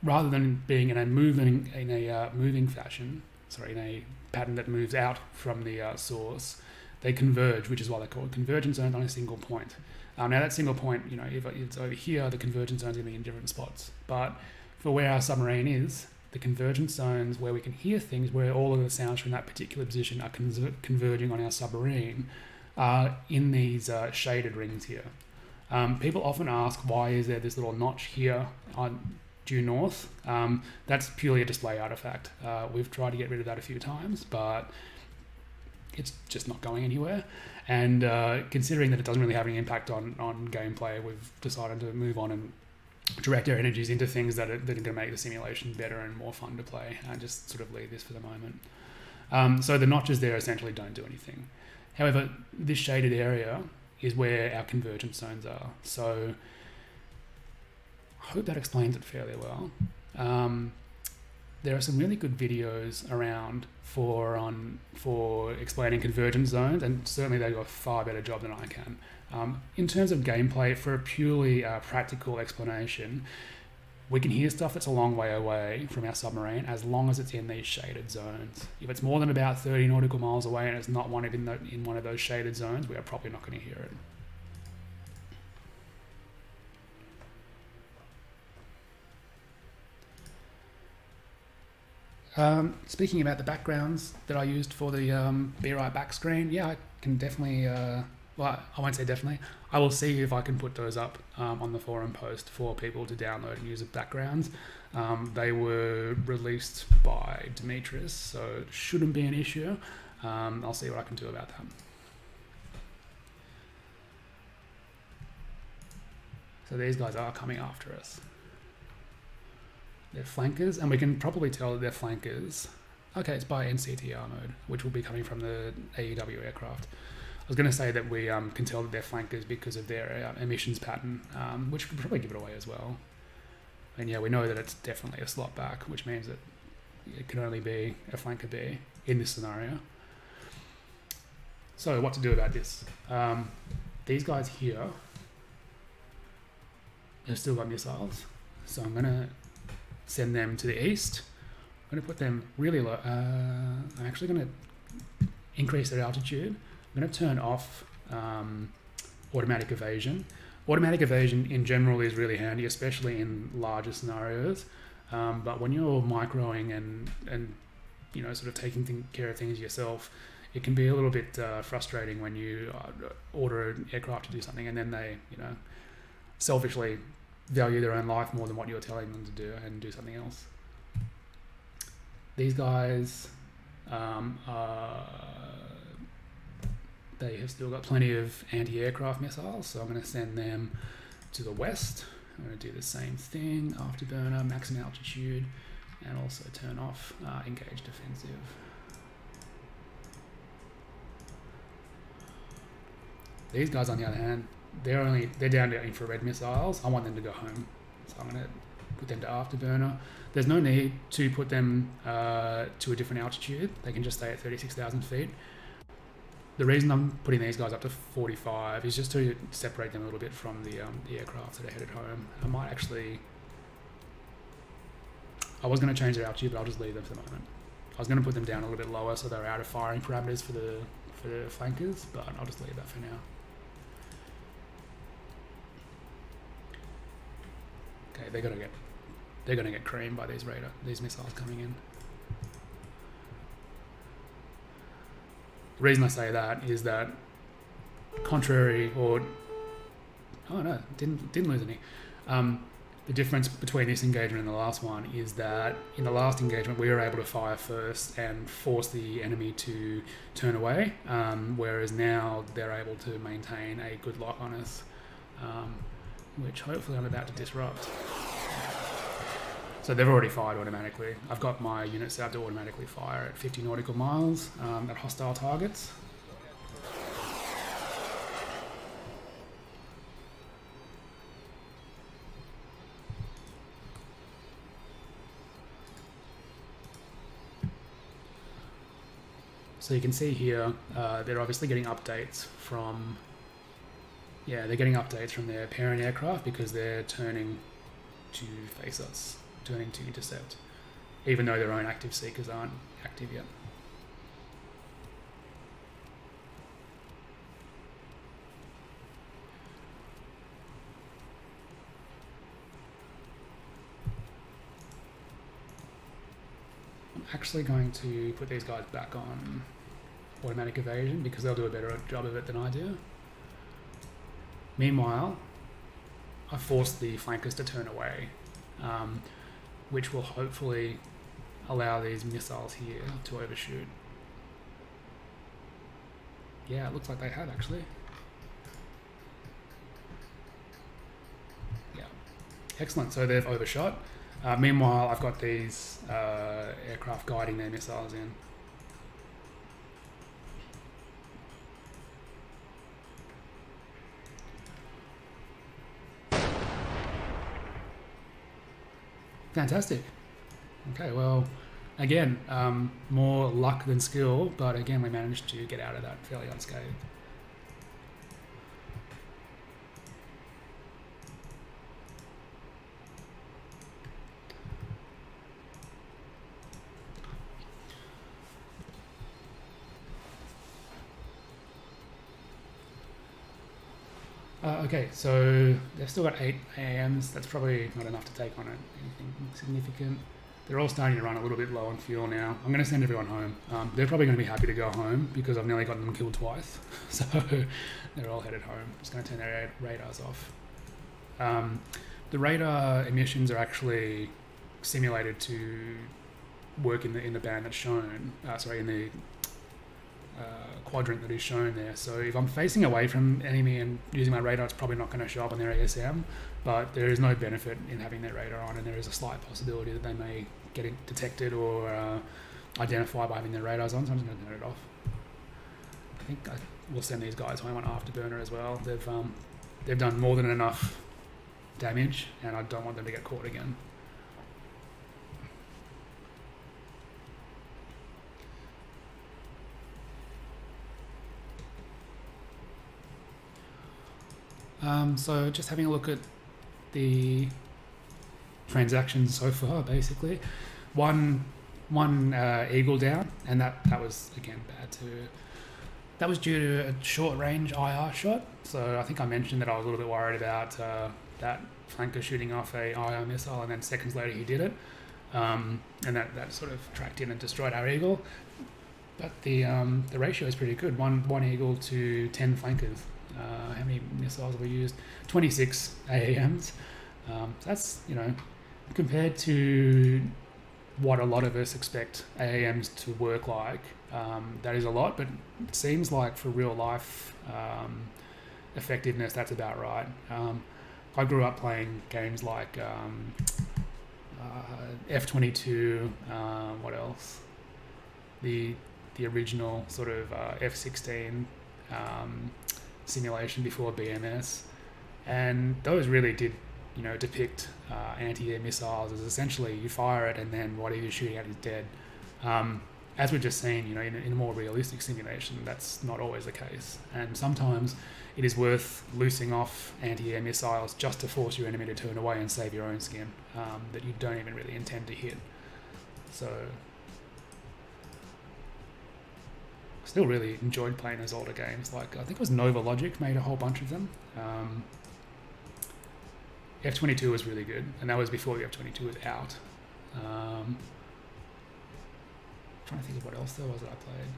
rather than being in a moving fashion, in a pattern that moves out from the source, they converge, which is why they're called convergence zones on a single point. Now that single point, if it's over here, the convergence zones are going to be in different spots. But for where our submarine is, the convergence zones where we can hear things, where all of the sounds from that particular position are converging on our submarine, are in these shaded rings here. People often ask, why is there this little notch here due north? That's purely a display artifact. We've tried to get rid of that a few times, but it's just not going anywhere. And considering that it doesn't really have any impact on gameplay, we've decided to move on and direct our energies into things that are going to make the simulation better and more fun to play, and just sort of leave this for the moment. So the notches there essentially don't do anything. However, this shaded area is where our convergence zones are. So I hope that explains it fairly well. There are some really good videos around for explaining convergence zones, and certainly they do a far better job than I can. In terms of gameplay, for a purely practical explanation, we can hear stuff that's a long way away from our submarine as long as it's in these shaded zones. If it's more than about 30 nautical miles away and it's not in one of those shaded zones, we are probably not going to hear it. Speaking about the backgrounds that I used for the Be Right Back screen, yeah, I can definitely, well, I won't say definitely, I will see if I can put those up on the forum post for people to download and use as backgrounds. They were released by Demetrius, so it shouldn't be an issue. I'll see what I can do about that. So these guys are coming after us. They're flankers, and we can probably tell that they're flankers. Okay, it's by NCTR mode, which will be coming from the AEW aircraft. I was going to say that we can tell that they're flankers because of their emissions pattern, which could probably give it away as well. And yeah, we know that it's definitely a slot back, which means that it can only be a flanker B in this scenario. So what to do about this? These guys here have still got missiles, so I'm going to send them to the east. I'm going to put them really low. I'm actually going to increase their altitude. I'm going to turn off automatic evasion. Automatic evasion in general is really handy, especially in larger scenarios. But when you're microing and you know, sort of taking care of things yourself, it can be a little bit frustrating when you order an aircraft to do something and then they, you know, selfishly value their own life more than what you're telling them to do and do something else. These guys, they have still got plenty of anti-aircraft missiles, so I'm going to send them to the west. I'm going to do the same thing, afterburner, maximum altitude, and also turn off engage defensive. These guys, on the other hand, they're down to infrared missiles. I want them to go home, so I'm going to put them to afterburner. There's no need to put them to a different altitude. They can just stay at 36,000 feet. The reason I'm putting these guys up to 45 is just to separate them a little bit from the aircraft that are headed home. I might actually, I was going to change their altitude, but I'll just leave them for the moment. I was going to put them down a little bit lower so they're out of firing parameters for the flankers, but I'll just leave that for now. Okay, they're gonna get creamed by these missiles coming in. The reason I say that is that contrary, or oh no, didn't lose any. The difference between this engagement and the last one is that in the last engagement we were able to fire first and force the enemy to turn away, whereas now they're able to maintain a good lock on us, which hopefully I'm about to disrupt. So they've already fired automatically. I've got my unit set up to automatically fire at 50 nautical miles at hostile targets. So you can see here, they're obviously getting updates from, yeah, they're getting updates from their parent aircraft because they're turning to face us, turning to intercept, even though their own active seekers aren't active yet. I'm actually going to put these guys back on automatic evasion because they'll do a better job of it than I do. Meanwhile, I forced the flankers to turn away, which will hopefully allow these missiles here to overshoot. Yeah, it looks like they have actually. Yeah. Excellent. So they've overshot. Meanwhile, I've got these aircraft guiding their missiles in. Fantastic. Okay, well, again, more luck than skill, but again, we managed to get out of that fairly unscathed. Okay, so they've still got 8 AMs. That's probably not enough to take on it. Anything significant. They're all starting to run a little bit low on fuel now. I'm going to send everyone home. They're probably going to be happy to go home because I've nearly gotten them killed twice. So they're all headed home. Just going to turn their radars off. The radar emissions are actually simulated to work in the band that's shown. In the quadrant that is shown there. So if I'm facing away from enemy and using my radar, it's probably not going to show up on their ASM, but there is no benefit in having their radar on, and there is a slight possibility that they may get it detected or identified by having their radars on, so I'm just going to turn it off. I think we'll send these guys home on afterburner as well. They've done more than enough damage, and I don't want them to get caught again. So just having a look at the transactions so far, basically. One Eagle down, and that was, again, bad too. That was due to a short-range IR shot. So I think I mentioned that I was a little bit worried about that flanker shooting off a IR missile, and then seconds later he did it. And that sort of tracked in and destroyed our Eagle. But the ratio is pretty good. One Eagle to 10 flankers. How many missiles have we used? 26 AAMs. That's, compared to what a lot of us expect AAMs to work like, that is a lot, but it seems like for real life effectiveness, that's about right. I grew up playing games like F-22, what else? The original sort of F-16 simulation before BMS, and those really did depict anti-air missiles as essentially you fire it and then whatever you're shooting at is dead. As we've just seen, in a more realistic simulation, that's not always the case, and sometimes it is worth loosing off anti-air missiles just to force your enemy to turn away and save your own skin that you don't even really intend to hit. So still really enjoyed playing those older games. Like, I think it was Nova Logic made a whole bunch of them. F-22 was really good, and that was before the F-22 was out. Trying to think of what else there was that I played.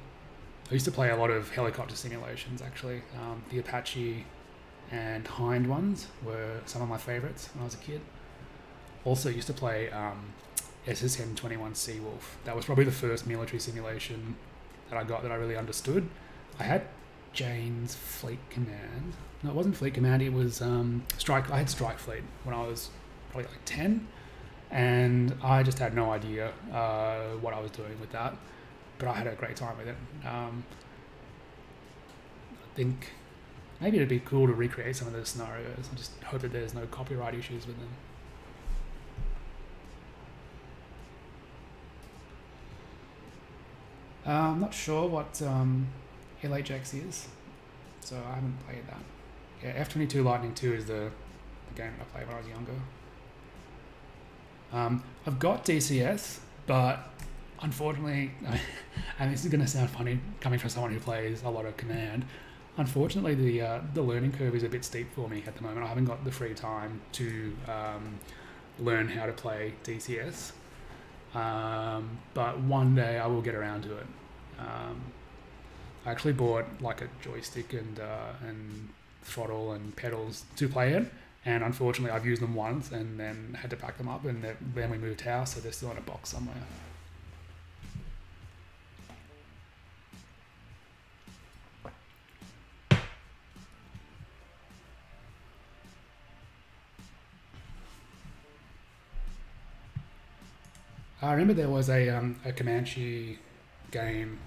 I used to play a lot of helicopter simulations, actually. The Apache and Hind ones were some of my favorites when I was a kid. Also used to play SSN-21 Seawolf. That was probably the first military simulation that I got that I really understood. I had Jane's Fleet Command. No, it wasn't Fleet Command, it was Strike. I had Strike Fleet when I was probably like 10, and I just had no idea what I was doing with that, but I had a great time with it. I think maybe it'd be cool to recreate some of those scenarios. I just hope that there's no copyright issues with them. I'm not sure what LHX is, so I haven't played that. Yeah, F-22 Lightning II is the game that I played when I was younger. I've got DCS, but unfortunately, and this is going to sound funny coming from someone who plays a lot of Command, unfortunately the learning curve is a bit steep for me at the moment. I haven't got the free time to learn how to play DCS. But one day I will get around to it. I actually bought like a joystick and throttle and pedals to play it, and unfortunately I've used them once and then had to pack them up, and then we moved house, so they're still in a box somewhere. I remember there was a Comanche game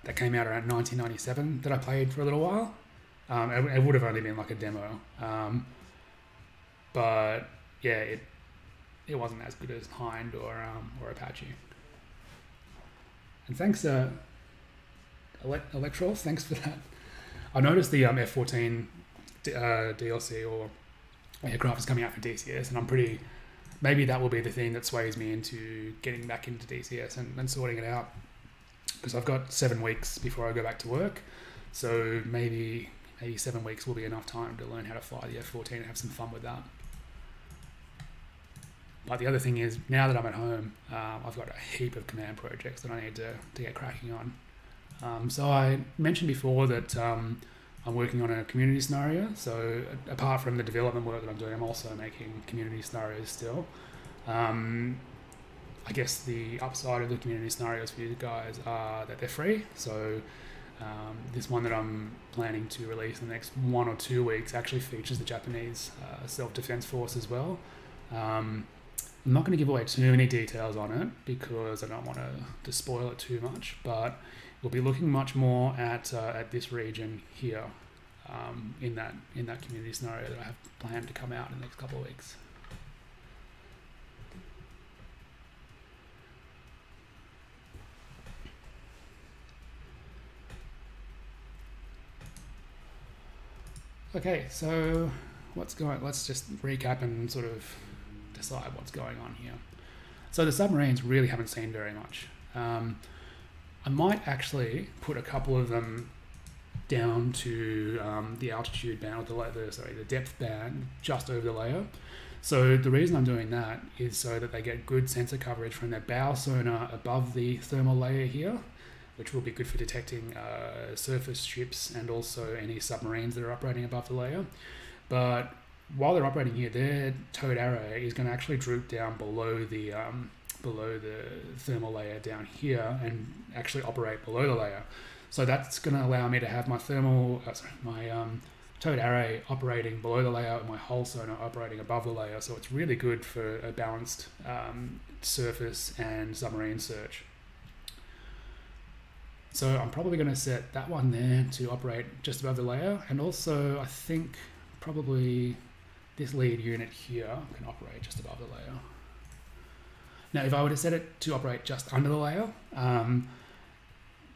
that came out around 1997 that I played for a little while. It would have only been like a demo, but yeah, it wasn't as good as Hind or Apache. And thanks, Electro, thanks for that. I noticed the F-14 DLC or aircraft is coming out for DCS, and maybe that will be the thing that sways me into getting back into DCS and sorting it out, because I've got 7 weeks before I go back to work, so maybe 7 weeks will be enough time to learn how to fly the F-14 and have some fun with that. But the other thing is, now that I'm at home, I've got a heap of command projects that I need to get cracking on. So I mentioned before that I'm working on a community scenario. So apart from the development work that I'm doing, I'm also making community scenarios still. I guess the upside of the community scenarios for you guys are that they're free. So this one that I'm planning to release in the next 1 or 2 weeks actually features the Japanese self-defense force as well. I'm not going to give away too many details on it because I don't want to spoil it too much, but we'll be looking much more at this region here in that community scenario that I have planned to come out in the next couple of weeks. Okay, so let's just recap and sort of decide what's going on here. So the submarines really haven't seen very much. I might actually put a couple of them down to the altitude band, or the depth band just over the layer. So the reason I'm doing that is so that they get good sensor coverage from their bow sonar above the thermal layer here, which will be good for detecting surface ships and also any submarines that are operating above the layer. But while they're operating here, their towed array is going to actually droop down below the thermal layer down here and actually operate below the layer. So that's going to allow me to have my towed array operating below the layer and my hull sonar operating above the layer. So it's really good for a balanced surface and submarine search. So I'm probably going to set that one there to operate just above the layer, and also I think probably this lead unit here can operate just above the layer. Now, if I were to set it to operate just under the layer,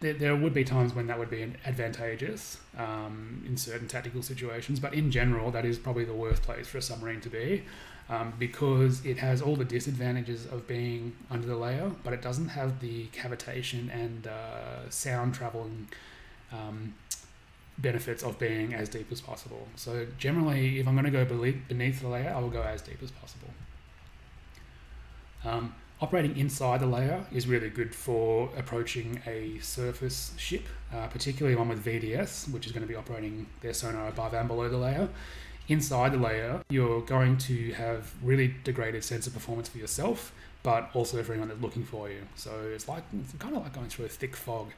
there would be times when that would be advantageous in certain tactical situations, but in general, that is probably the worst place for a submarine to be because it has all the disadvantages of being under the layer, but it doesn't have the cavitation and sound traveling benefits of being as deep as possible. So generally, if I'm going to go beneath the layer, I will go as deep as possible. Operating inside the layer is really good for approaching a surface ship, particularly one with VDS, which is going to be operating their sonar above and below the layer. Inside the layer, you're going to have really degraded sensor performance for yourself, but also for anyone that's looking for you. So it's kind of like going through a thick fog.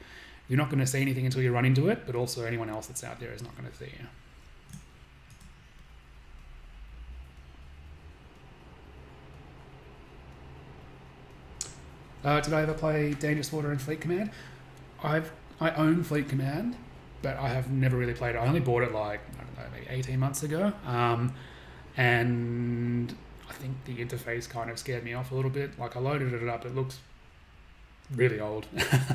You're not going to see anything until you run into it, but also anyone else that's out there is not going to see you. Did I ever play Dangerous Water and Fleet Command? I own Fleet Command, but I have never really played it. I only bought it like, I don't know, maybe 18 months ago. And I think the interface kind of scared me off a little bit. Like I loaded it up, it looks really old.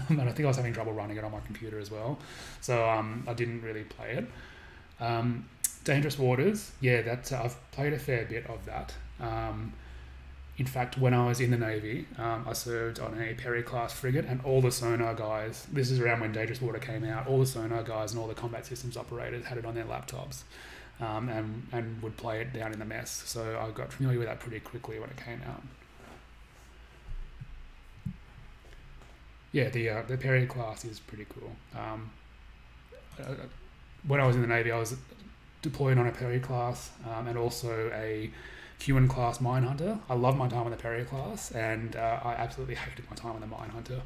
And I think I was having trouble running it on my computer as well. So I didn't really play it. Dangerous Waters, yeah, I've played a fair bit of that. In fact, when I was in the Navy, I served on a Perry-class frigate, and all the sonar guys, this is around when Dangerous Water came out, all the sonar guys and all the combat systems operators had it on their laptops and would play it down in the mess. So I got familiar with that pretty quickly when it came out. Yeah, the Perry-class is pretty cool. When I was in the Navy, I was deployed on a Perry-class and also a Huon-class Minehunter. I love my time on the Perry-class, and I absolutely hated my time on the Minehunter.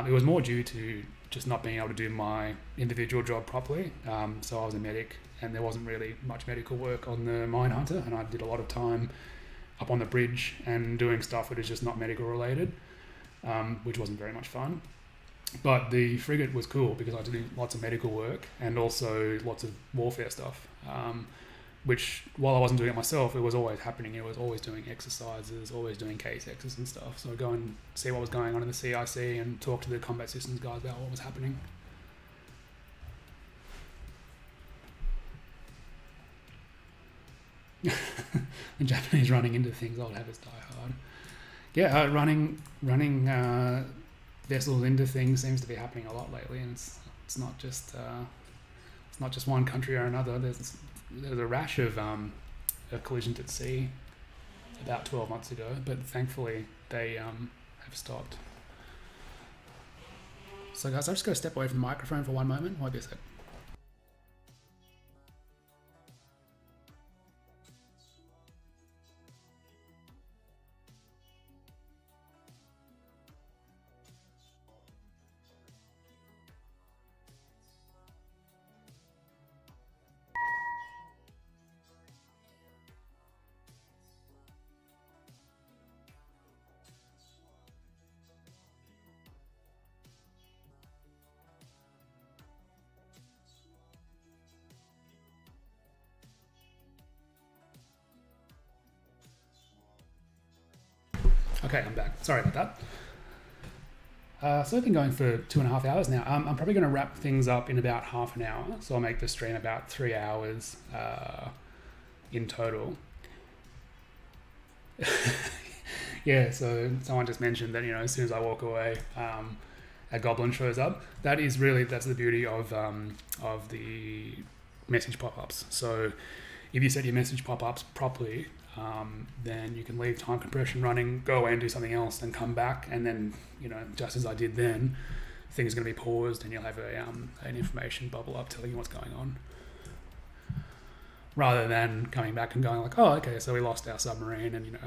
It was more due to just not being able to do my individual job properly. So I was a medic, and there wasn't really much medical work on the Minehunter, and I did a lot of time up on the bridge and doing stuff that is just not medical related. which wasn't very much fun. But the frigate was cool because I had to do lots of medical work and also lots of warfare stuff, which, while I wasn't doing it myself, it was always happening. It was always doing exercises, always doing case X's and stuff. So I'd go and see what was going on in the CIC and talk to the combat systems guys about what was happening. The Japanese running into things, I'll have us die hard. Yeah, running vessels into things seems to be happening a lot lately, and it's not just one country or another. There's a rash of collisions at sea about 12 months ago, but thankfully they have stopped. So guys, I'm just going to step away from the microphone for one moment. Won't be a sec. Okay, I'm back. Sorry about that. So I've been going for 2.5 hours now. I'm probably going to wrap things up in about half an hour. So I'll make the stream about 3 hours in total. Yeah, so someone just mentioned that, as soon as I walk away, a goblin shows up. That's the beauty of the message pop-ups. So if you set your message pop-ups properly, then you can leave time compression running, go away and do something else, and come back, and then just as I did then, things are going to be paused, and you'll have an information bubble up telling you what's going on, rather than coming back and going like, oh, okay, so we lost our submarine, and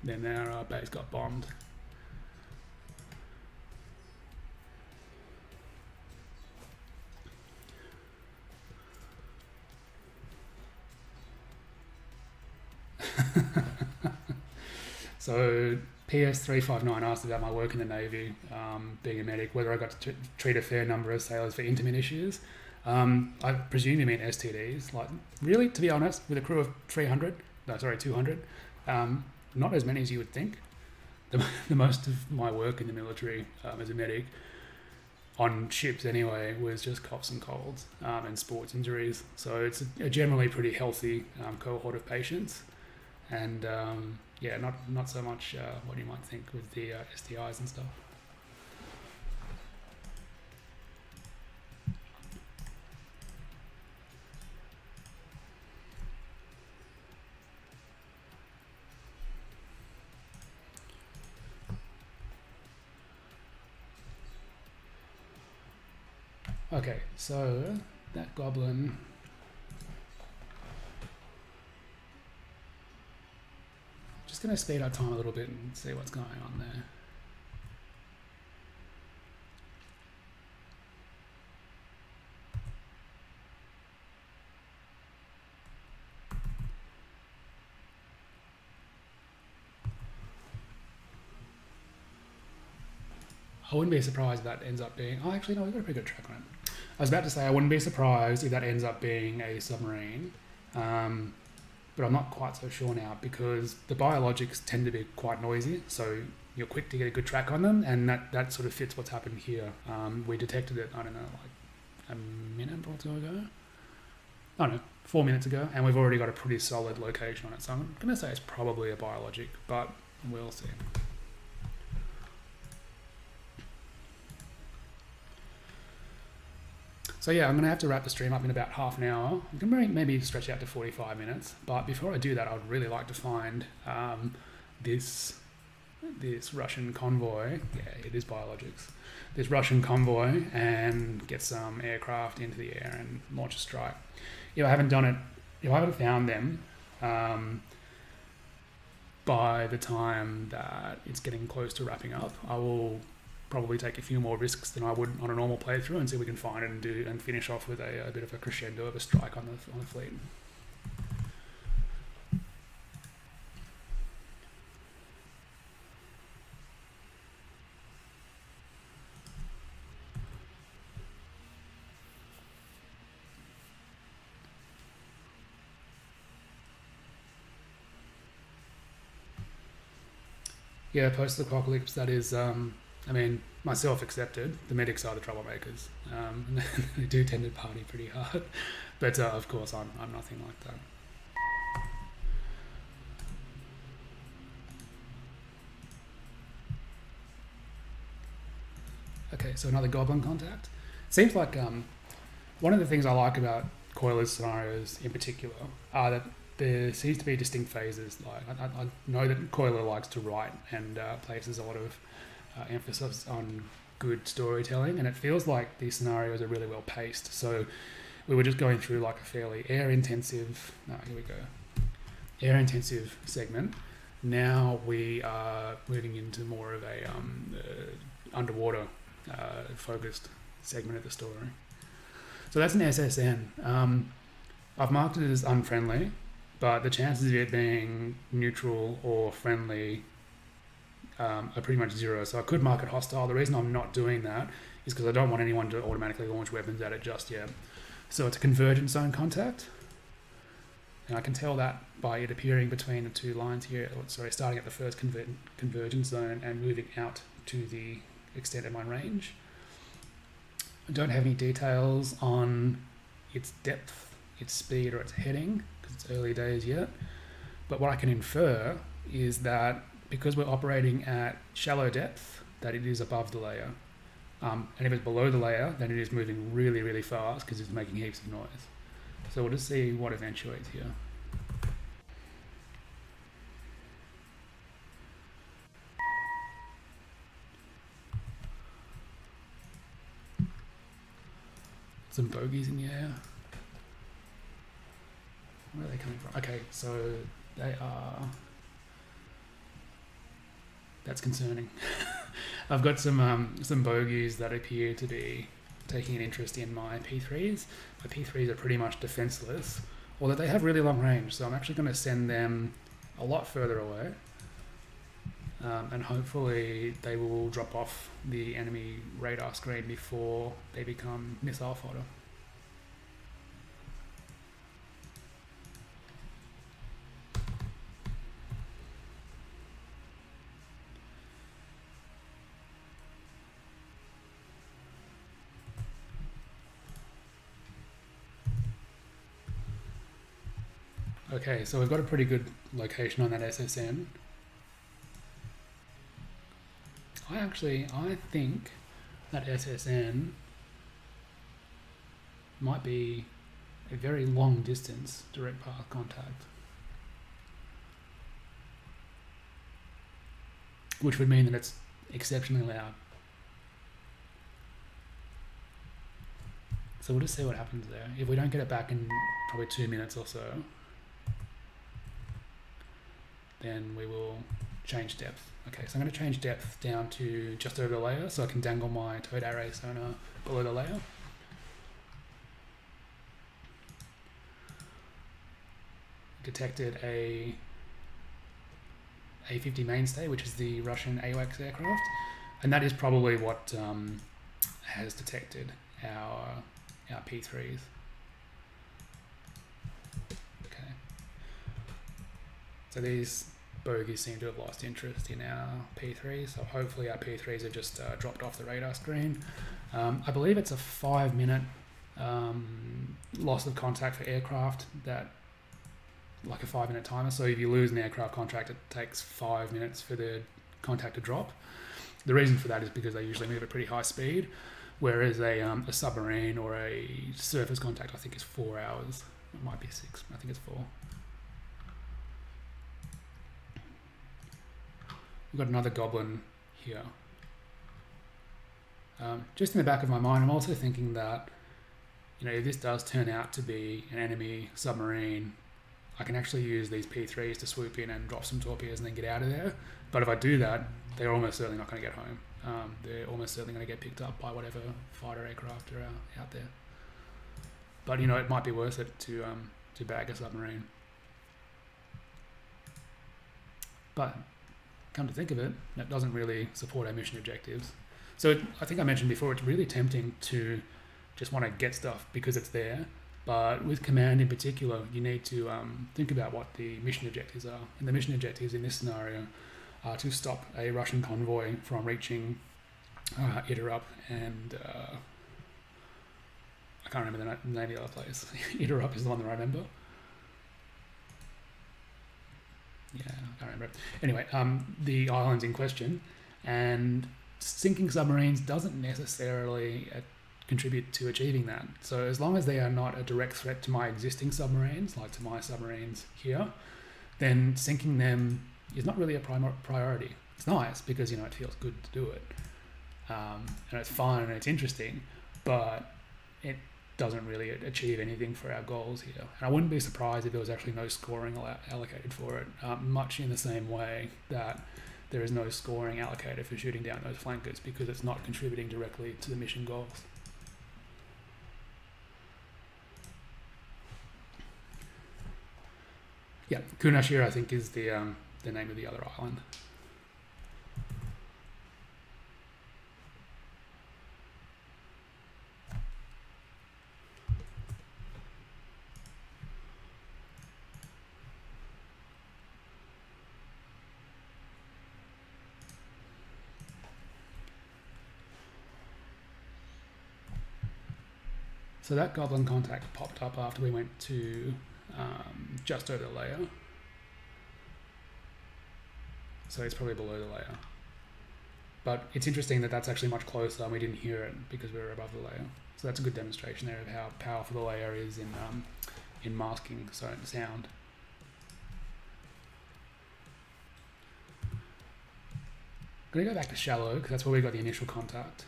then our base got bombed. So PS359 asked about my work in the Navy, being a medic, whether I got to treat a fair number of sailors for intimate issues. I presume you mean STDs. Like, really, to be honest, with a crew of 200, not as many as you would think. The most of my work in the military as a medic, on ships anyway, was just coughs and colds and sports injuries. So it's a generally pretty healthy cohort of patients. And yeah, not so much what you might think with the STIs and stuff. Okay, so that goblin. Just going to speed our time a little bit and see what's going on there. I wouldn't be surprised if that ends up being... Oh, actually, no, we've got a pretty good track on it. I was about to say I wouldn't be surprised if that ends up being a submarine. But I'm not quite so sure now, because the biologics tend to be quite noisy, so you're quick to get a good track on them, and that sort of fits what's happened here. We detected it, I don't know, like a minute or two ago? I don't know, 4 minutes ago, and we've already got a pretty solid location on it, so I'm going to say it's probably a biologic, but we'll see. So yeah, I'm going to have to wrap the stream up in about half an hour. I can maybe stretch out to 45 minutes. But before I do that, I'd really like to find this Russian convoy. Yeah, it is biologics. This Russian convoy, and get some aircraft into the air and launch a strike. If I haven't done it, if I haven't found them by the time that it's getting close to wrapping up, I will probably take a few more risks than I would on a normal playthrough, and see if we can find it and finish off with a bit of a crescendo of a strike on the fleet. Yeah, post-apocalypse, that is, I mean, myself accepted, the medics are the troublemakers. They do tend to party pretty hard. But of course, I'm nothing like that. Okay, so another goblin contact. Seems like one of the things I like about Coiler's scenarios in particular are that there seems to be distinct phases. Like I know that Coiler likes to write and places a lot of emphasis on good storytelling, and it feels like these scenarios are really well paced. So we were just going through like a fairly air intensive segment. Now we are moving into more of a underwater focused segment of the story. So that's an SSN. I've marked it as unfriendly, but the chances of it being neutral or friendly are pretty much zero. So I could mark it hostile. The reason I'm not doing that is because I don't want anyone to automatically launch weapons at it just yet. So it's a convergence zone contact. And I can tell that by it appearing between the two lines here. Sorry, starting at the first convergence zone and moving out to the extent of my range. I don't have any details on its depth, its speed, or its heading, because it's early days yet. But what I can infer is that because we're operating at shallow depth, that it is above the layer. And if it's below the layer, then it is moving really, really fast because it's making heaps of noise. So we'll just see what eventuates here. Some bogeys in the air. Where are they coming from? Okay, so they are... That's concerning. I've got some bogeys that appear to be taking an interest in my P3s. My P3s are pretty much defenseless, although they have really long range, so I'm actually going to send them a lot further away. And hopefully they will drop off the enemy radar screen before they become missile fodder. Okay, so we've got a pretty good location on that SSN. I think that SSN might be a very long distance direct path contact, which would mean that it's exceptionally loud. So we'll just see what happens there. If we don't get it back in probably 2 minutes or so, then we will change depth. Okay, so I'm going to change depth down to just over the layer so I can dangle my towed array sonar below the layer. Detected a A-50 mainstay, which is the Russian AWACS aircraft, and that is probably what has detected our P3s. Okay. So these bogeys seem to have lost interest in our P3s, so hopefully our P3s have just dropped off the radar screen. I believe it's a 5-minute loss of contact for aircraft, that like a 5-minute timer. So if you lose an aircraft contract, it takes 5 minutes for the contact to drop. The reason for that is because they usually move at pretty high speed, whereas a submarine or a surface contact I think is 4 hours. It might be 6, I think it's 4. We've got another goblin here. Just in the back of my mind, I'm also thinking that, you know, if this does turn out to be an enemy submarine, I can actually use these P3s to swoop in and drop some torpedoes and then get out of there. But if I do that, they're almost certainly not going to get home. They're almost certainly going to get picked up by whatever fighter aircraft are out there. But, you know, it might be worth it to bag a submarine. But come to think of it, that doesn't really support our mission objectives. So I think I mentioned before, it's really tempting to just want to get stuff because it's there. But with command in particular, you need to think about what the mission objectives are. And the mission objectives in this scenario to stop a Russian convoy from reaching Iterup and I can't remember the name of the other place. Iterup is the one that I remember. Yeah, I can't remember it. Anyway, the islands in question, and sinking submarines doesn't necessarily contribute to achieving that. So as long as they are not a direct threat to my existing submarines, like to my submarines here, then sinking them is not really a priority. It's nice because, you know, it feels good to do it. And it's fun and it's interesting, but it doesn't really achieve anything for our goals here. And I wouldn't be surprised if there was actually no scoring allocated for it, much in the same way that there is no scoring allocated for shooting down those flankers because it's not contributing directly to the mission goals. Yeah, Kunashir, I think, is the name of the other island. So that Goblin contact popped up after we went to just over the layer. So it's probably below the layer. But it's interesting that that's actually much closer and we didn't hear it because we were above the layer. So that's a good demonstration there of how powerful the layer is in masking sound. I'm going to go back to shallow because that's where we got the initial contact.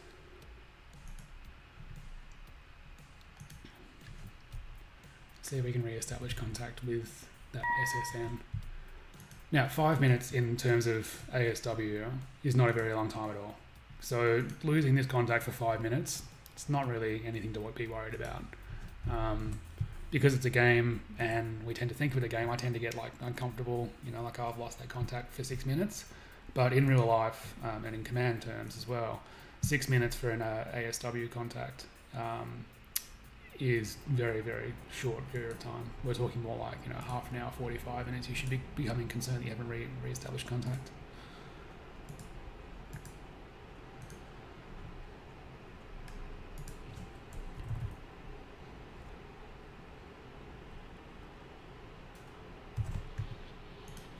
See if we can re-establish contact with that SSN. Now, 5 minutes in terms of ASW is not a very long time at all. So losing this contact for 5 minutes, it's not really anything to be worried about. Because it's a game and we tend to think of it a game, I tend to get like uncomfortable, you know, like I've lost that contact for 6 minutes. But in real life and in command terms as well, 6 minutes for an ASW contact is very, very short period of time. We're talking more like, you know, half an hour, 45 minutes. You should be becoming concerned that you haven't re-established contact.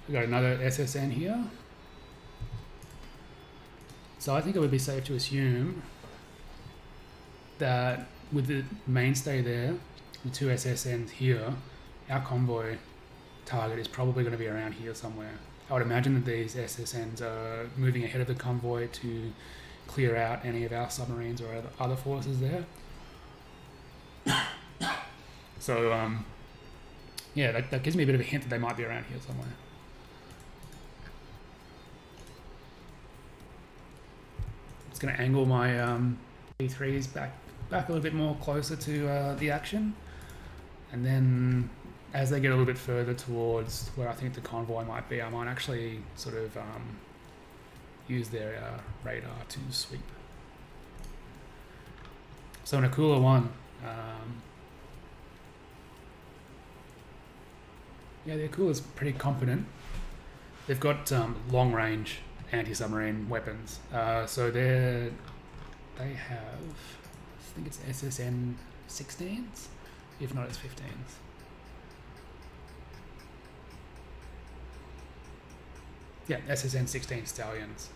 We've got another SSN here. So I think it would be safe to assume that with the mainstay there, the two SSNs here, our convoy target is probably going to be around here somewhere. I would imagine that these SSNs are moving ahead of the convoy to clear out any of our submarines or other forces there. So, yeah, that gives me a bit of a hint that they might be around here somewhere. Just going to angle my B3s back a little bit more closer to the action, and then as they get a little bit further towards where I think the convoy might be, I might actually sort of use their radar to sweep. So in a cooler one, yeah, the Akula's pretty competent. They've got long range anti-submarine weapons, so they have, I think it's SSN 16s, if not it's 15s. Yeah, SSN 16 Stallions.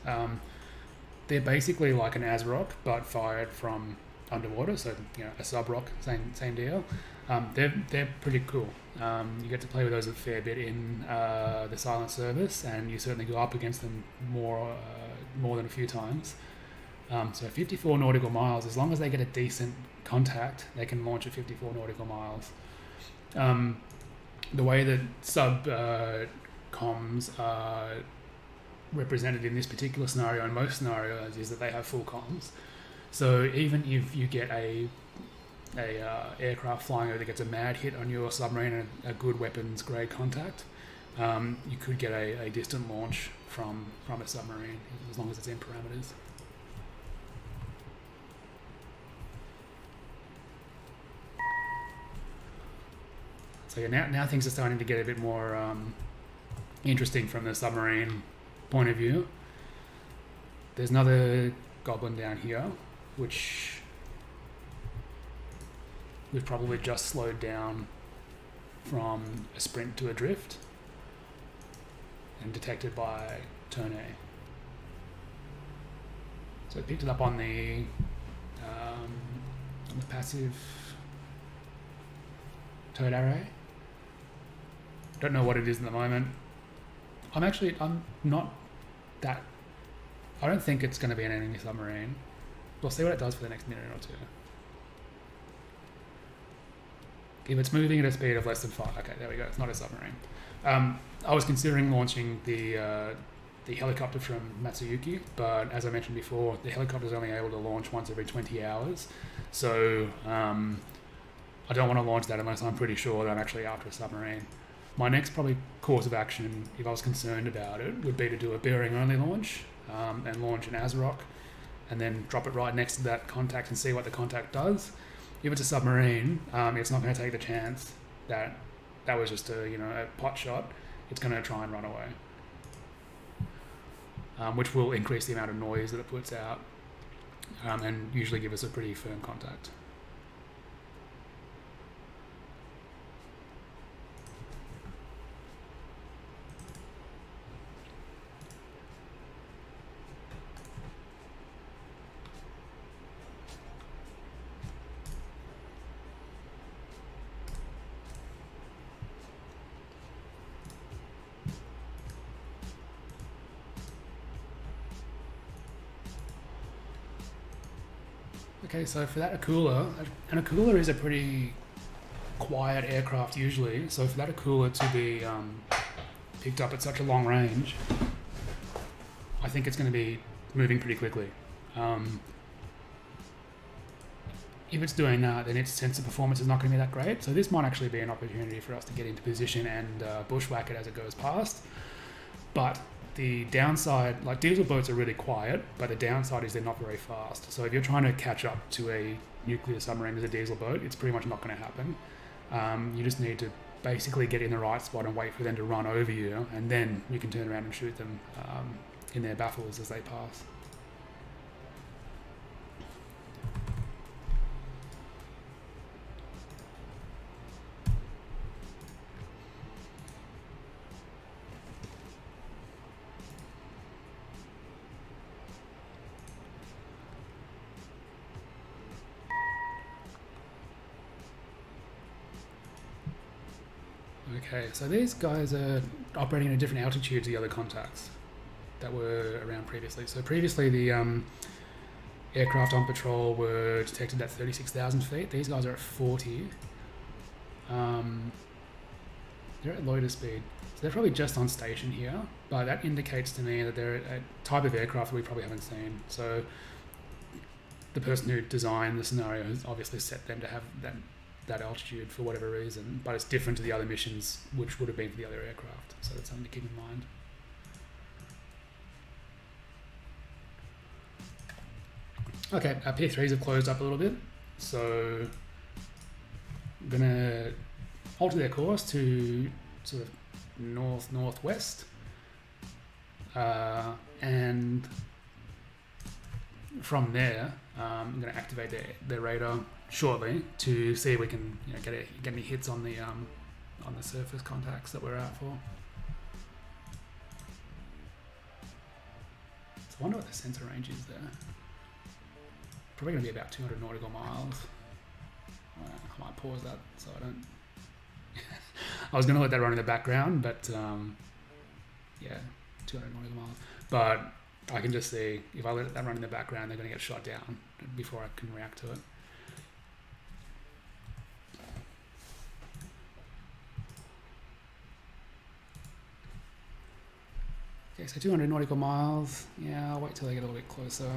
They're basically like an ASROC, but fired from underwater, so you know, a sub-rock, same deal. They're pretty cool. You get to play with those a fair bit in the silent service, and you certainly go up against them more than a few times. So 54 nautical miles, as long as they get a decent contact, they can launch at 54 nautical miles. The way that sub comms are represented in this particular scenario and most scenarios is that they have full comms. So even if you get a aircraft flying over that gets a mad hit on your submarine and a good weapons grade contact, you could get a distant launch from a submarine as long as it's in parameters. So yeah, now things are starting to get a bit more interesting from the submarine point of view, there's another goblin down here, which we've probably just slowed down from a sprint to a drift and detected by turn A. So it picked it up on the passive turret array. Don't know what it is at the moment. I'm not that, I don't think it's going to be an enemy submarine. We'll see what it does for the next minute or two. If it's moving at a speed of less than 5, okay, there we go, it's not a submarine. I was considering launching the helicopter from Matsuyuki, but as I mentioned before, the helicopter is only able to launch once every 20 hours. So I don't want to launch that unless I'm pretty sure that I'm actually after a submarine. My next probably course of action, if I was concerned about it, would be to do a bearing-only launch and launch an ASROC and then drop it right next to that contact and see what the contact does. If it's a submarine, it's not going to take the chance that that was just a pot shot. It's going to try and run away, which will increase the amount of noise that it puts out and usually give us a pretty firm contact. Okay, so for that Akula, an Akula is a pretty quiet aircraft usually, so for that Akula to be picked up at such a long range, I think it's going to be moving pretty quickly. If it's doing that, then its sensor performance is not going to be that great, so this might actually be an opportunity for us to get into position and bushwhack it as it goes past. But the downside, like diesel boats are really quiet, but the downside is they're not very fast. So if you're trying to catch up to a nuclear submarine as a diesel boat, it's pretty much not going to happen. You just need to basically get in the right spot and wait for them to run over you, and then you can turn around and shoot them in their baffles as they pass. Okay, so these guys are operating at a different altitude to the other contacts that were around previously. So previously the aircraft on patrol were detected at 36,000 feet. These guys are at 40. They're at loiter speed. So they're probably just on station here, but that indicates to me that they're a type of aircraft that we probably haven't seen. So the person who designed the scenario has obviously set them to have that altitude for whatever reason, but it's different to the other missions which would have been for the other aircraft, so that's something to keep in mind. Okay, our P3s have closed up a little bit, so I'm gonna alter their course to sort of north-northwest, and from there I'm going to activate their radar shortly to see if we can get any hits on the surface contacts that we're out for. So I wonder what the sensor range is there. Probably going to be about 200 nautical miles. I might pause that so I don't. I was going to let that run in the background, but yeah, 200 nautical miles. But I can just see if I let that run in the background, they're going to get shot down before I can react to it. Okay, so 200 nautical miles. Yeah, I'll wait till they get a little bit closer.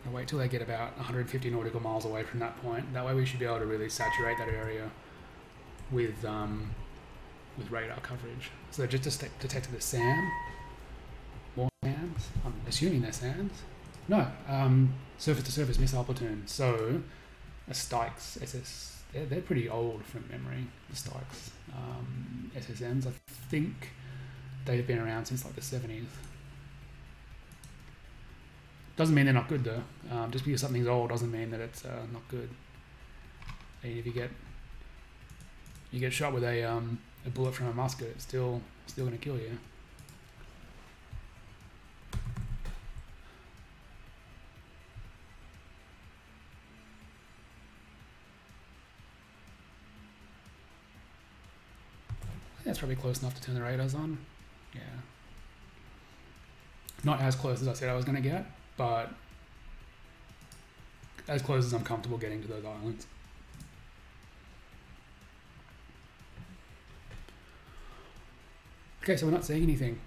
I'll wait till they get about 150 nautical miles away from that point. That way we should be able to really saturate that area with radar coverage. So they just detected the SAM. More SAMs? I'm assuming they're SAMs. No, surface-to-surface missile platoon. So a Stykes SS, they're pretty old from memory, the Stykes SSMs. I think they've been around since like the 70s. Doesn't mean they're not good though. Just because something's old doesn't mean that it's not good. And if you get shot with a bullet from a musket, it's still going to kill you. That's probably close enough to turn the radars on. Yeah. Not as close as I said I was going to get, but as close as I'm comfortable getting to those islands. Okay, so we're not seeing anything.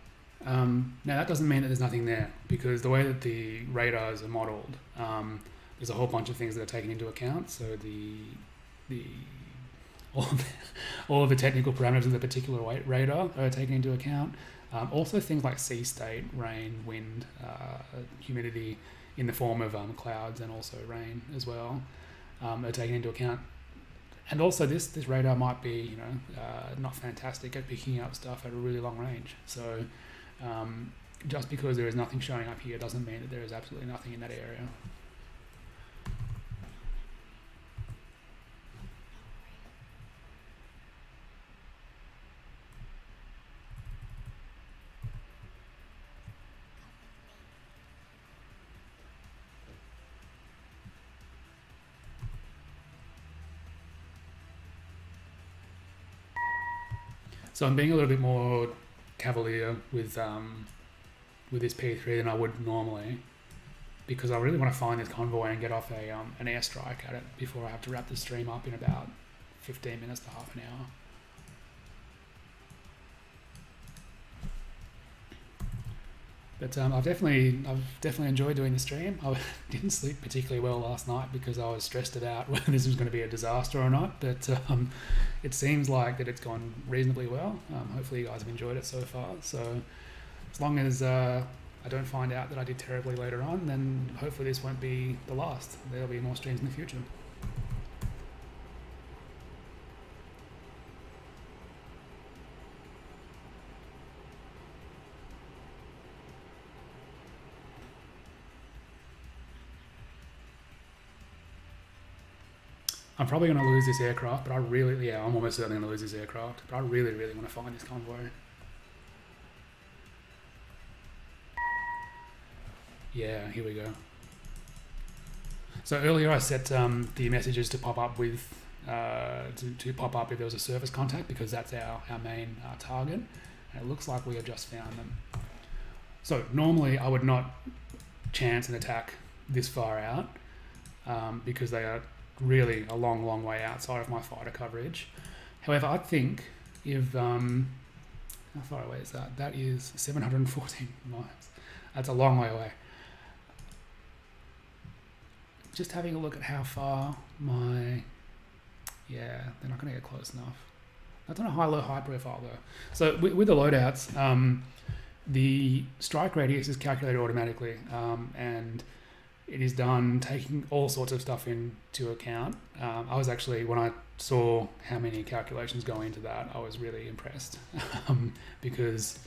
Now that doesn't mean that there's nothing there, because the way that the radars are modelled, there's a whole bunch of things that are taken into account. So all of the technical parameters of the particular radar are taken into account. Also things like sea state, rain, wind, humidity in the form of clouds and also rain as well are taken into account. And also this radar might be, not fantastic at picking up stuff at a really long range. So just because there is nothing showing up here doesn't mean that there is absolutely nothing in that area. So I'm being a little bit more cavalier with this P3 than I would normally, because I really want to find this convoy and get off an airstrike at it before I have to wrap the stream up in about 15 minutes to half an hour. But I've definitely enjoyed doing the stream. I didn't sleep particularly well last night because I was stressed about whether this was going to be a disaster or not. But it seems like that it's gone reasonably well. Hopefully you guys have enjoyed it so far. So as long as I don't find out that I did terribly later on, then hopefully this won't be the last. There'll be more streams in the future. I'm probably going to lose this aircraft, but I'm almost certainly going to lose this aircraft, but I really, really want to find this convoy. Yeah, here we go. So earlier I set the messages to pop up with, to pop up if there was a surface contact, because that's our main target, and it looks like we have just found them. So normally I would not chance an attack this far out, because they are really a long way outside of my fighter coverage. However, I think if how far away is that? That is 714 miles. That's a long way away. Just having a look at how far they're not going to get close enough. That's on a high profile though. So with the loadouts, the strike radius is calculated automatically, and it is done taking all sorts of stuff into account. I was actually, when I saw how many calculations go into that, I was really impressed because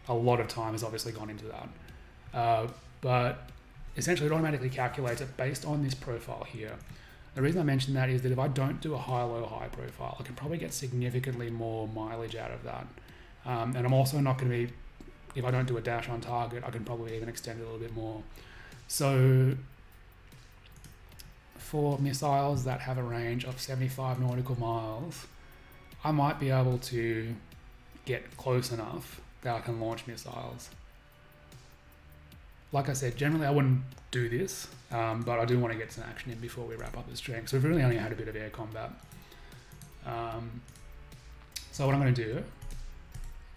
a lot of time has obviously gone into that. But essentially it automatically calculates it based on this profile here. The reason I mention that is that if I don't do a high profile, I can probably get significantly more mileage out of that. And I'm also not going to be, if I don't do a dash on target, I can probably even extend it a little bit more. So for missiles that have a range of 75 nautical miles, I might be able to get close enough that I can launch missiles. Like I said, generally I wouldn't do this, but I do want to get some action in before we wrap up the stream. So we've really only had a bit of air combat. So what I'm going to do,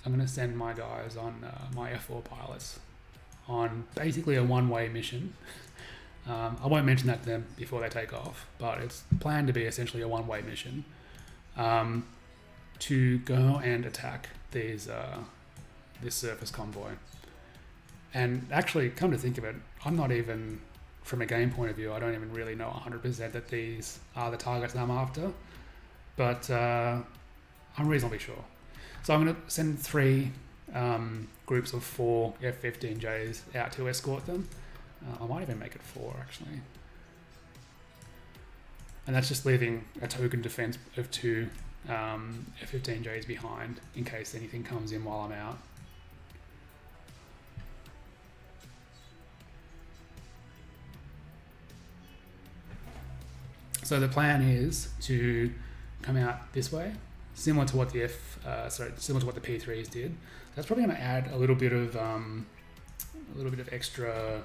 I'm going to send my guys on, my F4 pilots, on basically a one-way mission. I won't mention that to them before they take off, but it's planned to be essentially a one-way mission to go and attack this surface convoy. And actually, come to think of it, I'm not even, from a game point of view, I don't even really know 100% that these are the targets I'm after, but I'm reasonably sure. So I'm going to send 3 groups of 4 F-15Js out to escort them. I might even make it 4 actually. And that's just leaving a token defense of 2 F-15Js behind in case anything comes in while I'm out. So the plan is to come out this way, similar to what the similar to what the P3s did. That's probably going to add a little bit of extra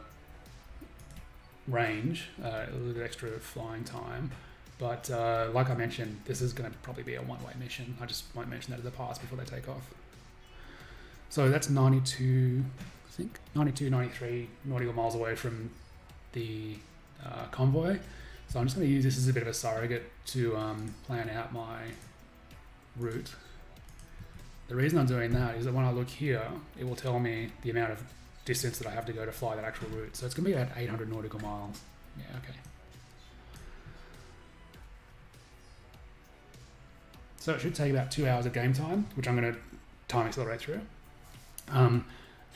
range, a little bit extra flying time. But like I mentioned, this is going to probably be a one-way mission. I just won't mention that as a pass before they take off. So that's 92, I think, 92, 93 nautical miles away from the convoy. So I'm just going to use this as a bit of a surrogate to plan out my route. The reason I'm doing that is that when I look here, it will tell me the amount of distance that I have to go to fly that actual route. So it's going to be about 800 nautical miles. Yeah, okay. So it should take about 2 hours of game time, which I'm going to time accelerate through.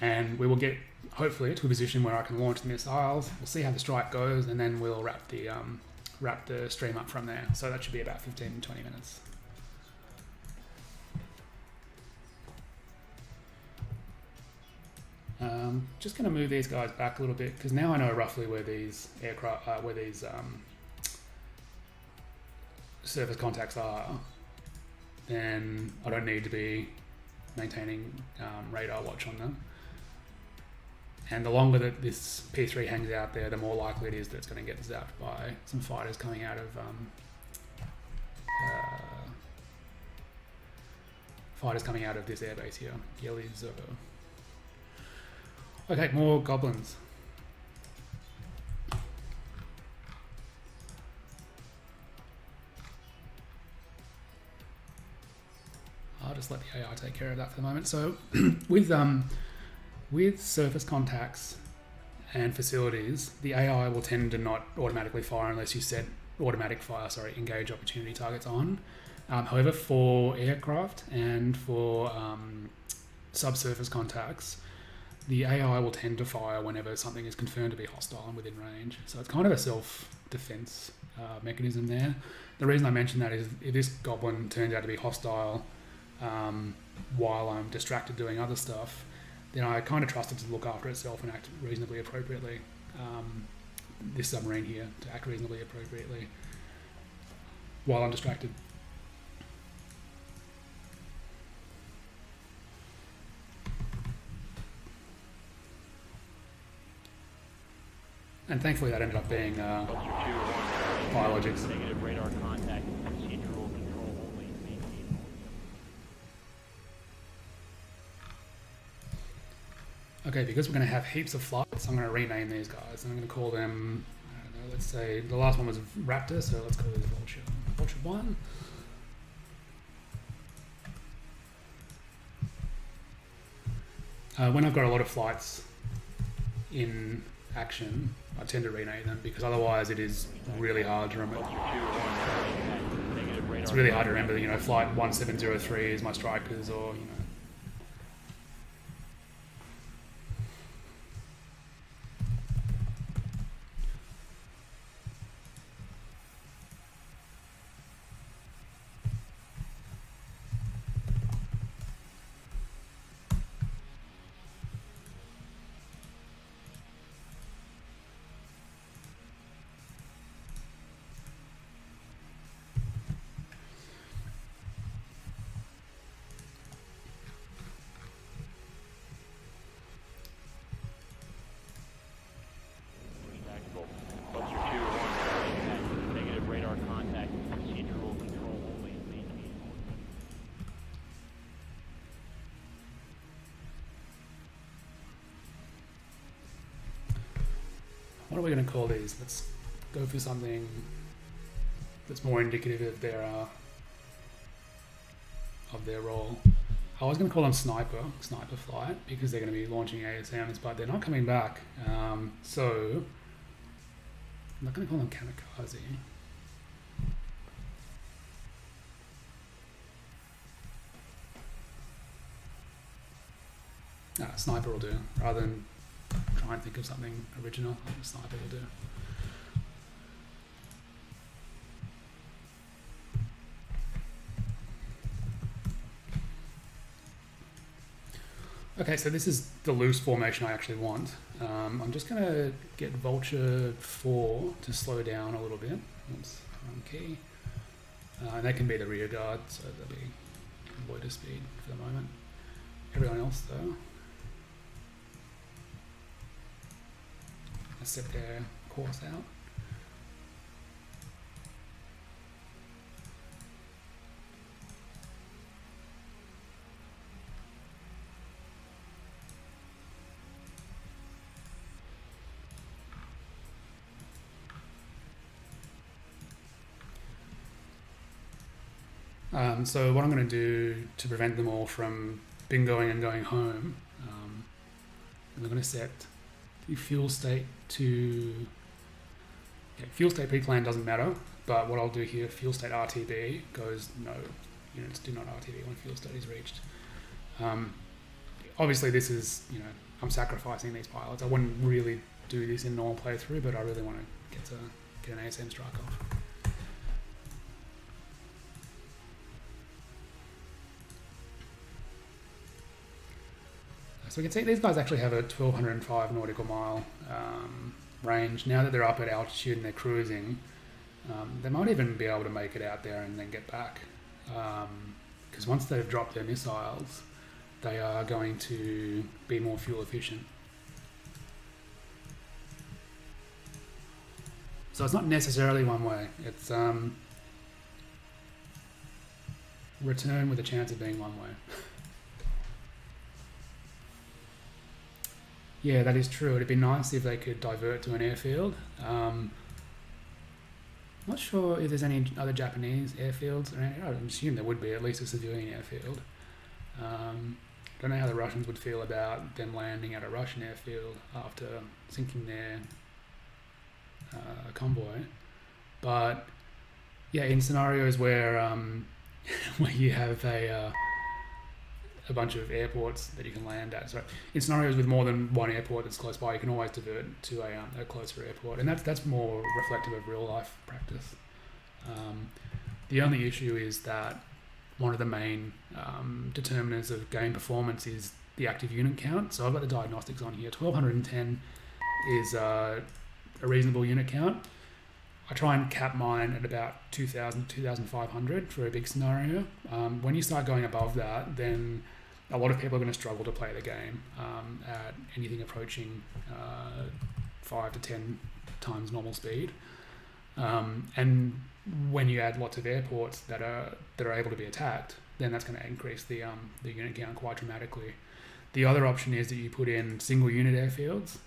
And we will get, hopefully, to a position where I can launch the missiles. We'll see how the strike goes, and then we'll wrap the stream up from there. So that should be about 15 to 20 minutes. Just going to move these guys back a little bit because now I know roughly where these aircraft, surface contacts are. Then I don't need to be maintaining radar watch on them. And the longer that this P3 hangs out there, the more likely it is that it's going to get zapped by some fighters coming out of this airbase here. Gillies. Okay, more goblins. I'll just let the AI take care of that for the moment. So with surface contacts and facilities, the AI will tend to not automatically fire unless you set engage opportunity targets on. However, for aircraft and for subsurface contacts, the AI will tend to fire whenever something is confirmed to be hostile and within range. So it's kind of a self-defense mechanism there. The reason I mention that is if this goblin turns out to be hostile while I'm distracted doing other stuff, then I kind of trust it to look after itself and act reasonably appropriately. This submarine here to act reasonably appropriately while I'm distracted. And thankfully that ended up being biologics. Negative radar contact. Procedural control only. Maintain. Okay, because we're going to have heaps of flights, I'm going to rename these guys. I'm going to call them, I don't know, let's say the last one was Raptor, so let's call this Vulture. Vulture 1. When I've got a lot of flights in action, I tend to rename them because otherwise it is really hard to remember. It's really hard to remember, you know, flight 1703 is my strikers, or, you know. What are we going to call these? Let's go for something that's more indicative of their role. I was going to call them sniper flight, because they're going to be launching ASMs, but they're not coming back. So I'm not going to call them kamikaze. Sniper will do. Rather than try and think of something original, sniper will do. Okay, so this is the loose formation I actually want. I'm just going to get Vulture 4 to slow down a little bit. Oops, wrong key. And that can be the rear guard, so that'll be loiter speed for the moment. Everyone else, though, let's set their course out. So what I'm going to do to prevent them all from bingoing and going home, I'm going to set the fuel state to... Okay, fuel state pre-plan doesn't matter, but what I'll do here, fuel state RTB goes no. Units do not RTB when fuel state is reached. Obviously this is, I'm sacrificing these pilots. I wouldn't really do this in normal playthrough, but I really want to get an ASM strike off. So we can see these guys actually have a 1205 nautical mile range. Now that they're up at altitude and they're cruising, they might even be able to make it out there and then get back. Because once they've dropped their missiles, they are going to be more fuel efficient. So it's not necessarily one way. It's return with a chance of being one way. Yeah, that is true. It'd be nice if they could divert to an airfield. Not sure if there's any other Japanese airfields around here. I assume there would be, at least a civilian airfield. Don't know how the Russians would feel about them landing at a Russian airfield after sinking their convoy. But yeah, in scenarios where where you have a bunch of airports that you can land at. So in scenarios with more than one airport that's close by, you can always divert to a closer airport, and that's more reflective of real life practice. The only issue is that one of the main determinants of game performance is the active unit count. So I've got the diagnostics on here. 1210 is a reasonable unit count. I try and cap mine at about 2000, 2500 for a big scenario. When you start going above that, then a lot of people are going to struggle to play the game at anything approaching 5 to 10 times normal speed. And when you add lots of airports that are able to be attacked, then that's going to increase the unit count quite dramatically. The other option is that you put in single unit airfields.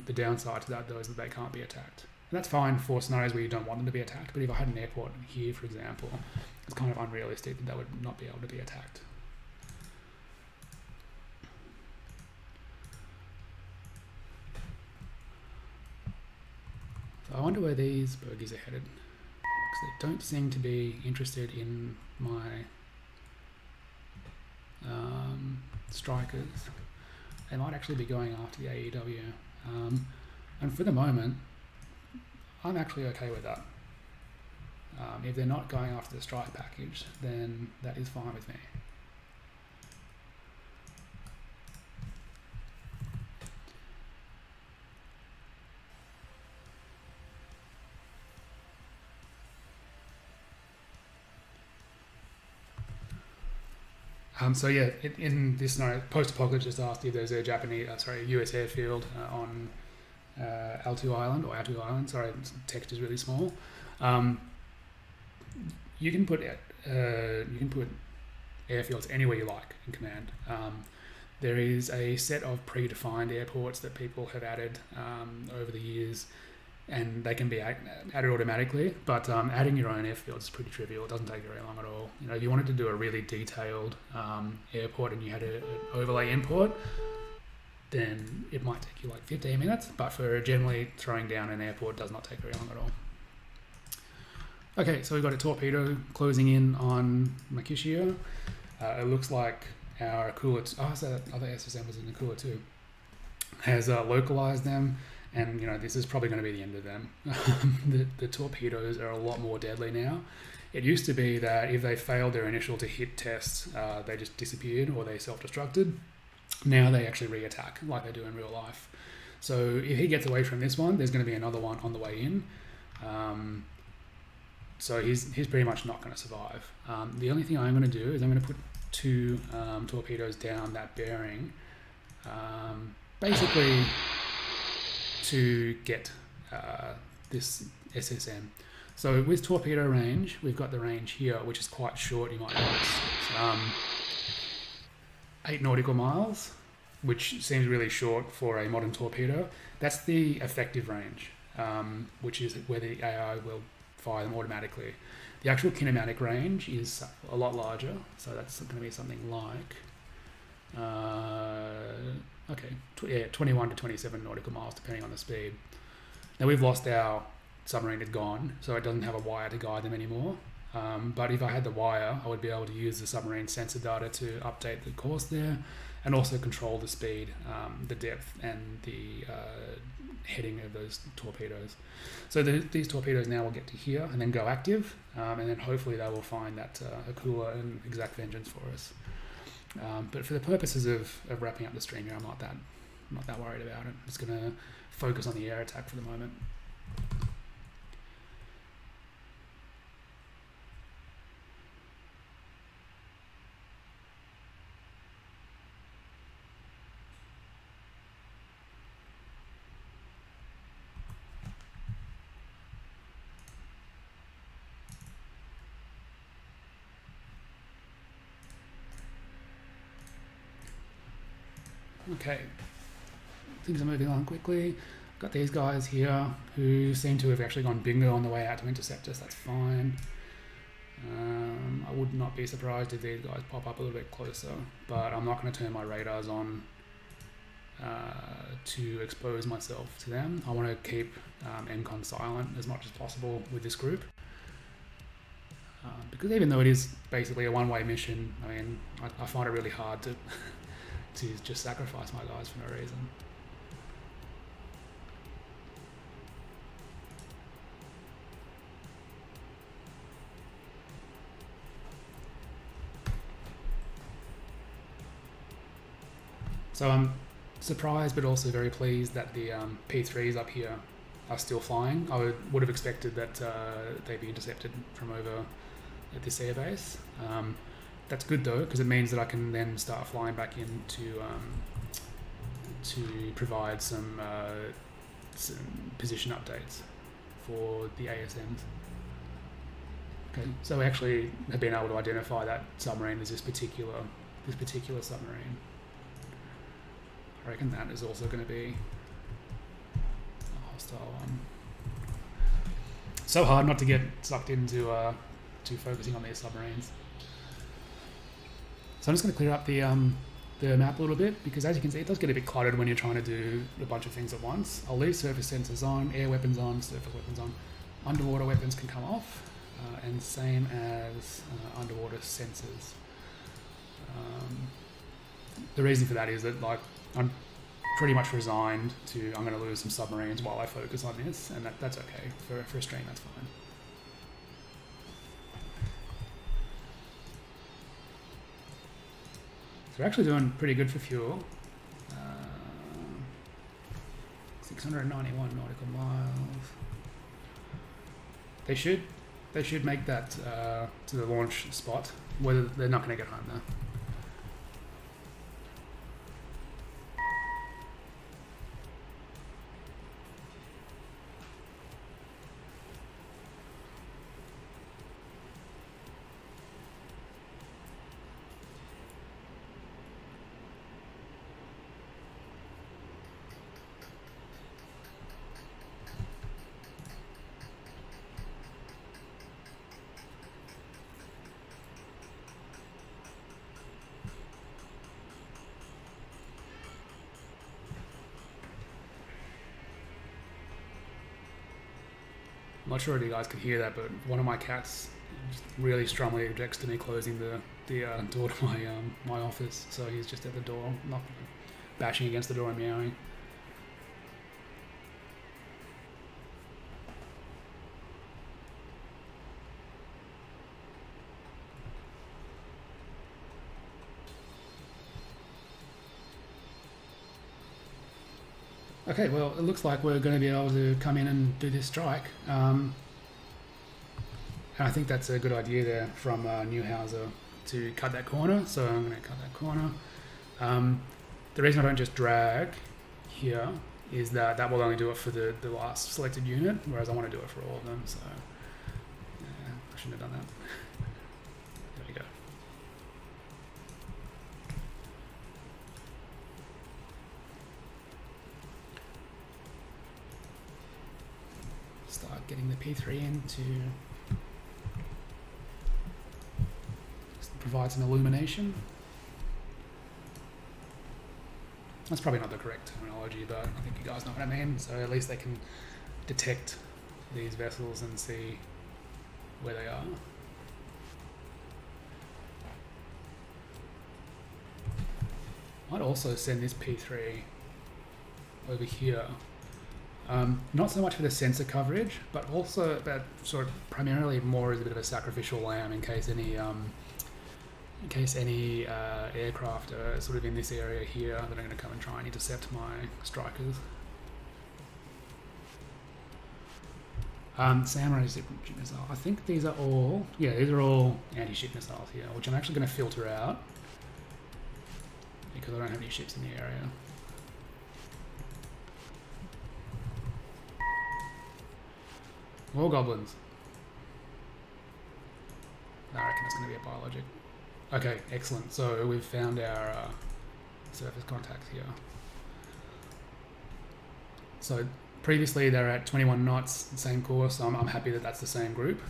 The downside to that, though, is that they can't be attacked. And that's fine for scenarios where you don't want them to be attacked, but if I had an airport here, for example, it's kind of unrealistic that they would not be able to be attacked. So I wonder where these bogies are headed, because they don't seem to be interested in my strikers. They might actually be going after the AEW. And for the moment, I'm actually okay with that. If they're not going after the strike package, then that is fine with me. So yeah, in this scenario, post-apocalypse just asked if there's a US airfield on Altu Island, or Atu Island. Sorry, the text is really small. You can put airfields anywhere you like in command. There is a set of predefined airports that people have added over the years, and they can be added automatically. But adding your own airfield is pretty trivial. It doesn't take very long at all. You know, if you wanted to do a really detailed airport and you had an overlay import, then it might take you like 15 minutes, but for generally throwing down an airport does not take very long at all. Okay, so we've got a torpedo closing in on Makishio. It looks like our cooler, so other SSM was in the cooler too, has localized them, and this is probably going to be the end of them. The torpedoes are a lot more deadly now. It used to be that if they failed their initial to hit tests, they just disappeared or they self-destructed. Now they actually re-attack like they do in real life. So if he gets away from this one, there's going to be another one on the way in. So he's pretty much not going to survive. The only thing I'm going to do is I'm going to put 2 torpedoes down that bearing, basically to get this SSM. So with torpedo range, we've got the range here, which is quite short, you might notice. 8 nautical miles, which seems really short for a modern torpedo. That's the effective range, which is where the AI will fire them automatically. The actual kinematic range is a lot larger, so that's going to be something like 21 to 27 nautical miles, depending on the speed. Now we've lost our submarine, is gone, so it doesn't have a wire to guide them anymore. But if I had the wire, I would be able to use the submarine sensor data to update the course there, and also control the speed, the depth, and the heading of those torpedoes. So these torpedoes now will get to here and then go active, and then hopefully they will find that Akula and exact vengeance for us. But for the purposes of wrapping up the stream here, I'm not that worried about it. I'm just going to focus on the air attack for the moment. Okay, things are moving along quickly. Got these guys here who seem to have actually gone bingo on the way out to intercept us. That's fine. I would not be surprised if these guys pop up a little bit closer, but I'm not going to turn my radars on to expose myself to them. I want to keep MCON silent as much as possible with this group. Because even though it is basically a one-way mission, I mean, I find it really hard to to just sacrifice my guys for no reason. So I'm surprised but also very pleased that the P3s up here are still flying. I would have expected that they'd be intercepted from over at this airbase. That's good though, because it means that I can then start flying back in to provide some position updates for the ASMs. Okay, so we actually have been able to identify that submarine as this particular submarine. I reckon that is also going to be a hostile one. So hard not to get sucked into to focusing on these submarines. So I'm just going to clear up the map a little bit, because as you can see, it does get a bit cluttered when you're trying to do a bunch of things at once. I'll leave surface sensors on, air weapons on, surface weapons on. Underwater weapons can come off, and same as underwater sensors. The reason for that is that I'm pretty much resigned to I'm going to lose some submarines while I focus on this, and that's okay. For a stream, that's fine. So we're actually doing pretty good for fuel. 691 nautical miles. They should make that to the launch spot, whether they're not going to get home though. I'm not sure if you guys could hear that, but one of my cats just really strongly objects to me closing the door to my office. So he's just at the door, bashing against the door and meowing. Okay, well, it looks like we're going to be able to come in and do this strike. And I think that's a good idea there from Newhouser to cut that corner. So I'm going to cut that corner. The reason I don't just drag here is that that will only do it for the last selected unit, whereas I want to do it for all of them. So yeah, I shouldn't have done that. There we go. Start getting the P3 in to provide some illumination. That's probably not the correct terminology, but I think you guys know what I mean. So at least they can detect these vessels and see where they are. Might also send this P3 over here. Not so much for the sensor coverage, but also that sort of primarily more as a bit of a sacrificial lamb in case any aircraft are sort of in this area here that are going to come and try and intercept my strikers. Samurai ship missile. I think these are all, yeah, these are all anti-ship missiles here, which I'm actually going to filter out because I don't have any ships in the area. War goblins. I reckon it's going to be a biologic. Okay, excellent. So we've found our surface contact here. So previously they're at 21 knots, same course. So I'm happy that that's the same group.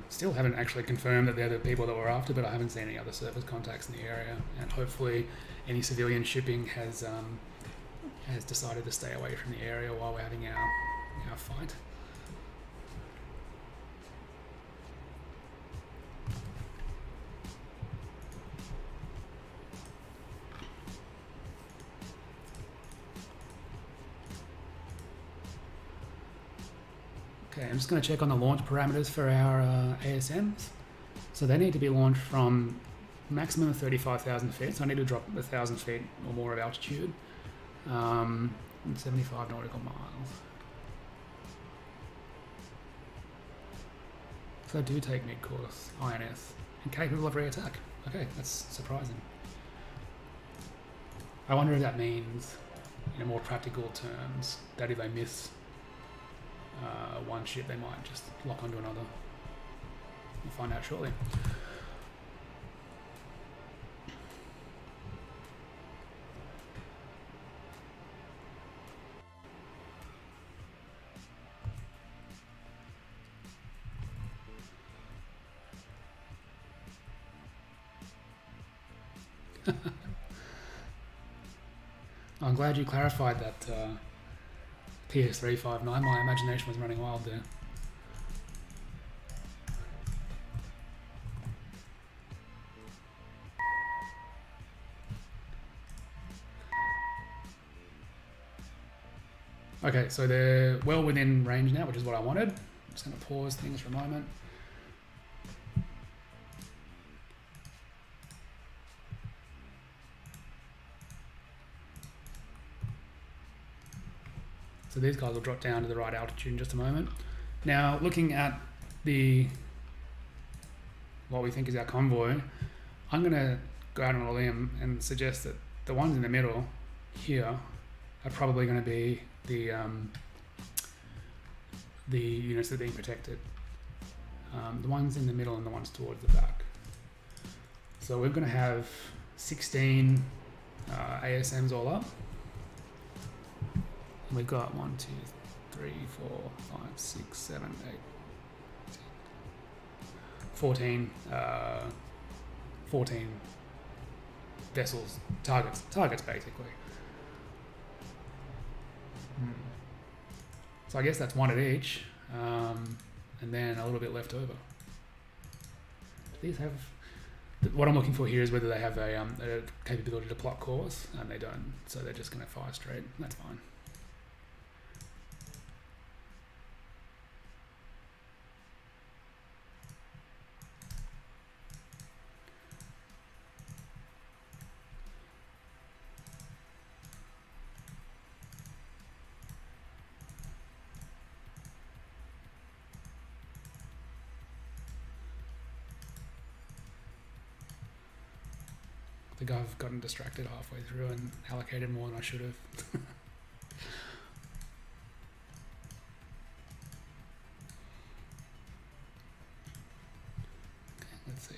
Still haven't actually confirmed that they're the people that we're after, but I haven't seen any other surface contacts in the area. And hopefully any civilian shipping has decided to stay away from the area while we're having our fight. Okay, I'm just going to check on the launch parameters for our ASMs. So they need to be launched from maximum of 35,000 feet. So I need to drop 1,000 feet or more of altitude. 75 nautical miles. So I do take mid-course INS and capable of re-attack. Okay, that's surprising. I wonder if that means, in more practical terms, that if they miss one ship, they might just lock onto another. We'll find out shortly. I'm glad you clarified that PS359. My imagination was running wild there. Okay, so they're well within range now, which is what I wanted. I'm just going to pause things for a moment. So these guys will drop down to the right altitude in just a moment. Now, looking at what we think is our convoy, I'm going to go out on a limb and suggest that the ones in the middle here are probably going to be the units that are being protected. The ones in the middle and the ones towards the back. So we're going to have 16 ASMs all up. We've got 1, 2, 3, 4, 5, 6, 7, 8, 14, 14 vessels, targets basically. So I guess that's one at each, and then a little bit left over. These have... What I'm looking for here is whether they have a capability to plot course, and they don't, so they're just going to fire straight. That's fine. I think I've gotten distracted halfway through and allocated more than I should have. Okay, let's see.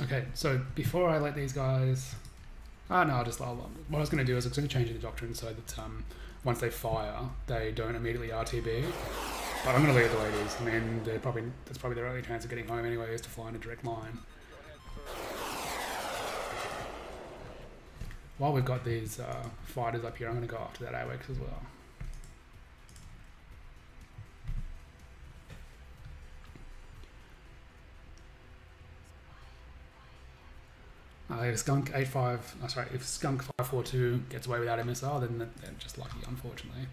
Okay, so before I let these guys... no, what I was going to do is I was going to change the doctrine so that once they fire, they don't immediately RTB. But I'm going to leave it the way it is. I mean, that's probably their only chance of getting home anyway, is to fly in a direct line. While we've got these fighters up here, I'm going to go after that AWACS as well. If Skunk 542 gets away without a missile, then they're just lucky, unfortunately.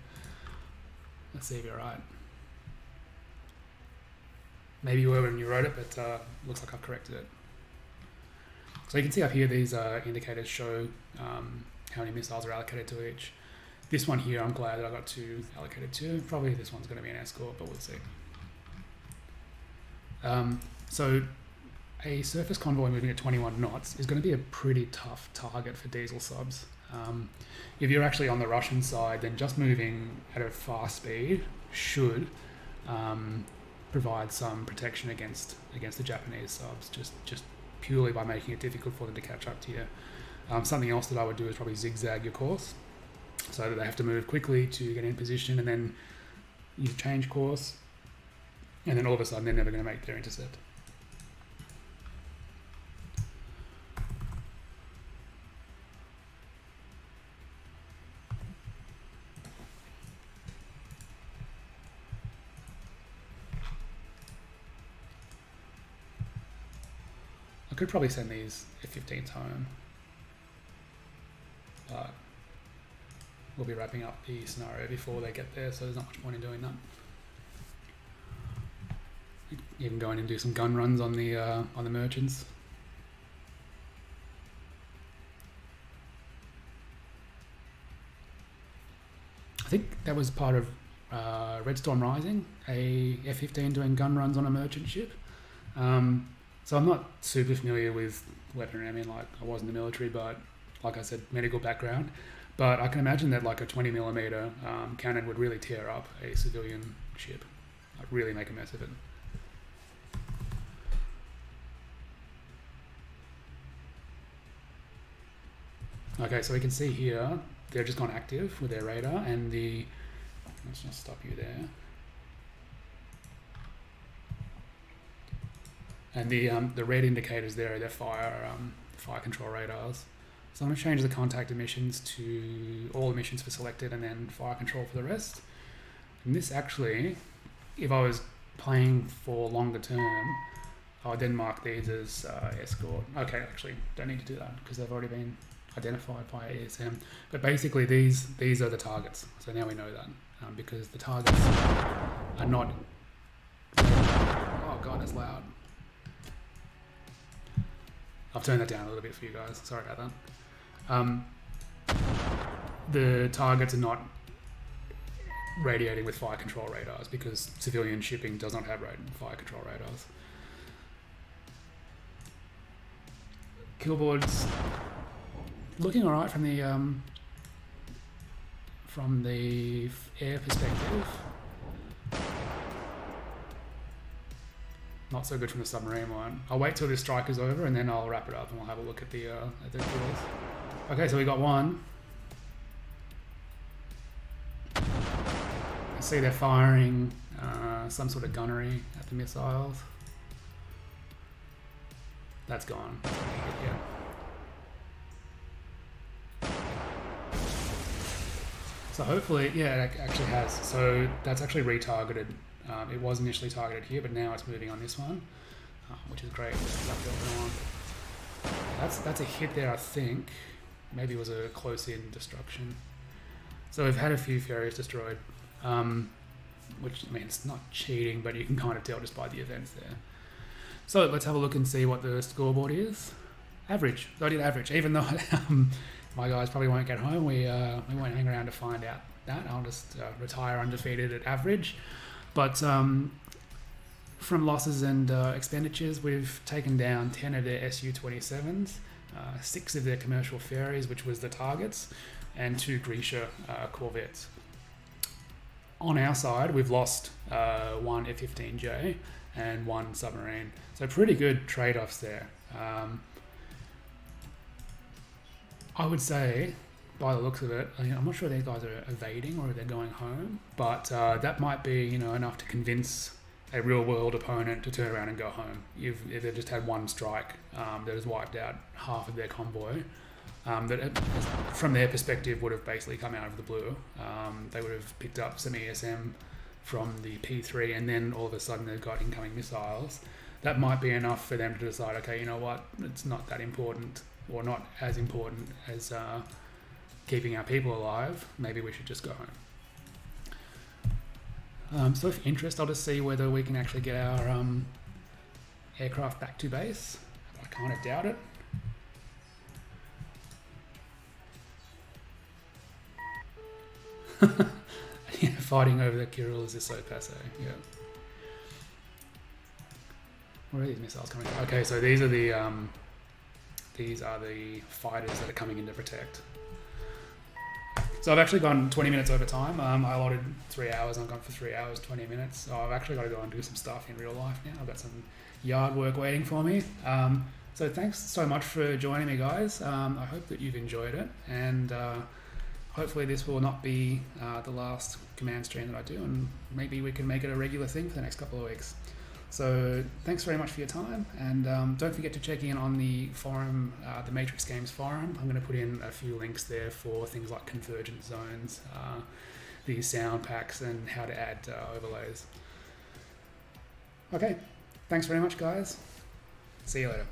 Let's see if you're right. Maybe you were when you wrote it, but looks like I've corrected it. So you can see up here, these indicators show how many missiles are allocated to each. This one here, I'm glad that I got 2 allocated to. Probably this one's going to be an escort, but we'll see. So a surface convoy moving at 21 knots is going to be a pretty tough target for diesel subs. If you're actually on the Russian side, then just moving at a fast speed should provide some protection against the Japanese subs, just purely by making it difficult for them to catch up to you. Something else that I would do is probably zigzag your course, so that they have to move quickly to get in position, and then you change course, and then all of a sudden they're never going to make their intercept. I could probably send these F-15s home, but we'll be wrapping up the scenario before they get there, so there's not much point in doing that. You can go in and do some gun runs on the merchants. I think that was part of Red Storm Rising, a F-15 doing gun runs on a merchant ship. So I'm not super familiar with weaponry. I mean, like, I was in the military, but like I said, medical background. But I can imagine that like a 20mm cannon would really tear up a civilian ship, like really make a mess of it. Okay, so we can see here, they're just gone active with their radar, and let's just stop you there. And the red indicators there are their fire control radars. So I'm going to change the contact emissions to all emissions for selected, and then fire control for the rest. And this actually, if I was playing for longer term, I would then mark these as escort. Okay, actually, don't need to do that because they've already been identified by ASM. But basically, these are the targets. So now we know that because the targets are not. Oh god, that's loud. I've turned that down a little bit for you guys. Sorry about that. The targets are not radiating with fire control radars because civilian shipping does not have fire control radars. Killboard's looking all right from the air perspective. not so good from the submarine one. I'll wait till this strike is over and then I'll wrap it up and we'll have a look at the kills. Okay, so we got one. I see they're firing some sort of gunnery at the missiles. That's gone. Yeah. So hopefully, yeah, it actually has. So that's actually retargeted. It was initially targeted here, but now it's moving on this one, which is great. That's a hit there, I think. Maybe it was a close-in destruction. So we've had a few ferries destroyed, which, I mean, it's not cheating, but you can kind of tell just by the events there. So let's have a look and see what the scoreboard is. Average. I did average, even though my guys probably won't get home. We won't hang around to find out that. I'll just retire undefeated at average. But from losses and expenditures, we've taken down 10 of their Su-27s, 6 of their commercial ferries, which was the targets, and 2 Grisha corvettes. On our side, we've lost 1 F-15J and 1 submarine. So pretty good trade-offs there. I would say, by the looks of it, I'm not sure these guys are evading or they're going home, but that might be, enough to convince a real-world opponent to turn around and go home. If they just had one strike that has wiped out half of their convoy, that from their perspective would have basically come out of the blue. They would have picked up some ESM from the P3, and then all of a sudden they've got incoming missiles. That might be enough for them to decide, okay, you know what, it's not that important, or not as important as keeping our people alive. Maybe we should just go home. So if interest, I'll just see whether we can actually get our aircraft back to base. I kind of doubt it. Yeah, fighting over the Kirils is so passe. Yeah. Where are these missiles coming from? Okay, so these are the fighters that are coming in to protect. So I've actually gone 20 minutes over time. I allotted 3 hours. I've gone for 3 hours, 20 minutes. So I've actually got to go and do some stuff in real life now. I've got some yard work waiting for me. So thanks so much for joining me, guys. I hope that you've enjoyed it, and hopefully this will not be the last command stream that I do, and maybe we can make it a regular thing for the next couple of weeks. So thanks very much for your time, and don't forget to check in on the forum, the Matrix Games forum. I'm going to put in a few links there for things like convergent zones, the sound packs, and how to add overlays. Okay, thanks very much, guys. See you later.